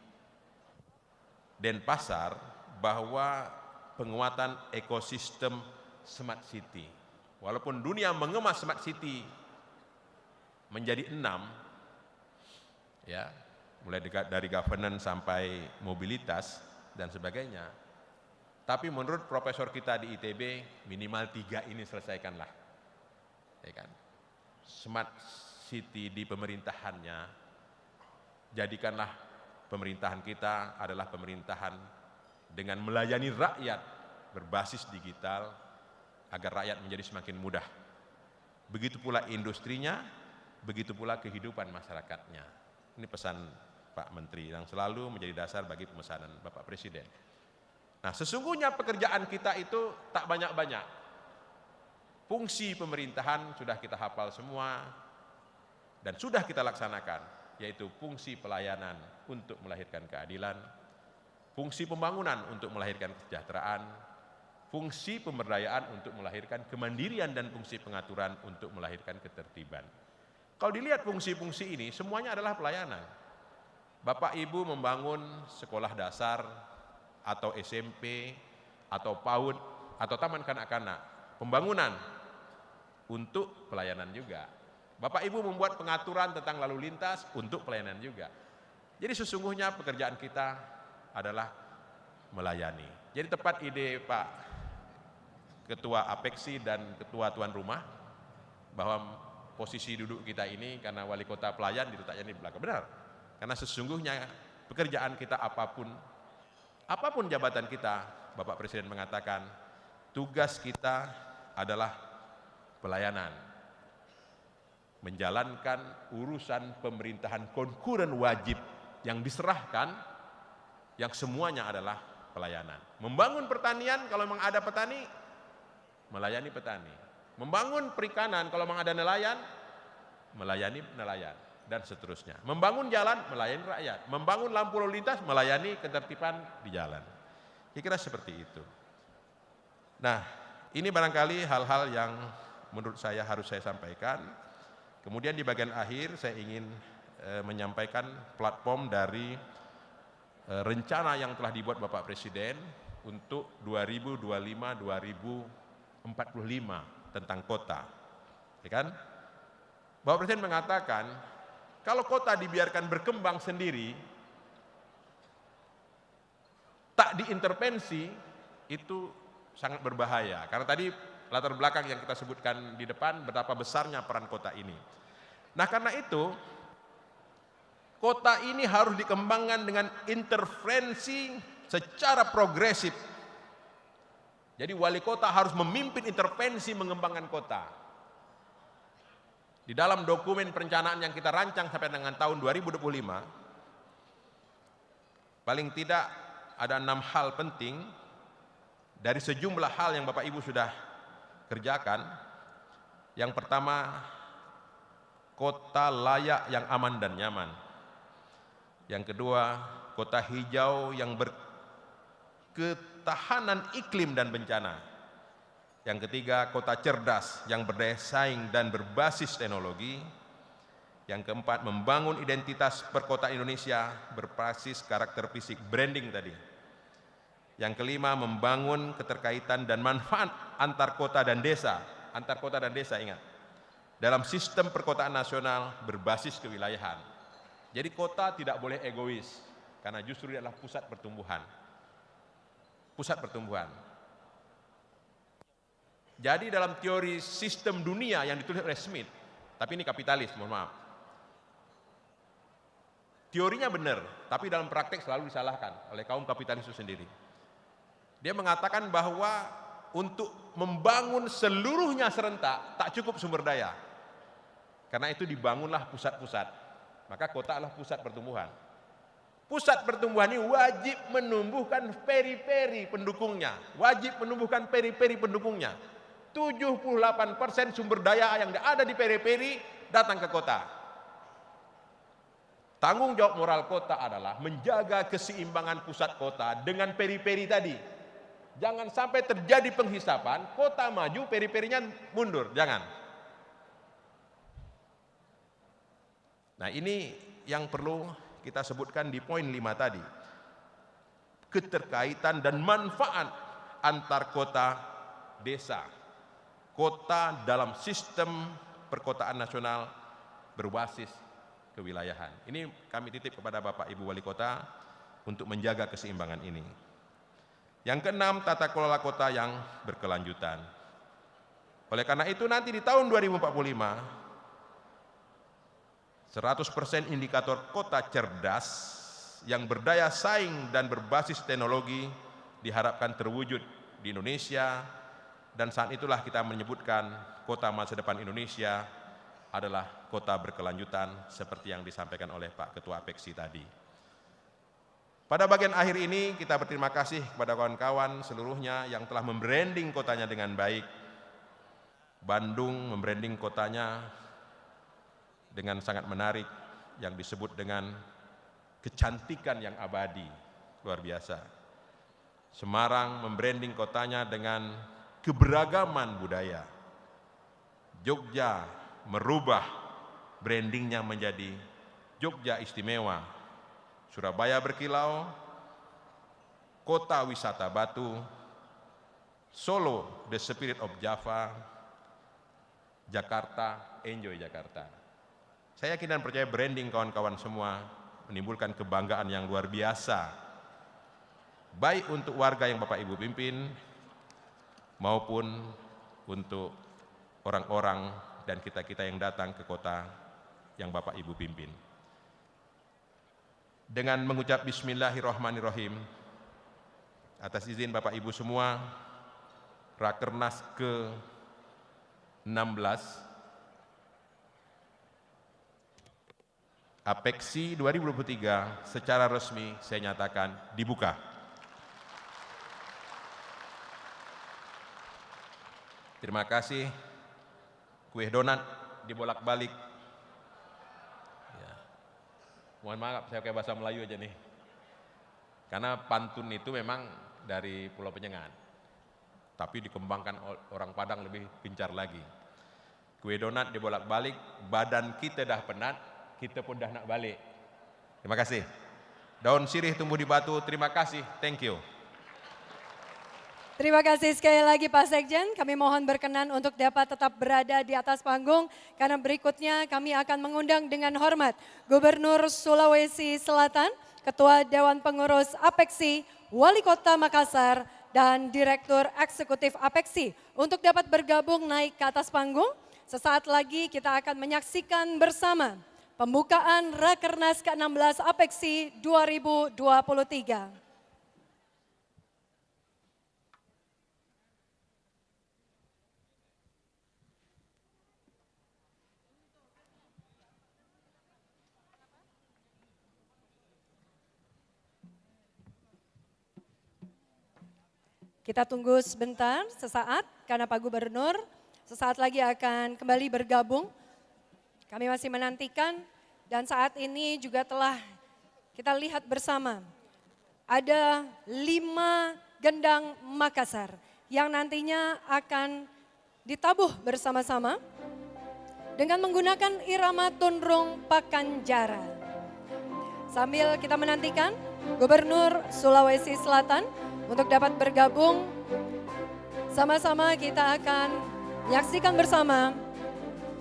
Denpasar, bahwa penguatan ekosistem Smart City. Walaupun dunia mengemas Smart City menjadi 6, ya, mulai dari governance sampai mobilitas dan sebagainya. Tapi menurut profesor kita di ITB, minimal 3 ini selesaikanlah. Ya kan? Smart City di pemerintahannya, jadikanlah pemerintahan kita adalah pemerintahan dengan melayani rakyat berbasis digital agar rakyat menjadi semakin mudah. Begitu pula industrinya, begitu pula kehidupan masyarakatnya. Ini pesan Pak Menteri yang selalu menjadi dasar bagi pemesanan Bapak Presiden. Nah, sesungguhnya pekerjaan kita itu tak banyak-banyak. Fungsi pemerintahan sudah kita hafal semua dan sudah kita laksanakan, yaitu fungsi pelayanan untuk melahirkan keadilan, fungsi pembangunan untuk melahirkan kesejahteraan, fungsi pemberdayaan untuk melahirkan kemandirian, dan fungsi pengaturan untuk melahirkan ketertiban. Kalau dilihat fungsi-fungsi ini, semuanya adalah pelayanan. Bapak Ibu membangun sekolah dasar atau SMP atau PAUD atau taman kanak-kanak, pembangunan untuk pelayanan juga. Bapak Ibu membuat pengaturan tentang lalu lintas untuk pelayanan juga. Jadi sesungguhnya pekerjaan kita adalah melayani. Jadi tepat ide Pak Ketua Apeksi dan Ketua Tuan Rumah bahwa posisi duduk kita ini karena wali kota pelayan diletaknya di belakang. Benar. Karena sesungguhnya pekerjaan kita apapun jabatan kita, Bapak Presiden mengatakan tugas kita adalah pelayanan. Menjalankan urusan pemerintahan konkuren wajib yang diserahkan, yang semuanya adalah pelayanan. Membangun pertanian, kalau memang ada petani, melayani petani. Membangun perikanan, kalau memang ada nelayan, melayani nelayan, dan seterusnya. Membangun jalan, melayani rakyat. Membangun lampu lalu lintas, melayani ketertiban di jalan. Kira-kira seperti itu. Nah, ini barangkali hal-hal yang menurut saya harus saya sampaikan. Kemudian di bagian akhir saya ingin menyampaikan platform dari rencana yang telah dibuat Bapak Presiden untuk 2025-2045 tentang kota. Ya kan? Bapak Presiden mengatakan kalau kota dibiarkan berkembang sendiri, tak diintervensi, itu sangat berbahaya. Karena tadi latar belakang yang kita sebutkan di depan betapa besarnya peran kota ini. Nah, karena itu kota ini harus dikembangkan dengan intervensi secara progresif. Jadi wali kota harus memimpin intervensi mengembangkan kota. Di dalam dokumen perencanaan yang kita rancang sampai dengan tahun 2025, paling tidak ada 6 hal penting dari sejumlah hal yang Bapak Ibu sudah kerjakan. Yang pertama, kota layak yang aman dan nyaman. Yang kedua, kota hijau yang berketahanan iklim dan bencana. Yang ketiga, kota cerdas yang berdaya saing dan berbasis teknologi. Yang keempat, membangun identitas perkotaan Indonesia berbasis karakter fisik, branding tadi. Yang kelima, membangun keterkaitan dan manfaat antar kota dan desa. Antar kota dan desa, ingat. Dalam sistem perkotaan nasional berbasis kewilayahan. Jadi kota tidak boleh egois, karena justru dia adalah pusat pertumbuhan. Pusat pertumbuhan. Jadi dalam teori sistem dunia yang ditulis oleh Smith, tapi ini kapitalis, mohon maaf. Teorinya benar, tapi dalam praktek selalu disalahkan oleh kaum kapitalis itu sendiri. Dia mengatakan bahwa untuk membangun seluruhnya serentak, tak cukup sumber daya. Karena itu dibangunlah pusat-pusat. Maka kota adalah pusat pertumbuhan. Pusat pertumbuhan ini wajib menumbuhkan peri-peri pendukungnya. Wajib menumbuhkan peri-peri pendukungnya. 78% sumber daya yang ada di peri-peri datang ke kota. Tanggung jawab moral kota adalah menjaga keseimbangan pusat kota dengan peri-peri tadi. Jangan sampai terjadi penghisapan, kota maju, peri-perinya mundur. Jangan. Nah, ini yang perlu kita sebutkan di poin 5 tadi. Keterkaitan dan manfaat antar kota desa. Kota dalam sistem perkotaan nasional berbasis kewilayahan. Ini kami titip kepada Bapak Ibu Wali Kota untuk menjaga keseimbangan ini. Yang keenam, tata kelola kota yang berkelanjutan. Oleh karena itu nanti di tahun 2045, 100% indikator kota cerdas yang berdaya saing dan berbasis teknologi diharapkan terwujud di Indonesia. Dan saat itulah kita menyebutkan kota masa depan Indonesia adalah kota berkelanjutan seperti yang disampaikan oleh Pak Ketua Apeksi tadi. Pada bagian akhir ini kita berterima kasih kepada kawan-kawan seluruhnya yang telah membranding kotanya dengan baik. Bandung membranding kotanya dengan sangat menarik yang disebut dengan kecantikan yang abadi, luar biasa. Semarang membranding kotanya dengan keberagaman budaya. Jogja merubah brandingnya menjadi Jogja Istimewa. Surabaya berkilau, kota wisata batu. Solo, the spirit of Java. Jakarta, enjoy Jakarta. Saya yakin dan percaya branding kawan-kawan semua menimbulkan kebanggaan yang luar biasa. Baik untuk warga yang Bapak Ibu pimpin, maupun untuk orang-orang dan kita-kita yang datang ke kota yang Bapak Ibu pimpin. Dengan mengucap Bismillahirrahmanirrahim, atas izin Bapak Ibu semua, Rakernas ke-16 Apeksi 2023 secara resmi saya nyatakan dibuka. Terima kasih. Kue donat dibolak-balik. Ya. Mohon maaf, saya pakai bahasa Melayu aja nih. Karena pantun itu memang dari Pulau Penyengat. Tapi dikembangkan orang Padang lebih pincar lagi. Kue donat dibolak-balik, badan kita dah penat, kita pun dah nak balik. Terima kasih. Daun sirih tumbuh di batu, terima kasih, thank you. Terima kasih sekali lagi Pak Sekjen, kami mohon berkenan untuk dapat tetap berada di atas panggung karena berikutnya kami akan mengundang dengan hormat Gubernur Sulawesi Selatan, Ketua Dewan Pengurus Apeksi, Wali Kota Makassar, dan Direktur Eksekutif Apeksi untuk dapat bergabung naik ke atas panggung. Sesaat lagi kita akan menyaksikan bersama pembukaan Rakernas ke-16 Apeksi 2023. Kita tunggu sebentar, sesaat, karena Pak Gubernur sesaat lagi akan kembali bergabung. Kami masih menantikan dan saat ini juga telah kita lihat bersama. Ada 5 gendang Makassar yang nantinya akan ditabuh bersama-sama dengan menggunakan irama Tunrung Pakanjara. Sambil kita menantikan Gubernur Sulawesi Selatan untuk dapat bergabung, sama-sama kita akan menyaksikan bersama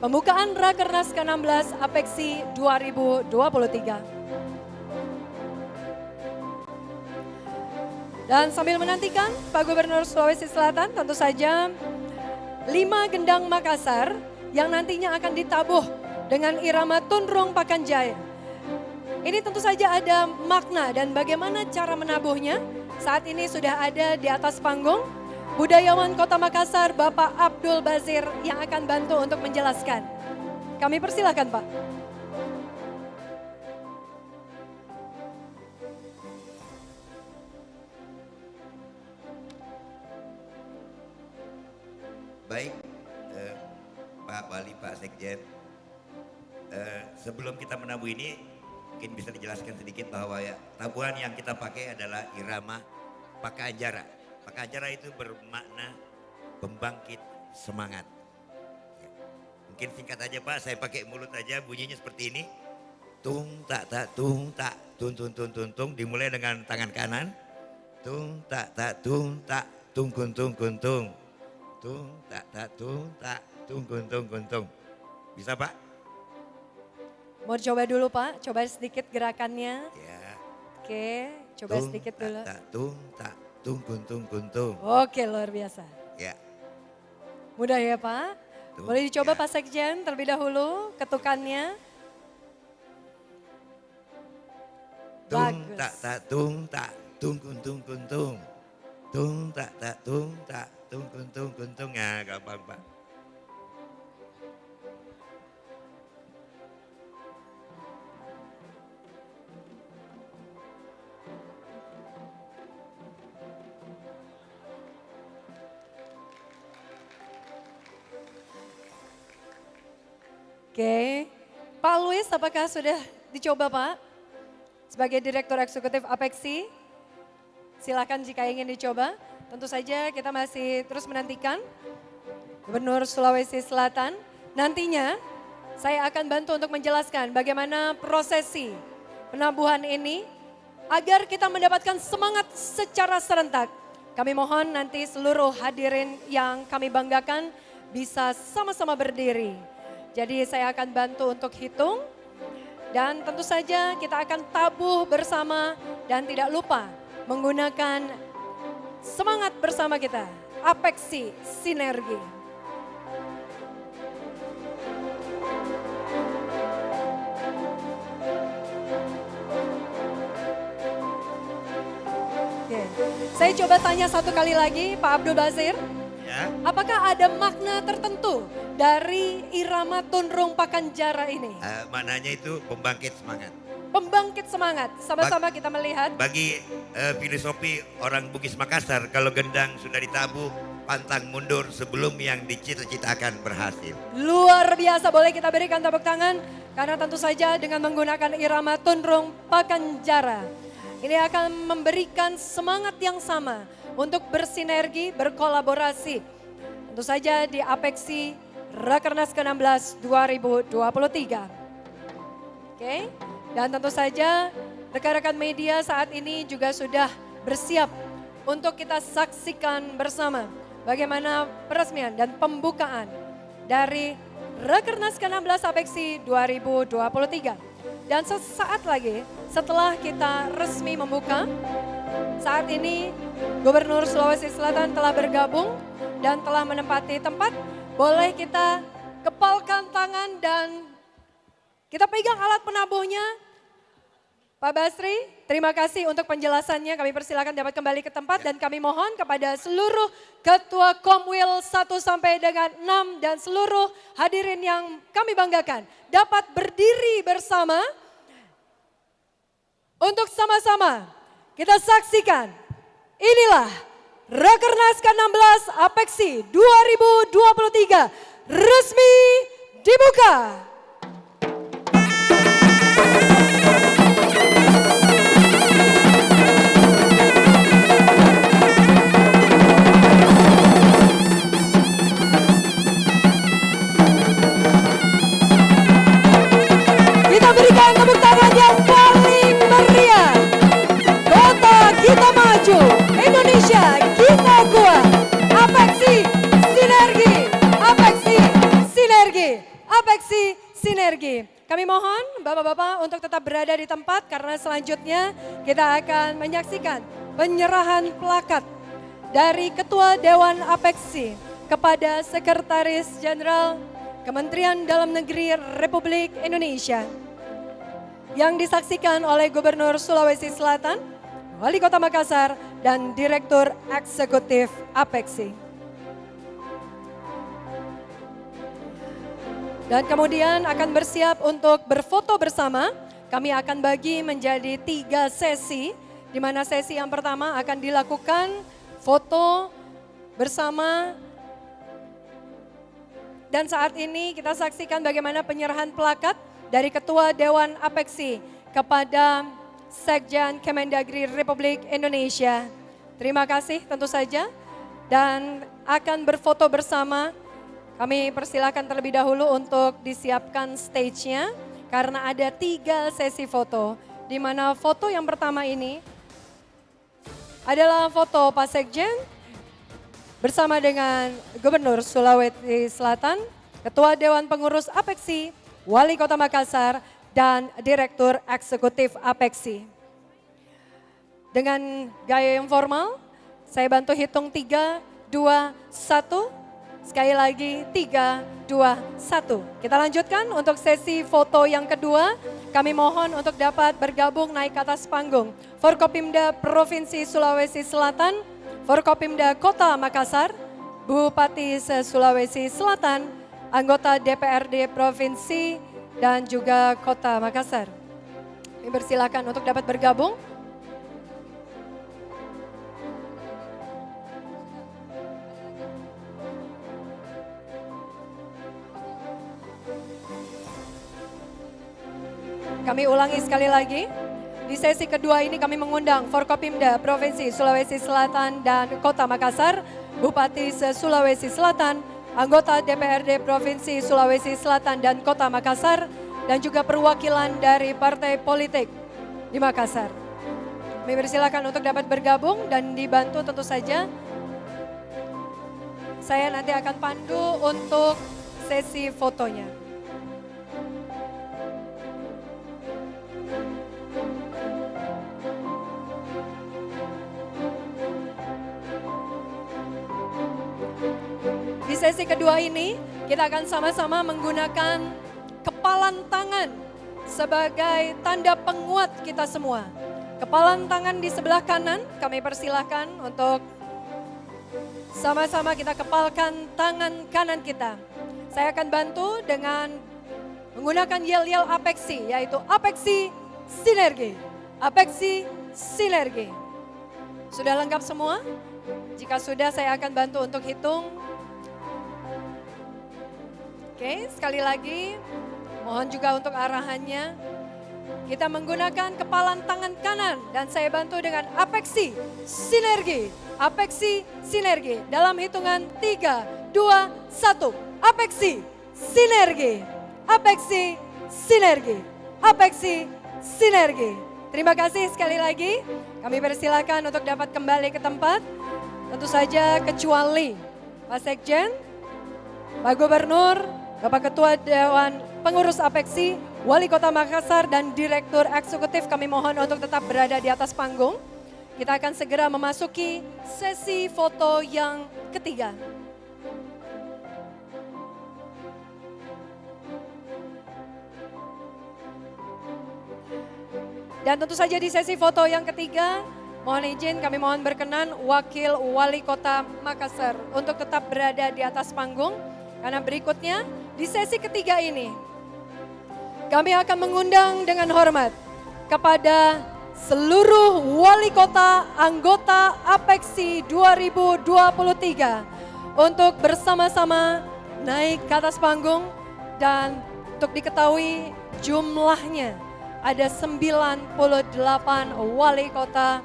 pembukaan Rakernas ke-16 Apeksi 2023. Dan sambil menantikan Pak Gubernur Sulawesi Selatan, tentu saja 5 gendang Makassar yang nantinya akan ditabuh dengan irama Tunrung Pakanjaya. Ini tentu saja ada makna dan bagaimana cara menabuhnya. Saat ini sudah ada di atas panggung budayawan Kota Makassar Bapak Abdul Bazir yang akan bantu untuk menjelaskan. Kami persilakan Pak. Baik, Pak Wali, Pak Sekjen, sebelum kita menabuh ini, mungkin bisa dijelaskan sedikit bahwa ya, tabuhan yang kita pakai adalah irama Pakanjara. Pakanjara itu bermakna pembangkit semangat. Ya. Mungkin singkat aja Pak, saya pakai mulut aja, bunyinya seperti ini. Tung tak tak tung tak tung tung tung tung tung, dimulai dengan tangan kanan. Tung tak tak tung tak tung kuntung kuntung. Tung tak tak tung tak tung kuntung kuntung. Bisa Pak? Mau coba dulu Pak, coba sedikit gerakannya. Ya. Oke, coba sedikit dulu. Tak tung tak tung kuntung kuntung. Oke, luar biasa. Ya. Mudah ya Pak. Tung, Boleh dicoba ya. Pak Sekjen terlebih dahulu ketukannya. Tung Bagus. tak tak tung tak tung kuntung kuntung. Tung tak tak tung tak tung kuntung kuntung. Ya, gampang Pak. Oke, Pak Luis apakah sudah dicoba Pak? Sebagai Direktur Eksekutif Apeksi, silakan jika ingin dicoba. Tentu saja kita masih terus menantikan Gubernur Sulawesi Selatan. Nantinya saya akan bantu untuk menjelaskan bagaimana prosesi penabuhan ini agar kita mendapatkan semangat secara serentak. Kami mohon nanti seluruh hadirin yang kami banggakan bisa sama-sama berdiri. Jadi saya akan bantu untuk hitung dan tentu saja kita akan tabuh bersama dan tidak lupa menggunakan semangat bersama kita, Apeksi Sinergi. Oke. Saya coba tanya satu kali lagi Pak Abdul Bazir. Ya. Apakah ada makna tertentu dari irama Tunrung Pakanjara ini? Maknanya itu pembangkit semangat. Pembangkit semangat, sama-sama kita melihat. Bagi filosofi orang Bugis Makassar, kalau gendang sudah ditabuh, pantang mundur sebelum yang dicita-citakan berhasil. Luar biasa, boleh kita berikan tepuk tangan. Karena tentu saja dengan menggunakan irama Tunrung Pakanjara, ini akan memberikan semangat yang sama untuk bersinergi, berkolaborasi. Tentu saja di Apeksi Rakernas ke-16 2023. Oke, dan tentu saja rekan-rekan media saat ini juga sudah bersiap untuk kita saksikan bersama bagaimana peresmian dan pembukaan dari Rakernas ke-16 Apeksi 2023. Dan sesaat lagi setelah kita resmi membuka, saat ini Gubernur Sulawesi Selatan telah bergabung dan telah menempati tempat. Boleh kita kepalkan tangan dan kita pegang alat penabuhnya. Pak Basri, terima kasih untuk penjelasannya. Kami persilakan dapat kembali ke tempat dan kami mohon kepada seluruh Ketua Komwil 1 sampai dengan 6 dan seluruh hadirin yang kami banggakan dapat berdiri bersama untuk sama-sama kita saksikan. Inilah Rakernas ke-16 Apeksi 2023 resmi dibuka. Kita berikan tepuk tangan yang paling meriah. Kota kita maju, Indonesia kita kuat. Apeksi sinergi, apeksi sinergi, apeksi sinergi. Kami mohon Bapak-Bapak untuk tetap berada di tempat karena selanjutnya kita akan menyaksikan penyerahan plakat dari Ketua Dewan Apeksi kepada Sekretaris Jenderal Kementerian Dalam Negeri Republik Indonesia yang disaksikan oleh Gubernur Sulawesi Selatan, Wali Kota Makassar, dan Direktur Eksekutif Apeksi. Dan kemudian akan bersiap untuk berfoto bersama. Kami akan bagi menjadi 3 sesi, di mana sesi yang pertama akan dilakukan foto bersama. Dan saat ini kita saksikan bagaimana penyerahan plakat dari Ketua Dewan Apeksi kepada Sekjen Kemendagri Republik Indonesia. Terima kasih tentu saja dan akan berfoto bersama. Kami persilakan terlebih dahulu untuk disiapkan stage-nya karena ada 3 sesi foto. Di mana foto yang pertama ini adalah foto Pak Sekjen bersama dengan Gubernur Sulawesi Selatan, Ketua Dewan Pengurus Apeksi, Wali Kota Makassar, dan Direktur Eksekutif Apeksi. Dengan gaya yang formal, saya bantu hitung 3, 2, 1. Sekali lagi 3, 2, 1. Kita lanjutkan untuk sesi foto yang kedua. Kami mohon untuk dapat bergabung naik ke atas panggung. Forkopimda Provinsi Sulawesi Selatan, Forkopimda Kota Makassar, Bupati Sulawesi Selatan, anggota DPRD Provinsi, dan juga Kota Makassar. Kami persilakan untuk dapat bergabung. Kami ulangi sekali lagi. Di sesi kedua ini kami mengundang Forkopimda Provinsi Sulawesi Selatan dan Kota Makassar, Bupati Sulawesi Selatan, anggota DPRD Provinsi Sulawesi Selatan dan Kota Makassar, dan juga perwakilan dari partai politik di Makassar. Kami persilakan untuk dapat bergabung dan dibantu tentu saja. Saya nanti akan pandu untuk sesi fotonya. Di sesi kedua ini kita akan sama-sama menggunakan kepalan tangan sebagai tanda penguat kita semua. Kepalan tangan di sebelah kanan kami persilahkan untuk sama-sama kita kepalkan tangan kanan kita. Saya akan bantu dengan menggunakan yel-yel apeksi, yaitu apeksi sinergi. Apeksi sinergi. Sudah lengkap semua? Jika sudah saya akan bantu untuk hitung. Oke, sekali lagi mohon juga untuk arahannya. Kita menggunakan kepalan tangan kanan dan saya bantu dengan apeksi sinergi. Apeksi sinergi dalam hitungan 3, 2, 1. Apeksi sinergi. Apeksi sinergi. Apeksi sinergi. Terima kasih sekali lagi. Kami persilakan untuk dapat kembali ke tempat. Tentu saja kecuali Pak Sekjen, Pak Gubernur, Bapak Ketua Dewan Pengurus Apeksi, Wali Kota Makassar, dan Direktur Eksekutif, kami mohon untuk tetap berada di atas panggung. Kita akan segera memasuki sesi foto yang ketiga. Dan tentu saja di sesi foto yang ketiga, mohon izin kami mohon berkenan Wakil Wali Kota Makassar untuk tetap berada di atas panggung. Karena berikutnya di sesi ketiga ini kami akan mengundang dengan hormat kepada seluruh wali kota anggota APEXI 2023 untuk bersama-sama naik ke atas panggung, dan untuk diketahui jumlahnya ada 98 wali kota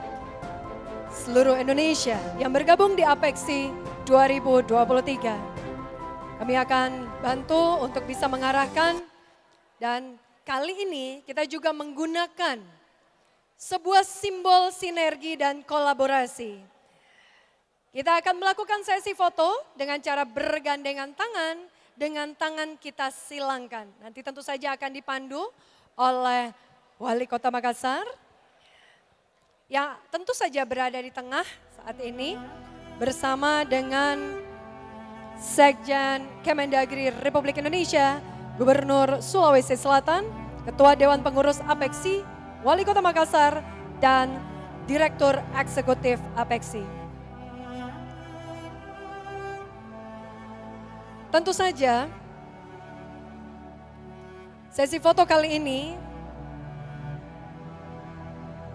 seluruh Indonesia yang bergabung di APEXI 2023. Kami akan bantu untuk bisa mengarahkan, dan kali ini kita juga menggunakan sebuah simbol sinergi dan kolaborasi. Kita akan melakukan sesi foto dengan cara bergandengan tangan dengan tangan kita silangkan. Nanti tentu saja akan dipandu oleh Wali Kota Makassar yang tentu saja berada di tengah saat ini bersama dengan Sekjen Kemendagri Republik Indonesia, Gubernur Sulawesi Selatan, Ketua Dewan Pengurus APEXI, Wali Kota Makassar, dan Direktur Eksekutif APEXI. Tentu saja sesi foto kali ini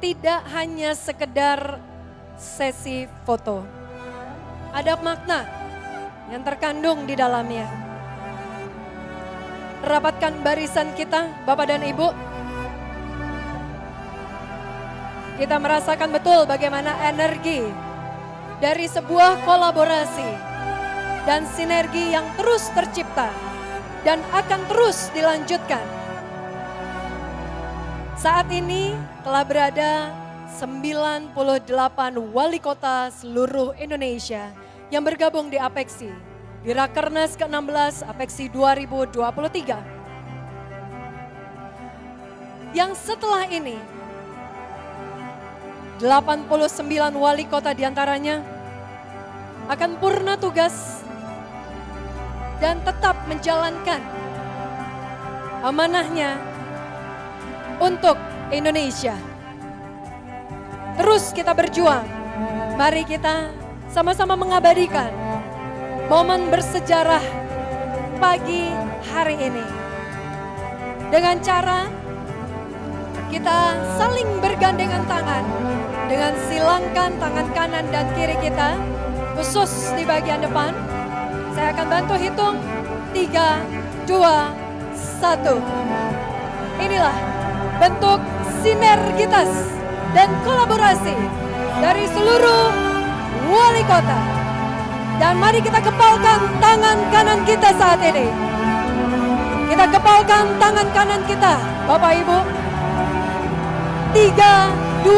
tidak hanya sekedar sesi foto. Ada makna yang terkandung di dalamnya. Rapatkan barisan kita, Bapak dan Ibu. Kita merasakan betul bagaimana energi dari sebuah kolaborasi dan sinergi yang terus tercipta dan akan terus dilanjutkan. Saat ini telah berada 98 wali kota seluruh Indonesia yang bergabung di APEXI, di Rakernas ke-16 APEXI 2023. Yang setelah ini, 89 wali kota diantaranya akan purna tugas dan tetap menjalankan amanahnya untuk Indonesia. Terus kita berjuang, mari kita sama-sama mengabadikan momen bersejarah pagi hari ini. Dengan cara kita saling bergandengan tangan dengan silangkan tangan kanan dan kiri kita, khusus di bagian depan. Saya akan bantu hitung 3, 2, 1. Inilah bentuk sinergitas dan kolaborasi dari seluruh wali kota. Dan mari kita kepalkan tangan kanan kita saat ini. Kita kepalkan tangan kanan kita, Bapak Ibu. 3, 2,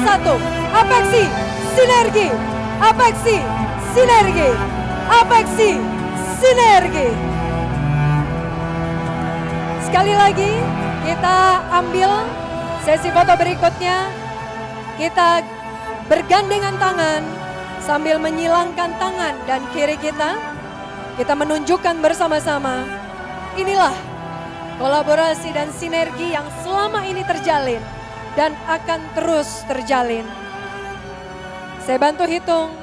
1. APEXI sinergi. APEXI sinergi. APEXI sinergi. Sekali lagi kita ambil sesi foto berikutnya. Kita bergandengan tangan sambil menyilangkan tangan dan kiri kita. Kita menunjukkan bersama-sama, inilah kolaborasi dan sinergi yang selama ini terjalin dan akan terus terjalin. Saya bantu hitung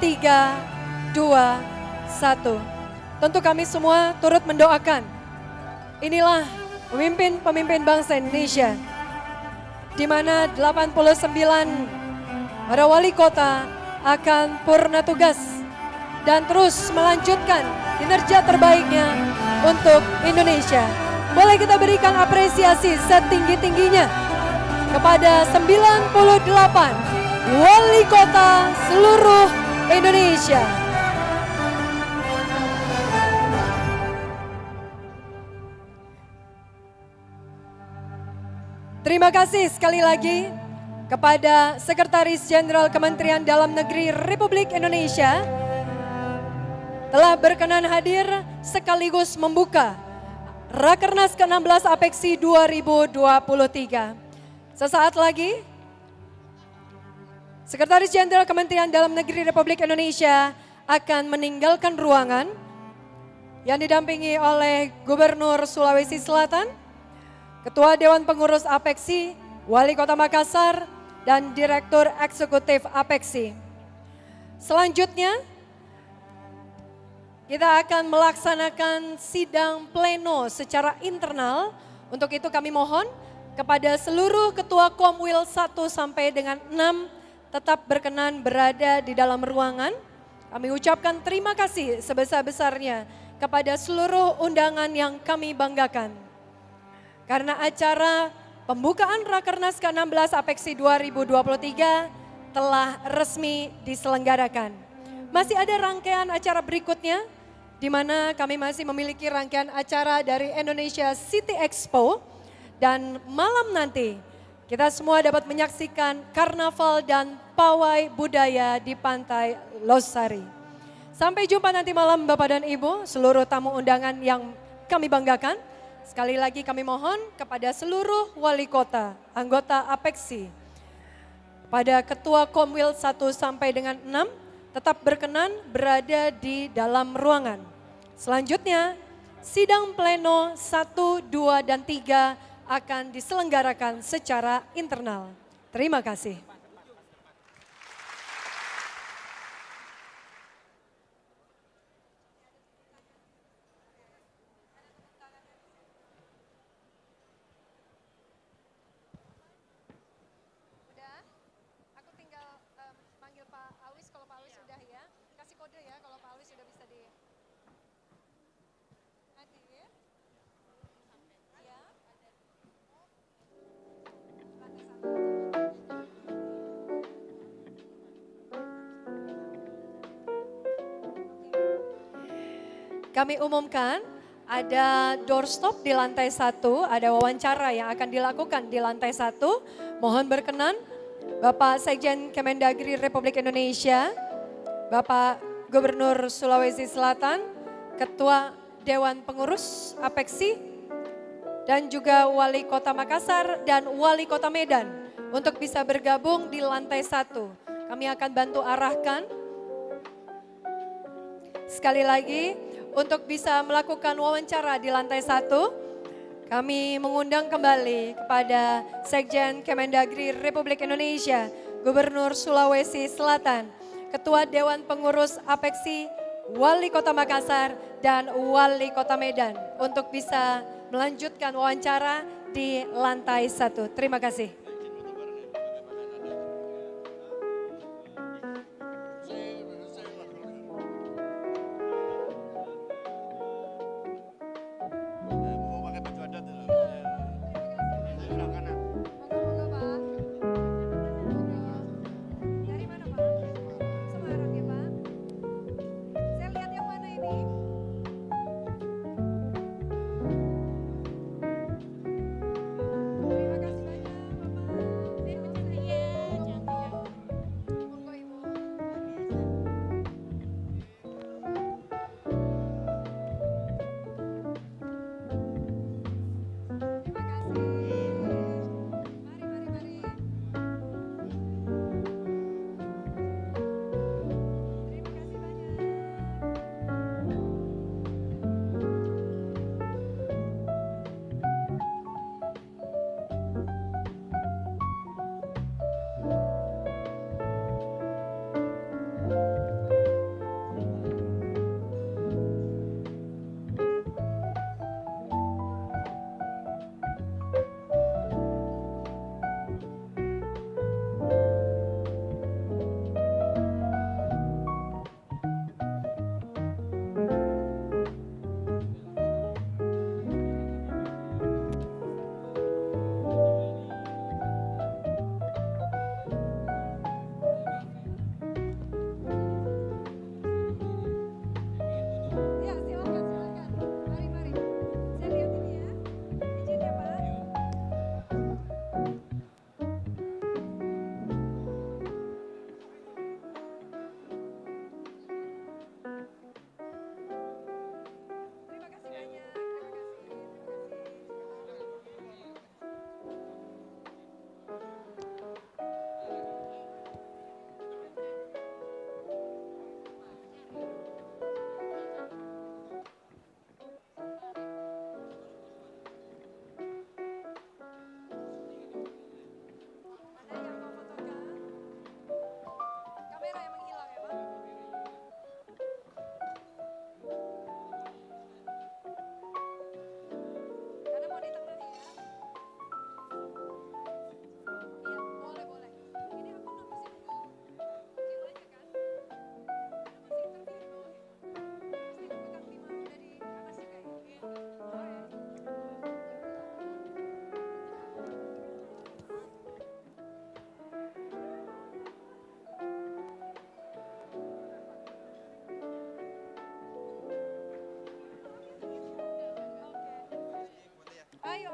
3, 2, 1. Tentu kami semua turut mendoakan. Inilah pemimpin-pemimpin bangsa Indonesia, di mana 89 para wali kota akan purna tugas dan terus melanjutkan kinerja terbaiknya untuk Indonesia. Boleh kita berikan apresiasi setinggi-tingginya kepada 98 wali kota seluruh Indonesia. Terima kasih sekali lagi kepada Sekretaris Jenderal Kementerian Dalam Negeri Republik Indonesia telah berkenan hadir sekaligus membuka Rakernas ke-16 APEXI 2023. Sesaat lagi Sekretaris Jenderal Kementerian Dalam Negeri Republik Indonesia akan meninggalkan ruangan yang didampingi oleh Gubernur Sulawesi Selatan, Ketua Dewan Pengurus APEXI, Wali Kota Makassar, dan Direktur Eksekutif APEXI. Selanjutnya, kita akan melaksanakan sidang pleno secara internal. Untuk itu kami mohon kepada seluruh ketua Komwil 1 sampai dengan 6 tetap berkenan berada di dalam ruangan. Kami ucapkan terima kasih sebesar-besarnya kepada seluruh undangan yang kami banggakan. Karena acara pembukaan Rakernas ke-16 Apeksi 2023 telah resmi diselenggarakan. Masih ada rangkaian acara berikutnya, di mana kami masih memiliki rangkaian acara dari Indonesia City Expo. Dan malam nanti kita semua dapat menyaksikan karnaval dan pawai budaya di Pantai Losari. Sampai jumpa nanti malam Bapak dan Ibu, seluruh tamu undangan yang kami banggakan. Sekali lagi kami mohon kepada seluruh wali kota, anggota Apeksi, pada ketua Komwil 1 sampai dengan 6 tetap berkenan berada di dalam ruangan. Selanjutnya, sidang pleno 1, 2, dan 3 akan diselenggarakan secara internal. Terima kasih. Udah, aku tinggal manggil Pak Awis, kalau Pak Awis sudah ya. Kasih kode ya kalau Pak Awis sudah bisa di... hadir. Ya. Kami umumkan ada doorstop di lantai 1, ada wawancara yang akan dilakukan di lantai 1. Mohon berkenan Bapak Sekjen Kemendagri Republik Indonesia, Bapak Gubernur Sulawesi Selatan, Ketua Dewan Pengurus Apeksi, dan juga Wali Kota Makassar dan Wali Kota Medan untuk bisa bergabung di lantai 1. Kami akan bantu arahkan. Sekali lagi, untuk bisa melakukan wawancara di lantai 1, kami mengundang kembali kepada Sekjen Kemendagri Republik Indonesia, Gubernur Sulawesi Selatan, Ketua Dewan Pengurus Apeksi, Wali Kota Makassar, dan Wali Kota Medan untuk bisa melanjutkan wawancara di lantai 1. Terima kasih. Terima kasih banyak Bapak.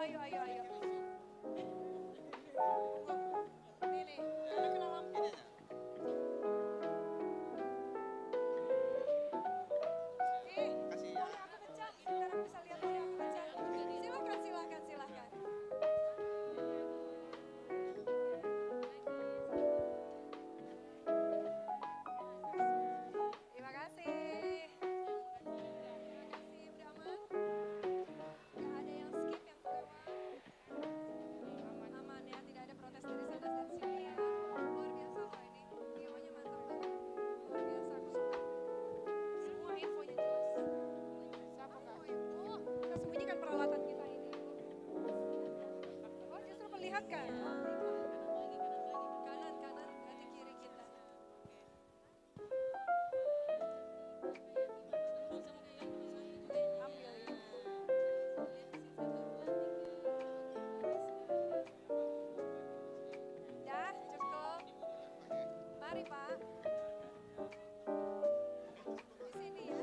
ayo, ayo, ayo. Nih, nih, ada kena lampu. Nih, boleh aku pecah? Sekarang bisa lihat boleh aku pecah? Silakan, silakan, silakan. Terima kasih. Terima kasih, udah aman? Gak ada yang skip, yang kelewat? Aman ya, tidak ada protes dari sana dan sini ya. Luar biasa loh ini, videonya mantap banget. Luar biasa, aku suka. Semua infonya jelas. Siapa kak? Oh, kita sembunyikan peralatan kita ini. Oh, justru perlihatkan. Kanan, kanan, berarti kiri kita. Ambil ya. Dah, cukup. Mari Pak. Di sini ya.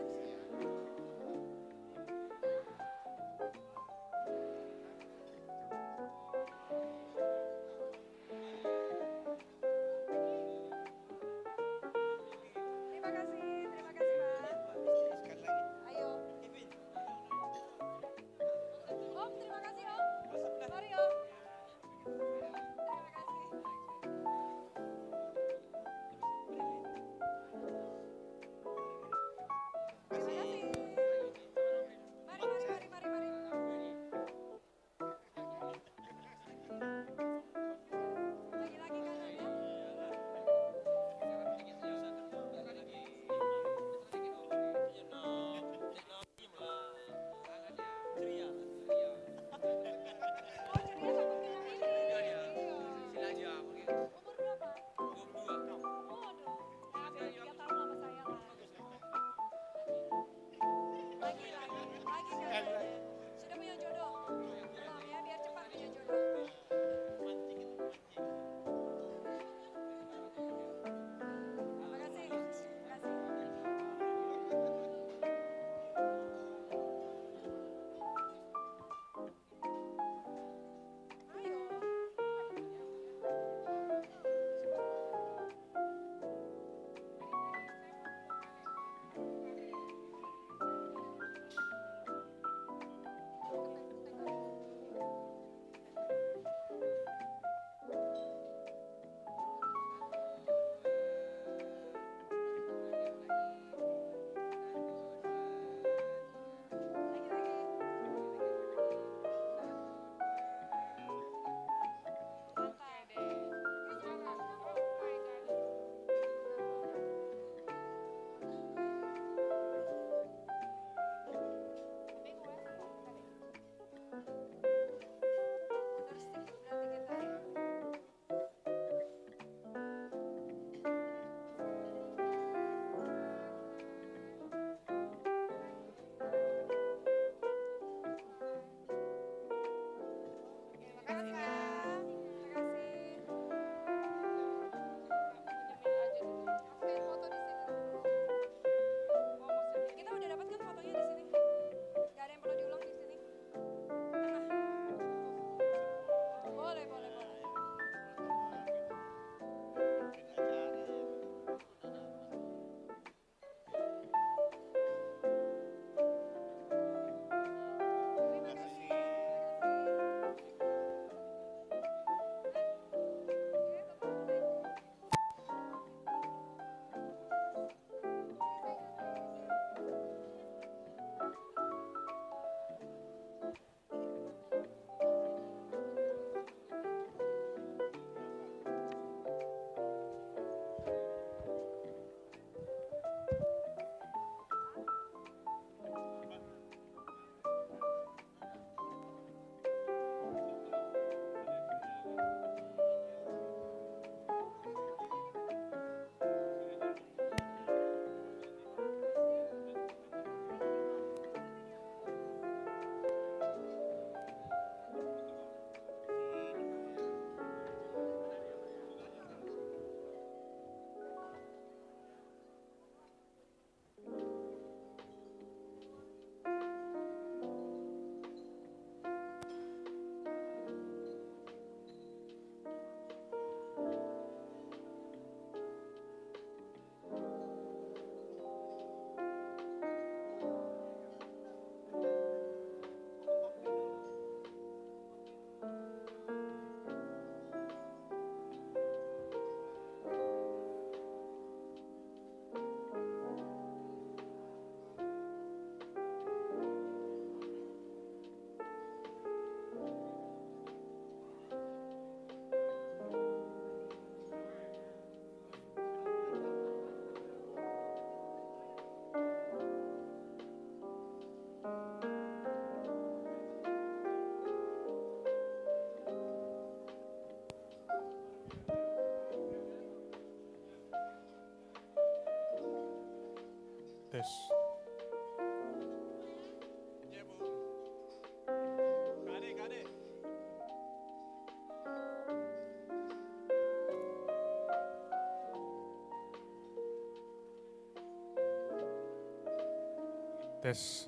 Tes.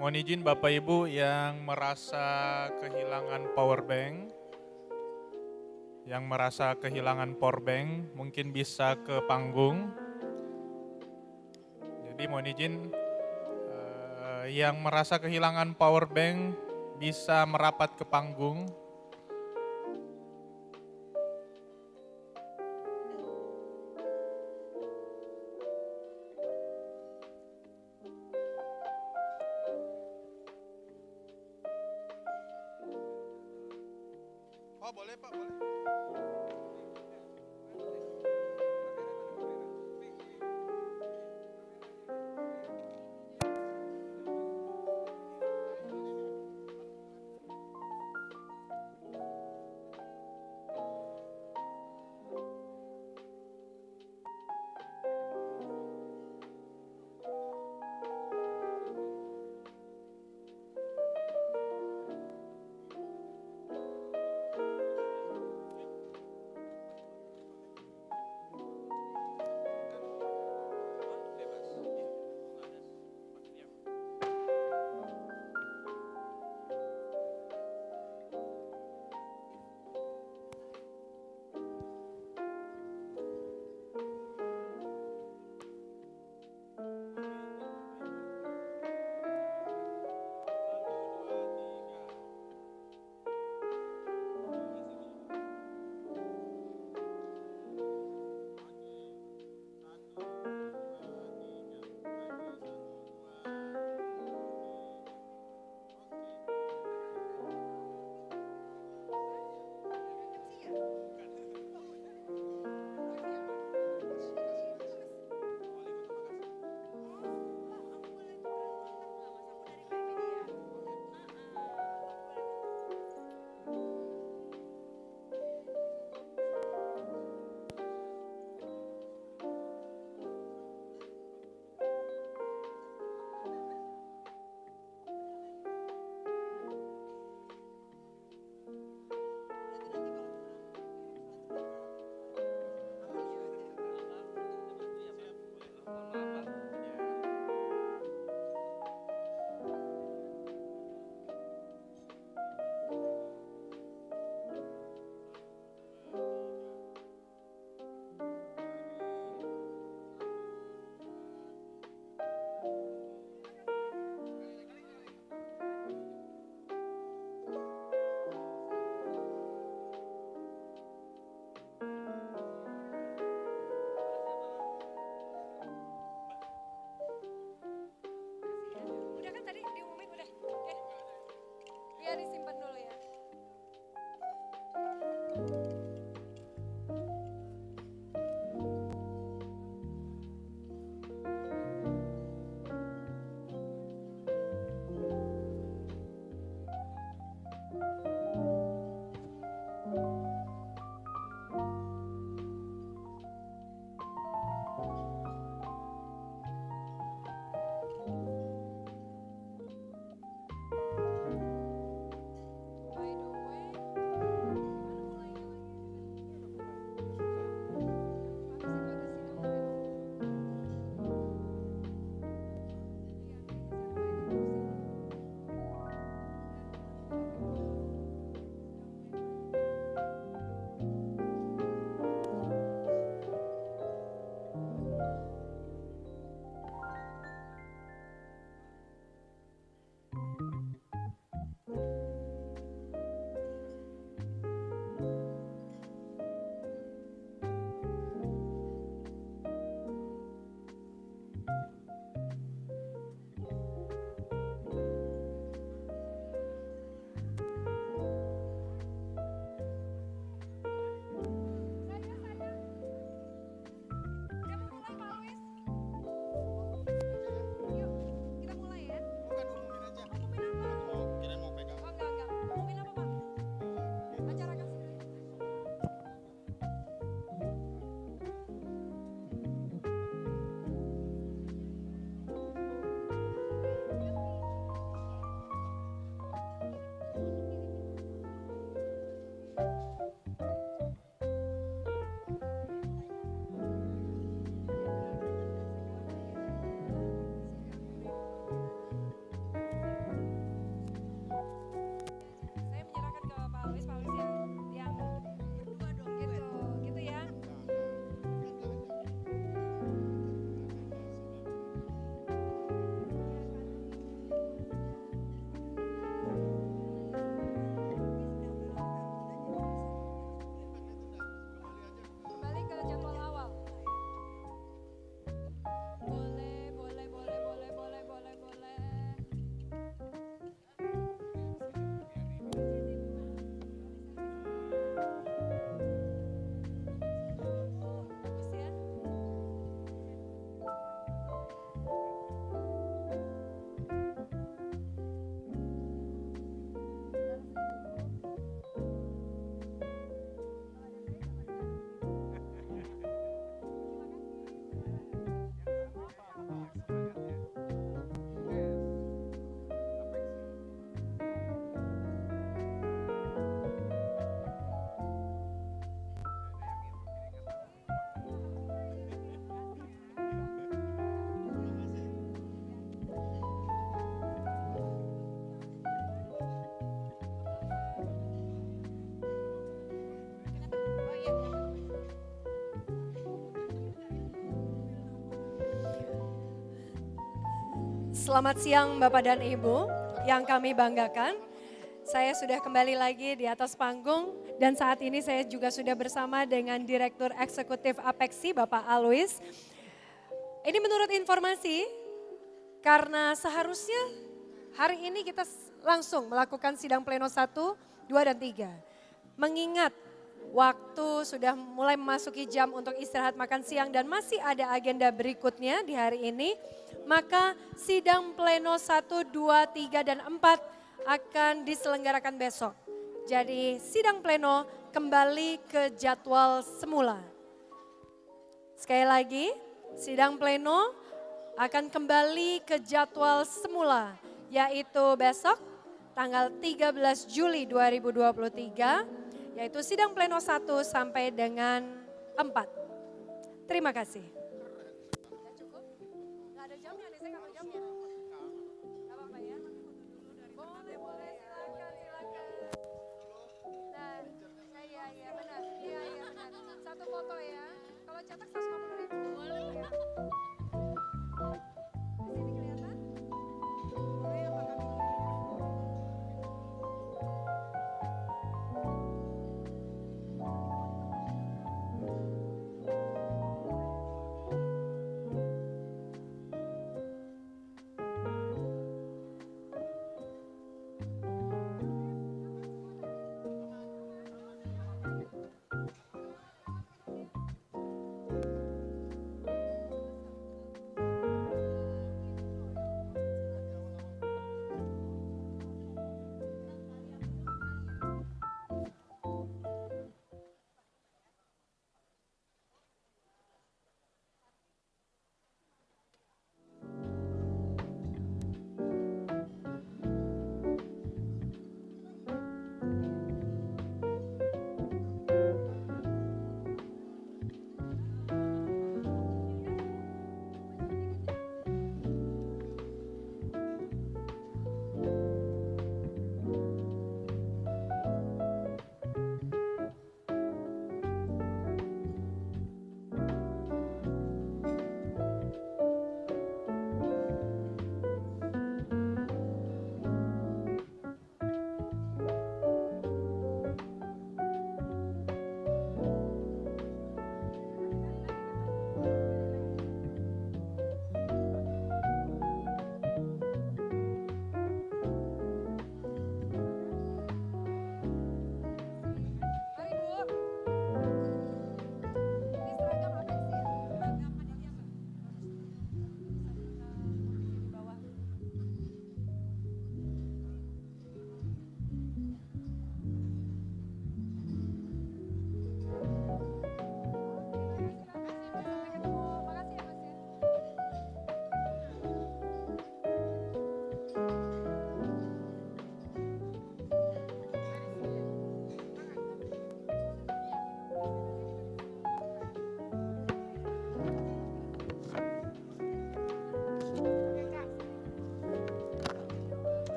Mohon izin Bapak Ibu yang merasa kehilangan power bank, mungkin bisa ke panggung. Jadi mohon izin yang merasa kehilangan power bank bisa merapat ke panggung. Oh boleh Pak, boleh. Selamat siang Bapak dan Ibu yang kami banggakan. Saya sudah kembali lagi di atas panggung dan saat ini saya juga sudah bersama dengan Direktur Eksekutif Apexi Bapak Alois. Ini menurut informasi karena seharusnya hari ini kita langsung melakukan sidang pleno 1, 2 dan 3. Mengingat waktu sudah mulai memasuki jam untuk istirahat makan siang dan masih ada agenda berikutnya di hari ini, maka sidang pleno 1, 2, 3 dan 4 akan diselenggarakan besok. Jadi sidang pleno kembali ke jadwal semula. Sekali lagi, sidang pleno akan kembali ke jadwal semula, yaitu besok tanggal 13 Juli 2023, yaitu sidang pleno 1 sampai dengan 4. Terima kasih. Nggak ada jamnya nih, saya nggak ada jamnya. Nggak apa-apa ya. Boleh, silakan. Nah, iya benar. Iya benar. Satu foto ya. Kalau cetak 150.000. Boleh ya. Di sini kelihatan? Boleh apa kami?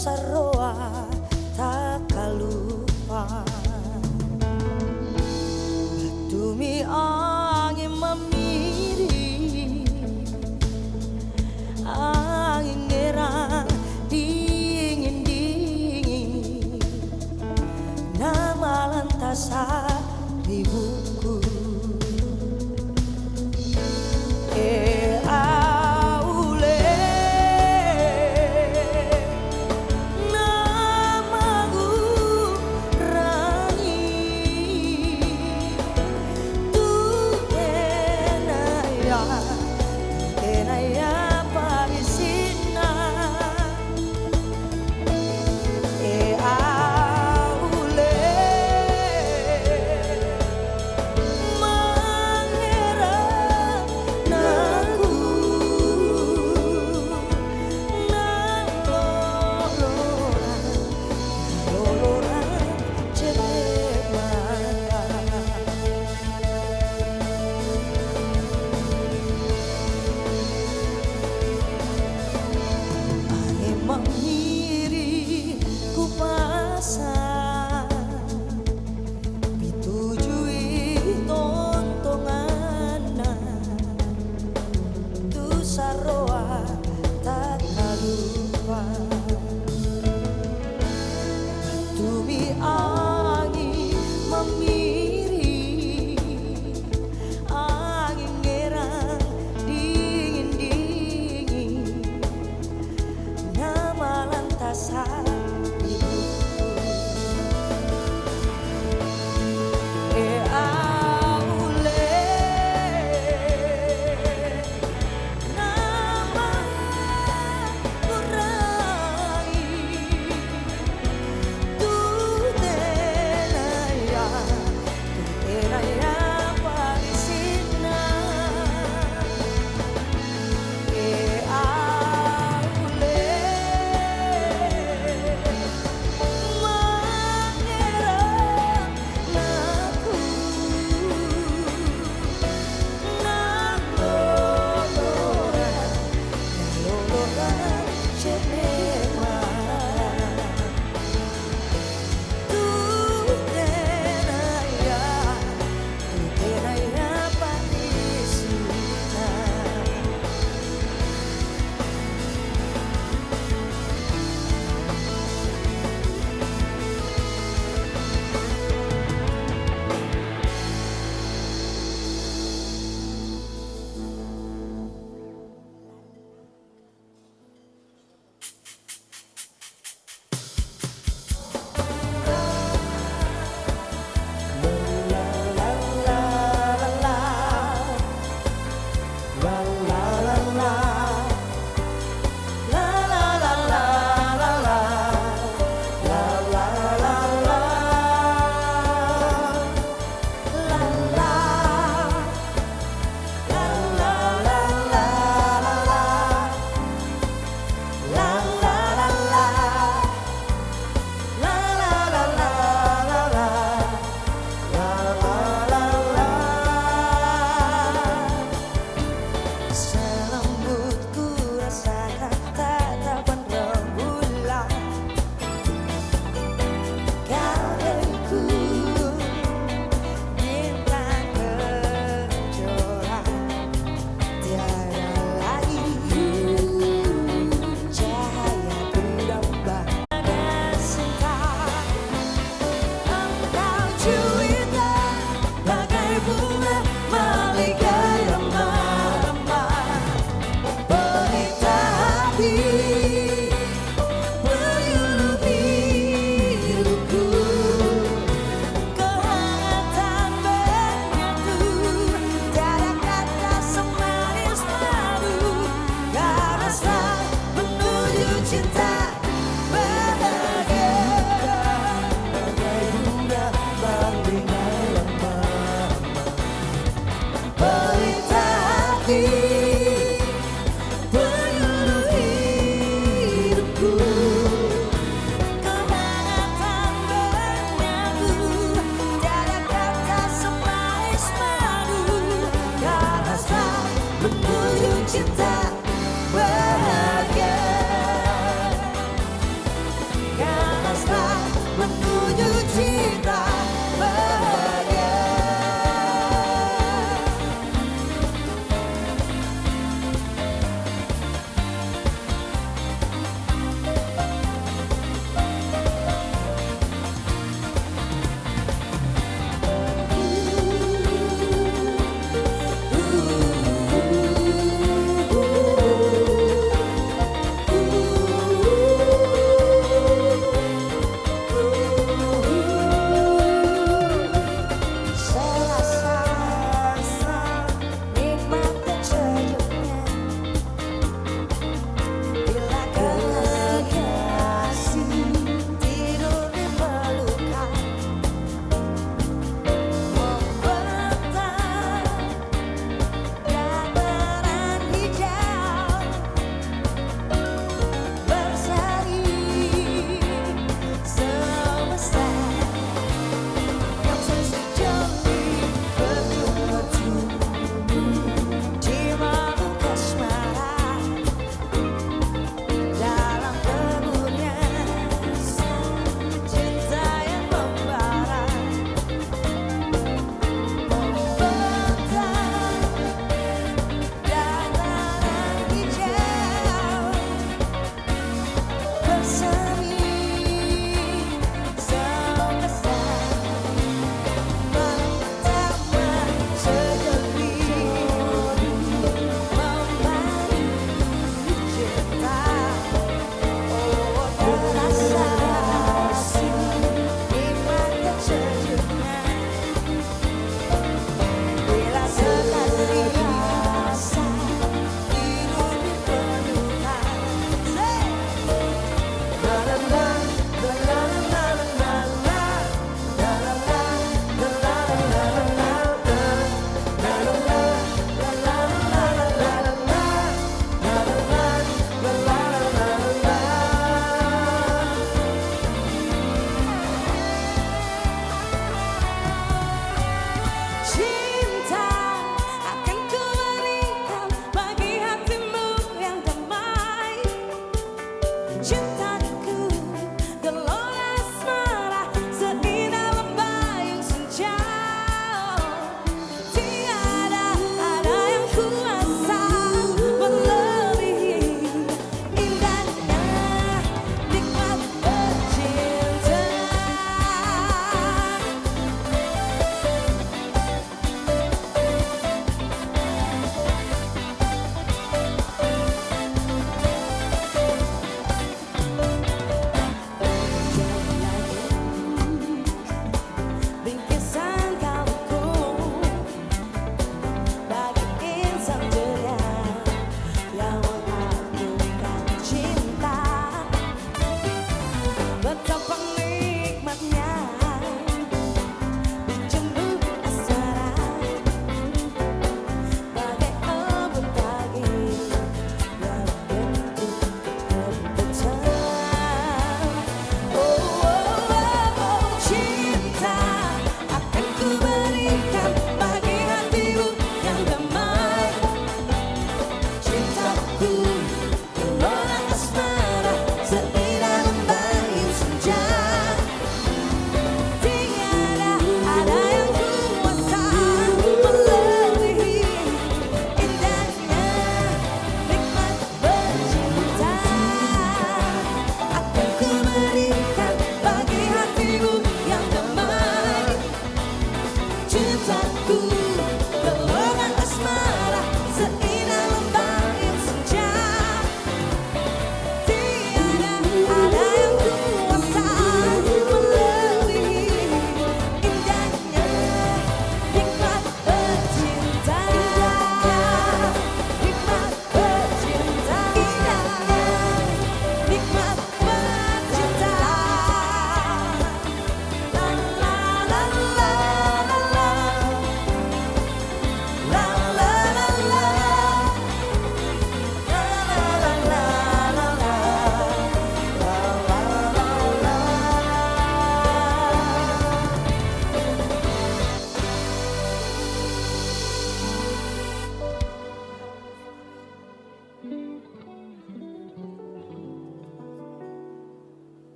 saroa tak kalupa Batumi angin memiri Angin ngerang dingin-dingin Nama lantasa ribuku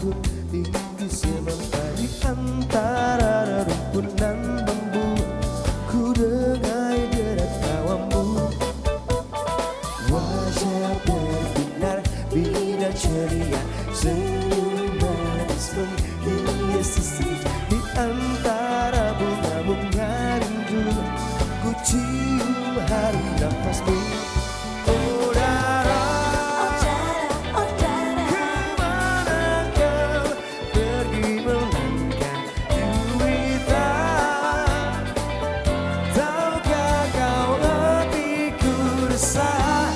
anggun tinggi semampai di antara rerumpunan bambu. Ku dengai derat tawamu, wajah berbinar binar ceria, senyum manis menghias di antara bunga-bunga rindu. Ku cium harum nafasmu. Oh Dara, kemana kau pergi melangkah juwita? Tahukah kau hatiku resah?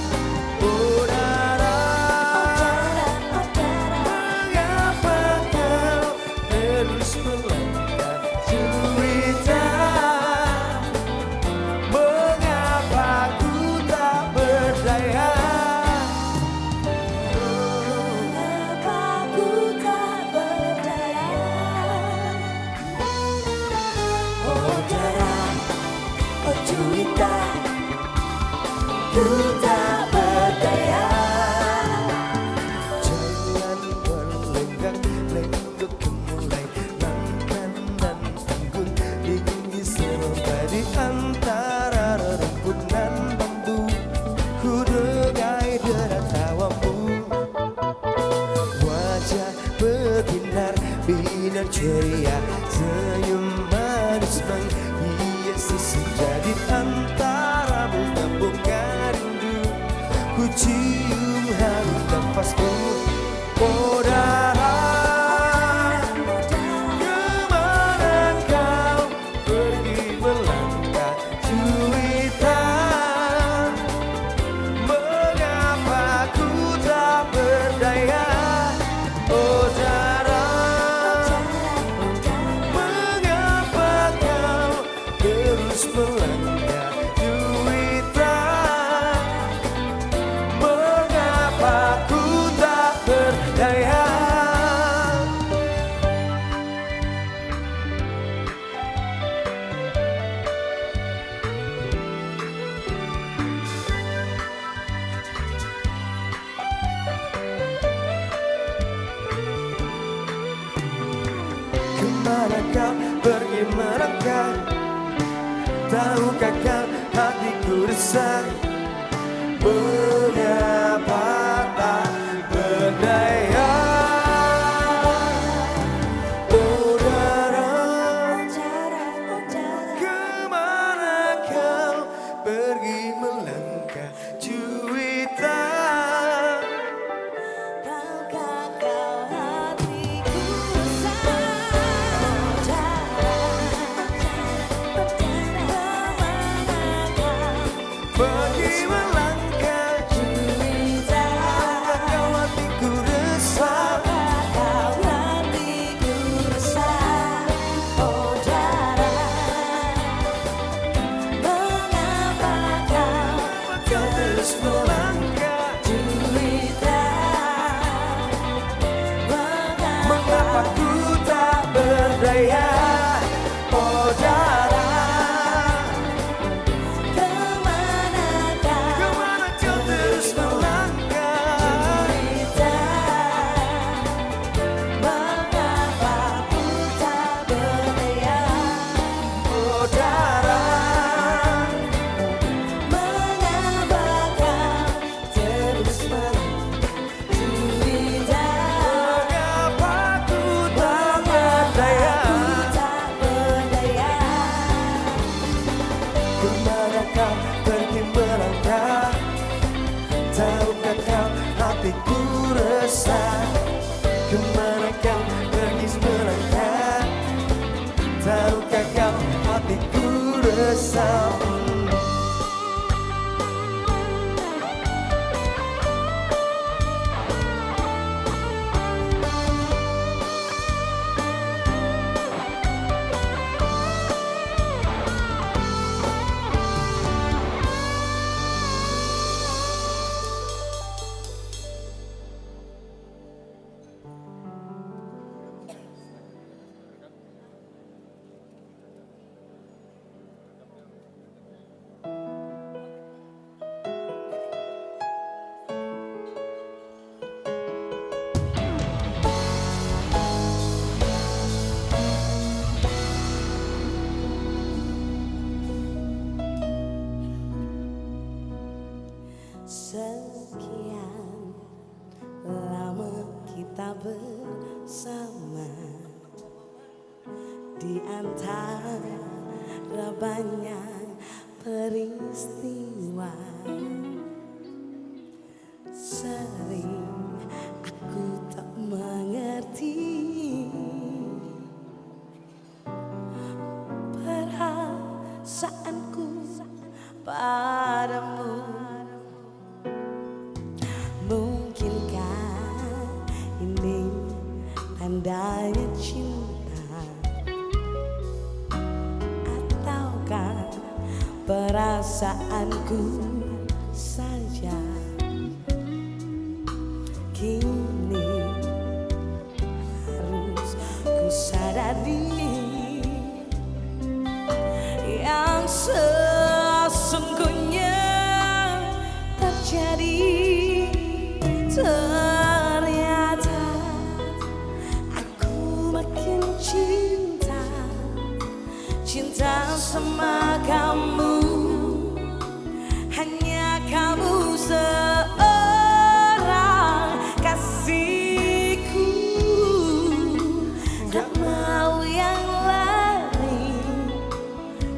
Oh Dara, mengapa kau terus melangkah juwita? Mengapa ku tak berdaya? Mengapa ku tak berdaya? Oh Dara, oh juwita, ku tak berdaya. Jangan berlenggak-lenggok mulai langkan dan anggun tinggi sampai di antara rerumpunan bambu. Ku dengai derat tawamu, wajah berbinar binar ceria, senyum manis menghiasi senja di antara bunga-bunga rindu. Ku cium harum nafasmu. Oh Dara, kemana kau pergi melangkah juwita? Mengapa ku tak berdaya? Oh Dara, mengapa kau terus melangkah juwita? Mengapa ku tak berdaya? Kemana kau pergi melangkah? Tahukah kau hatiku resah? Mengapa tak berdaya? Oh Dara, kemana kau pergi melangkah juwita? Tahukah kau hatiku resah? Pergi melangkah juwita. bersama di antara banyak peristiwa. Sering aku tak mengerti perasaanku padamu. Mungkinkah ini tandanya cinta, ataukah perasaanku saja? Kini harus ku sadari yang sesungguhnya terjadi. Ternyata aku makin cinta sama kamu. Hanya kamu seorang kasihku, tak mau yang lain,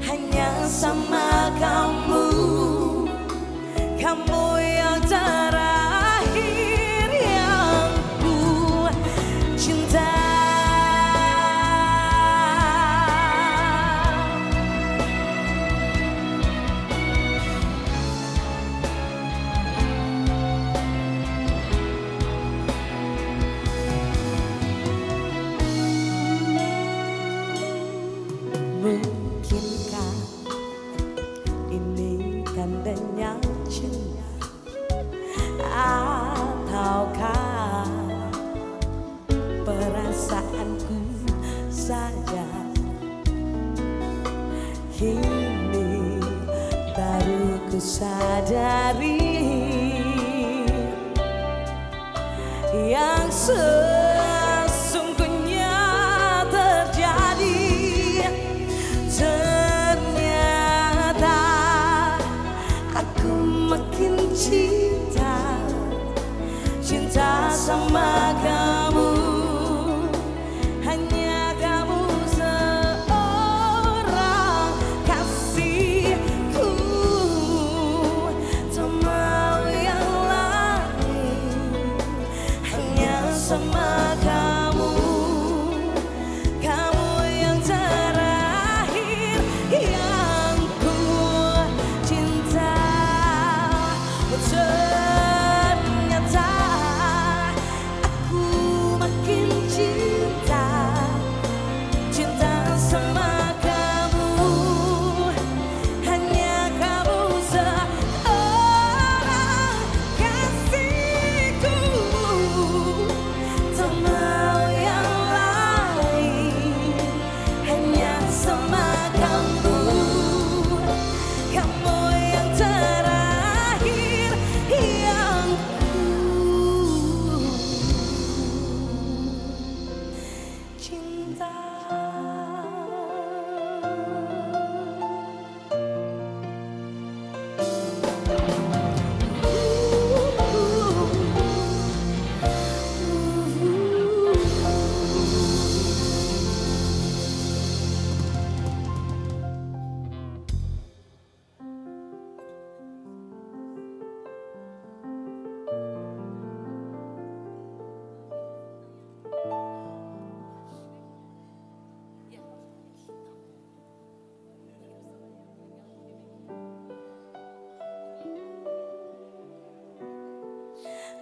hanya sama kamu. Kamu yang terakhir yang ku cinta. Mungkinkah ini tandanya cinta, ataukah perasaanku saja? Kini baru ku sadari yang sesungguhnya terjadi. Ternyata aku makin cinta sama kamu. Hanya kamu seorang kasihku, tak mau yang lain, hanya sama kamu. Kamu yang terakhir yang ku cinta. Ternyata aku makin cinta sama kamu. Hanya kamu seorang kasihku, tak mau yang lain, hanya sama kamu. Kamu yang terakhir yang ku cinta.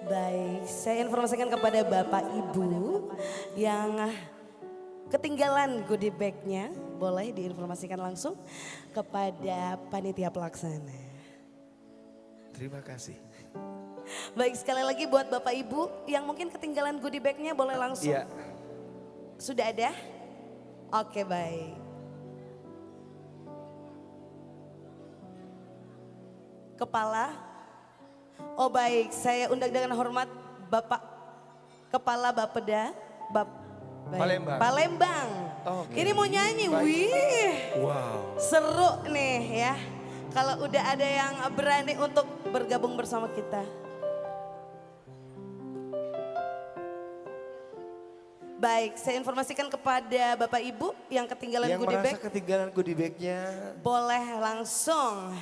Baik, saya informasikan kepada Bapak Ibu yang ketinggalan goodie bag-nya, boleh diinformasikan langsung kepada panitia pelaksana. Terima kasih. Baik, sekali lagi buat Bapak Ibu yang mungkin ketinggalan goodie bag-nya boleh langsung. Iya. Sudah ada? Oke, baik. Kepala. Oh baik, saya undang dengan hormat Bapak Kepala Bapeda Palembang. Palembang. Oke. Ini mau nyanyi, Baik. wih. Wow. Seru nih ya. Kalau udah ada yang berani untuk bergabung bersama kita. Baik, saya informasikan kepada Bapak Ibu yang ketinggalan Yang goodie merasa bag. ketinggalan goodie bag-nya. Boleh langsung